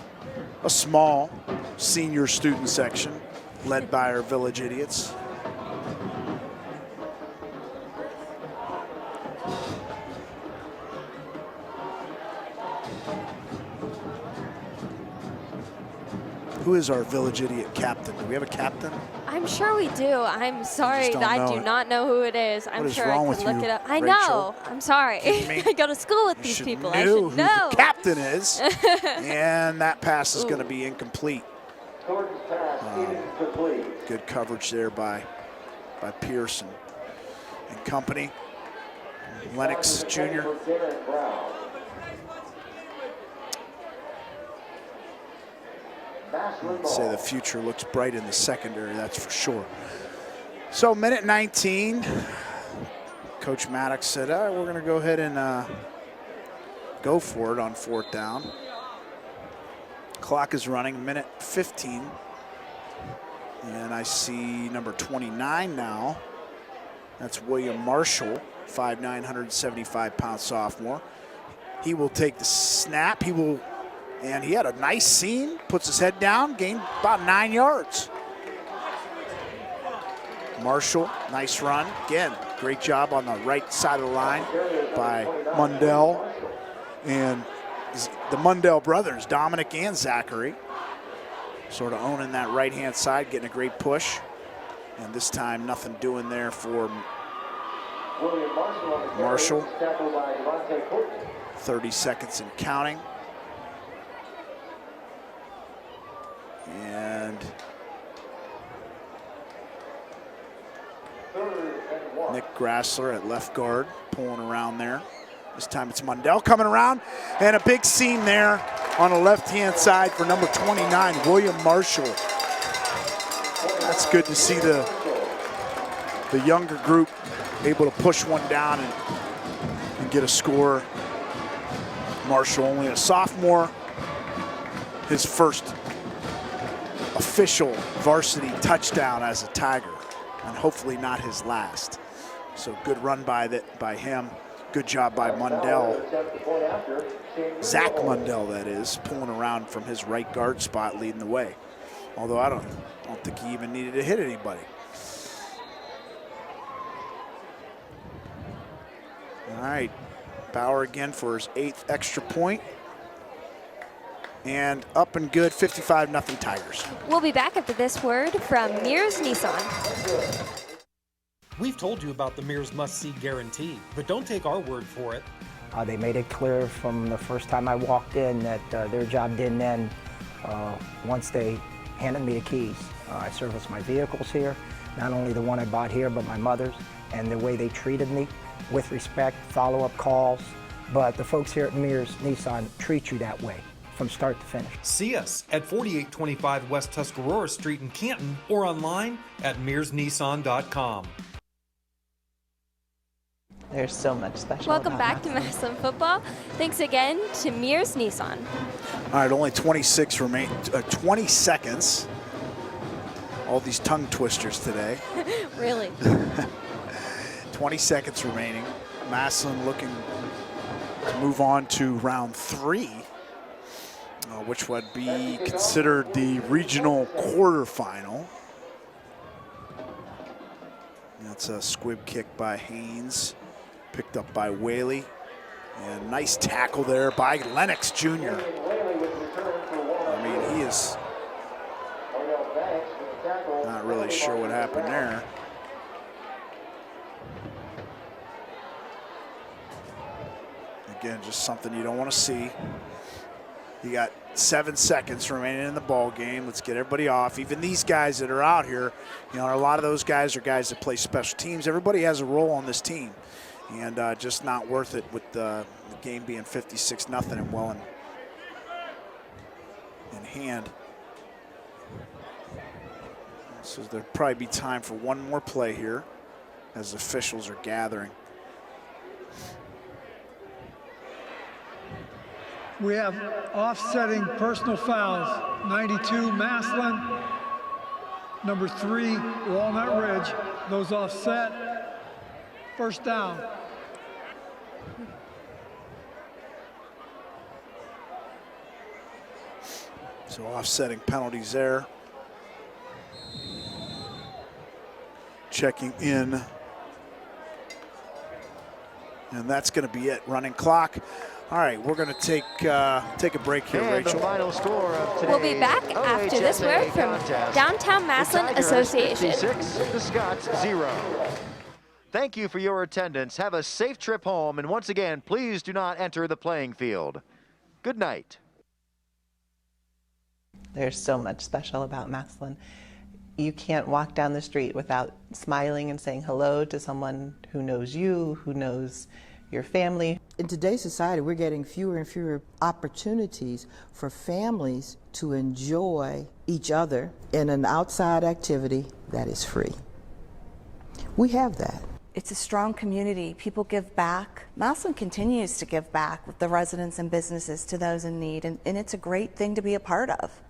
a small senior student section led by our Village Idiots. Who is our Village Idiot captain? Do we have a captain? I'm sure we do. I'm sorry that I do not know who it is. I'm sure I could look it up. I know. I'm sorry. I go to school with these people. I should know who the captain is. And that pass is going to be incomplete. Good coverage there by Pearson and company. Lennox Jr. I'd say the future looks bright in the secondary, that's for sure. So minute 19, Coach Maddox said, all right, we're gonna go ahead and go for it on 4th down. Clock is running, minute 15. And I see number 29 now. That's William Marshall, 5'9", 175-pound sophomore. He will take the snap. And he had a nice seam, puts his head down, gained about 9 yards. Marshall, nice run. Again, great job on the right side of the line by Mundell. And the Mundell brothers, Dominic and Zachary, sort of owning that right-hand side, getting a great push. And this time, nothing doing there for Marshall. 30 seconds and counting. And Nick Grassler at left guard, pulling around there. This time it's Mundell coming around, and a big seam there on the left-hand side for number 29, William Marshall. That's good to see the younger group able to push one down and get a score. Marshall, only a sophomore, his first official varsity touchdown as a Tiger, and hopefully not his last. So good run by him. Good job by Mundell. Zach Mundell, that is, pulling around from his right guard spot, leading the way. Although I don't think he even needed to hit anybody. All right, Bauer again for his 8th extra point. And up and good, 55-0 Tigers. We'll be back after this word from Mears Nissan. We've told you about the Mears must-see guarantee, but don't take our word for it. They made it clear from the first time I walked in that their job didn't end once they handed me the keys. I service my vehicles here, not only the one I bought here, but my mother's, and the way they treated me with respect, follow-up calls. But the folks here at Mears Nissan treat you that way from start to finish. See us at 4825 West Tuscarora Street in Canton or online at mearsnissan.com. There's so much special. Welcome back to Massillon football. Thanks again to Mears Nissan. All right, only 20 seconds. All these tongue twisters today. Really? 20 seconds remaining. Massillon looking to move on to round 3, which would be considered the regional quarterfinal. That's a squib kick by Haynes, picked up by Whaley. And nice tackle there by Lennox Jr. I mean, he is not really sure what happened there. Again, just something you don't want to see. You got 7 seconds remaining in the ball game. Let's get everybody off. Even these guys that are out here, you know, a lot of those guys are guys that play special teams. Everybody has a role on this team, and just not worth it with the game being 56-0 and well in hand. So there'll probably be time for one more play here as officials are gathering. We have offsetting personal fouls. 92 Massillon, number 3 Walnut Ridge. Those offset. First down. So offsetting penalties there. Checking in. And that's going to be it. Running clock. All right, we're going to take a break here, and Rachel. The final score of we'll be back after this word from Downtown Massillon Association. 56, the Scots 0. Thank you for your attendance. Have a safe trip home, and once again, please do not enter the playing field. Good night. There's so much special about Massillon. You can't walk down the street without smiling and saying hello to someone who knows you, who knows your family. In today's society, we're getting fewer and fewer opportunities for families to enjoy each other in an outside activity that is free. We have that. It's a strong community. People give back. Massillon continues to give back with the residents and businesses to those in need, and it's a great thing to be a part of.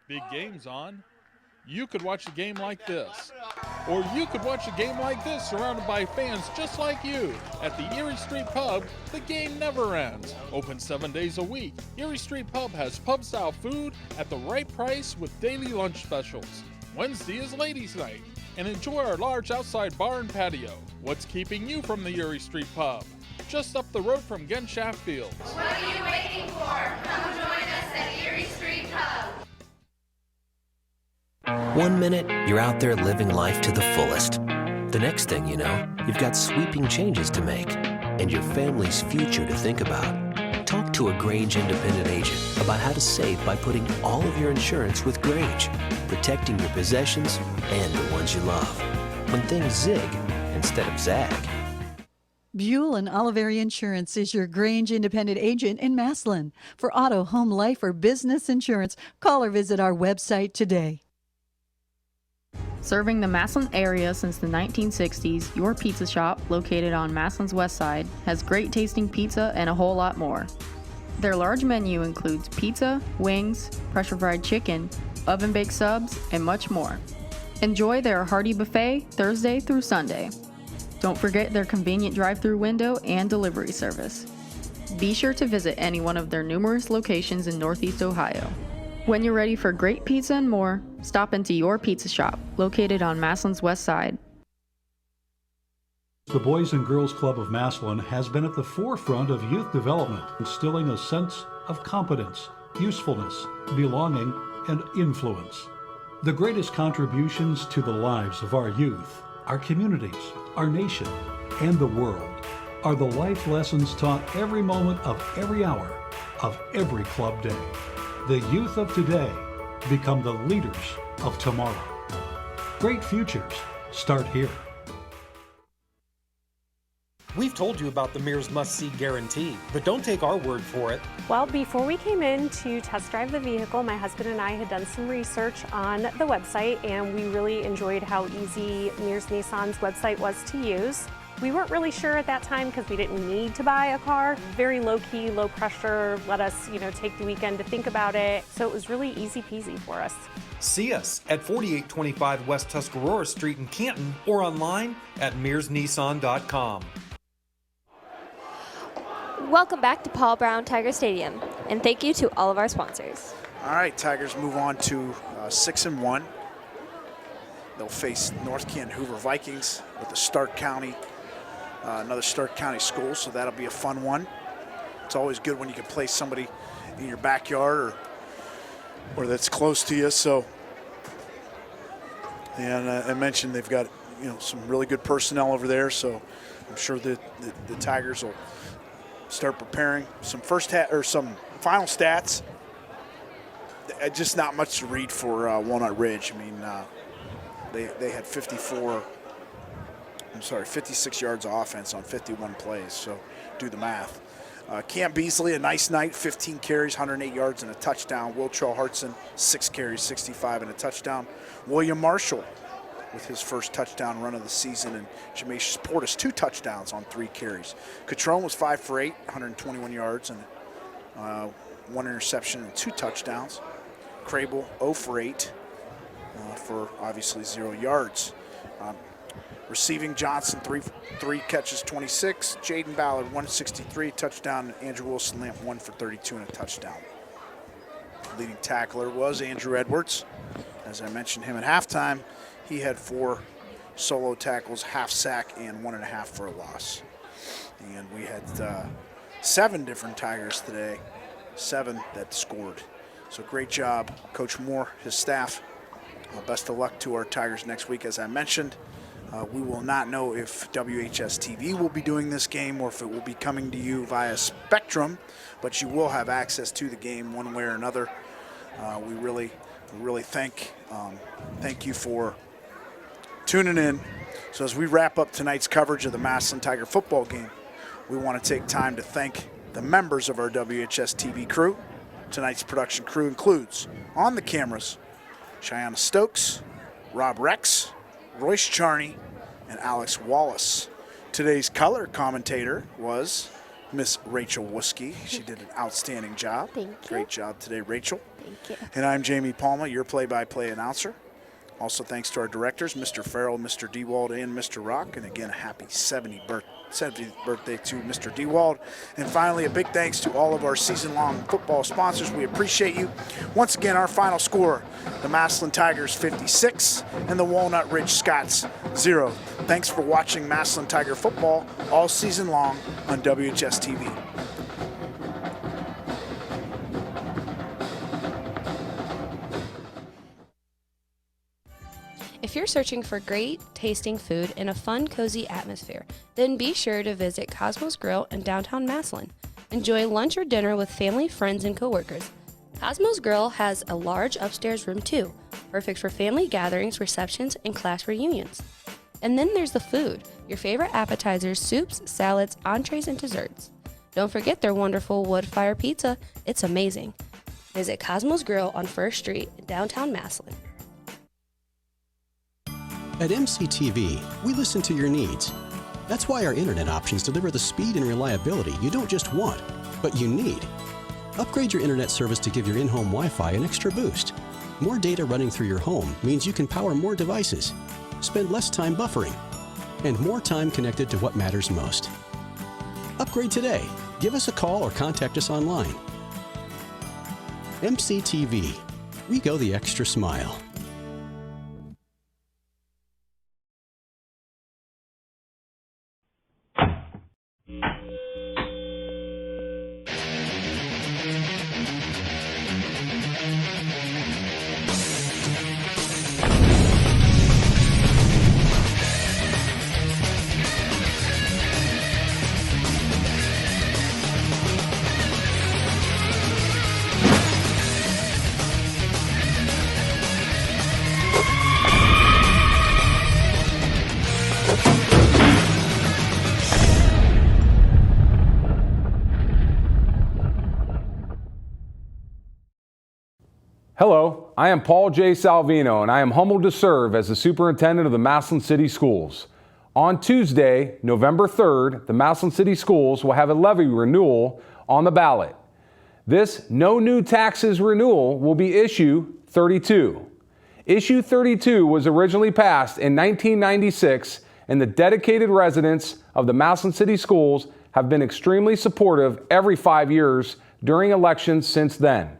Big games on, you could watch a game like this. Or you could watch a game like this surrounded by fans just like you. At the Erie Street Pub, the game never ends. Open 7 days a week, Erie Street Pub has pub-style food at the right price with daily lunch specials. Wednesday is ladies' night, and enjoy our large outside bar and patio. What's keeping you from the Erie Street Pub? Just up the road from Genshaft Fields. What are you waiting for? Come join us at Erie Street Pub. 1 minute, you're out there living life to the fullest. The next thing you know, you've got sweeping changes to make and your family's future to think about. Talk to a Grange independent agent about how to save by putting all of your insurance with Grange, protecting your possessions and the ones you love. When things zig instead of zag. Buell and Oliveri Insurance is your Grange independent agent in Massillon. For auto, home, life, or business insurance, call or visit our website today. Serving the Massillon area since the 1960s, your pizza shop, located on Massillon's west side, has great tasting pizza and a whole lot more. Their large menu includes pizza, wings, pressure-fried chicken, oven-baked subs, and much more. Enjoy their hearty buffet Thursday through Sunday. Don't forget their convenient drive-through window and delivery service. Be sure to visit any one of their numerous locations in Northeast Ohio. When you're ready for great pizza and more, stop into your pizza shop, located on Massillon's west side. The Boys and Girls Club of Massillon has been at the forefront of youth development, instilling a sense of competence, usefulness, belonging, and influence. The greatest contributions to the lives of our youth, our communities, our nation, and the world are the life lessons taught every moment of every hour of every club day. The youth of today become the leaders of tomorrow. Great futures start here. We've told you about the Mears must-see guarantee, but don't take our word for it. Well, before we came in to test drive the vehicle, my husband and I had done some research on the website, and we really enjoyed how easy Mears Nissan's website was to use. We weren't really sure at that time because we didn't need to buy a car. Very low-key, low pressure, let us, take the weekend to think about it. So it was really easy peasy for us. See us at 4825 West Tuscarora Street in Canton or online at mearsnissan.com. Welcome back to Paul Brown Tiger Stadium, and thank you to all of our sponsors. All right, Tigers move on to 6-1. They'll face North Canton Hoover Vikings with the Stark County, another Stark County school, so that'll be a fun one. It's always good when you can play somebody in your backyard or that's close to you. So, and I mentioned they've got some really good personnel over there, so I'm sure that the Tigers will start preparing some some final stats. Just not much to read for Walnut Ridge. I mean, they had 56 yards of offense on 51 plays, so do the math. Cam Beasley, a nice night, 15 carries, 108 yards and a touchdown. Will Hartson, 6 carries, 65 and a touchdown. William Marshall with his first touchdown run of the season, and Jameis Portis 2 touchdowns on 3 carries. Catrone was 5 for 8, 121 yards and 1 interception and 2 touchdowns. Crable 0 for 8 for obviously 0 yards. Receiving Johnson, 3 catches, 26. Jaden Ballard, 163, touchdown. Andrew Wilson-Lamp, 1 for 32 and a touchdown. Leading tackler was Andrew Edwards. As I mentioned him at halftime, he had 4 solo tackles, half sack, and 1.5 for a loss. And we had 7 different Tigers today, 7 that scored. So great job, Coach Moore, his staff. Best of luck to our Tigers next week, as I mentioned. We will not know if WHS-TV will be doing this game or if it will be coming to you via Spectrum, but you will have access to the game one way or another. We really thank you for tuning in. So as we wrap up tonight's coverage of the Massillon Tiger football game, we want to take time to thank the members of our WHS-TV crew. Tonight's production crew includes, on the cameras, Cheyenne Stokes, Rob Rex, Royce Charney, and Alex Wallace. Today's color commentator was Miss Rachel Wuski. She did an outstanding job. Thank you. Great job today, Rachel. Thank you. And I'm Jamie Palma, your play-by-play announcer. Also thanks to our directors, Mr. Farrell, Mr. Dewald, and Mr. Rock. And again, a happy 70th birthday to Mr. Dewald. And finally, a big thanks to all of our season-long football sponsors. We appreciate you. Once again, our final score, the Massillon Tigers 56 and the Walnut Ridge Scots 0. Thanks for watching Massillon Tiger football all season long on WHS-TV. If you're searching for great tasting food in a fun, cozy atmosphere, then be sure to visit Cosmos Grill in downtown Massillon. Enjoy lunch or dinner with family, friends, and coworkers. Cosmos Grill has a large upstairs room too, perfect for family gatherings, receptions, and class reunions. And then there's the food, your favorite appetizers, soups, salads, entrees, and desserts. Don't forget their wonderful wood fire pizza. It's amazing. Visit Cosmos Grill on 1st Street in downtown Massillon. At MCTV, we listen to your needs. That's why our internet options deliver the speed and reliability you don't just want, but you need. Upgrade your internet service to give your in-home Wi-Fi an extra boost. More data running through your home means you can power more devices, spend less time buffering, and more time connected to what matters most. Upgrade today. Give us a call or contact us online. MCTV. We go the extra smile. Hello, I am Paul J. Salvino, and I am humbled to serve as the superintendent of the Massillon City Schools. On Tuesday, November 3rd, the Massillon City Schools will have a levy renewal on the ballot. This no new taxes renewal will be Issue 32. Issue 32 was originally passed in 1996, and the dedicated residents of the Massillon City Schools have been extremely supportive every 5 years during elections since then.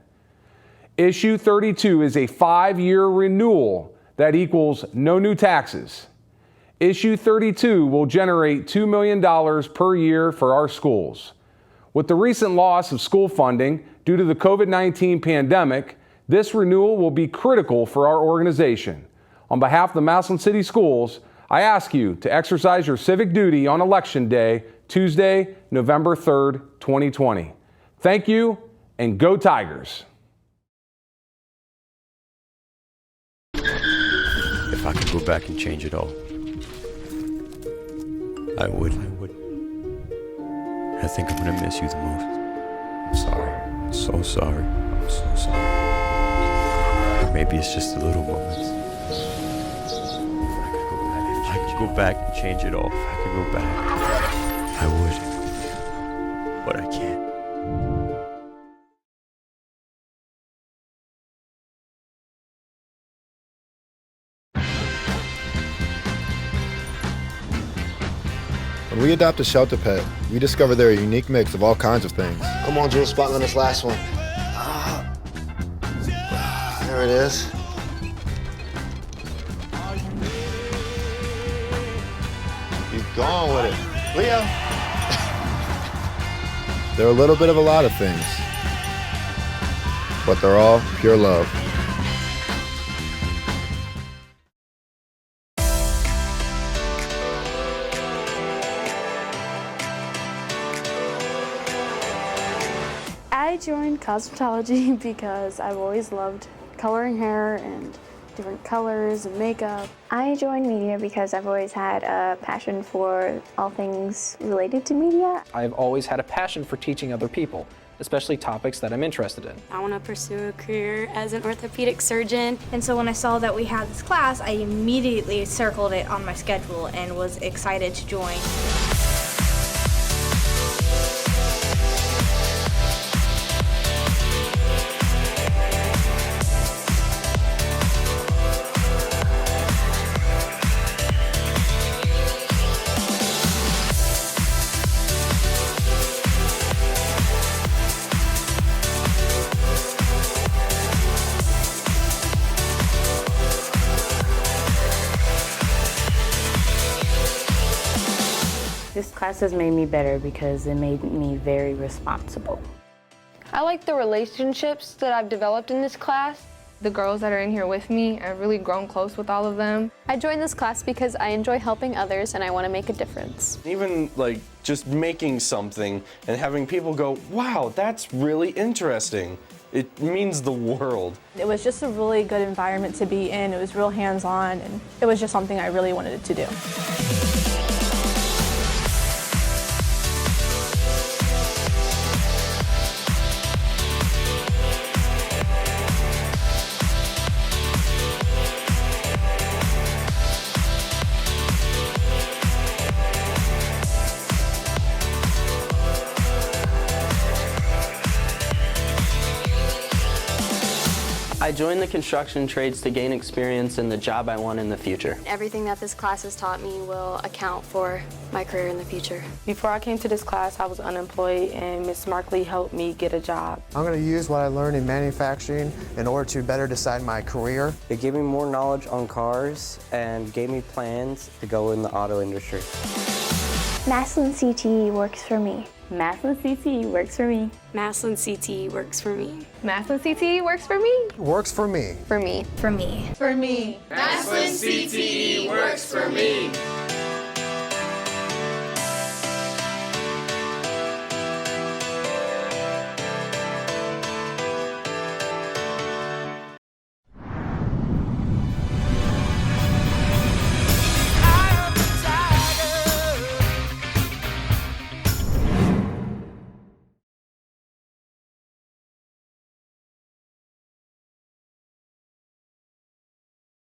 Issue 32 is a 5-year renewal that equals no new taxes. Issue 32 will generate $2 million per year for our schools. With the recent loss of school funding due to the COVID-19 pandemic, this renewal will be critical for our organization. On behalf of the Massillon City Schools, I ask you to exercise your civic duty on Election Day, Tuesday, November 3rd, 2020. Thank you, and go Tigers! If I could go back and change it all, I would. I think I'm gonna miss you the most. I'm sorry. I'm so sorry. I'm so sorry. Maybe it's just the little moments. If I could go back and change it all, if I could go back, I would. But I can't. When we adopt a shelter pet, we discover they're a unique mix of all kinds of things. Come on, Jules, spot on this last one. There it is. Go on with it. Leo. They're a little bit of a lot of things, but they're all pure love. I joined cosmetology because I've always loved coloring hair and different colors and makeup. I joined media because I've always had a passion for all things related to media. I've always had a passion for teaching other people, especially topics that I'm interested in. I want to pursue a career as an orthopedic surgeon. And so when I saw that we had this class, I immediately circled it on my schedule and was excited to join. This class has made me better because it made me very responsible. I like the relationships that I've developed in this class. The girls that are in here with me, I've really grown close with all of them. I joined this class because I enjoy helping others and I want to make a difference. Even like just making something and having people go, wow, that's really interesting. It means the world. It was just a really good environment to be in. It was real hands-on and it was just something I really wanted to do. I joined the construction trades to gain experience in the job I want in the future. Everything that this class has taught me will account for my career in the future. Before I came to this class, I was unemployed and Ms. Markley helped me get a job. I'm going to use what I learned in manufacturing in order to better decide my career. It gave me more knowledge on cars and gave me plans to go in the auto industry. Massillon CTE works for me. Massillon CTE works for me. Massillon CTE works for me. Massillon CTE works for me. Works for me. For me. For me. For me. Massillon CTE works for me.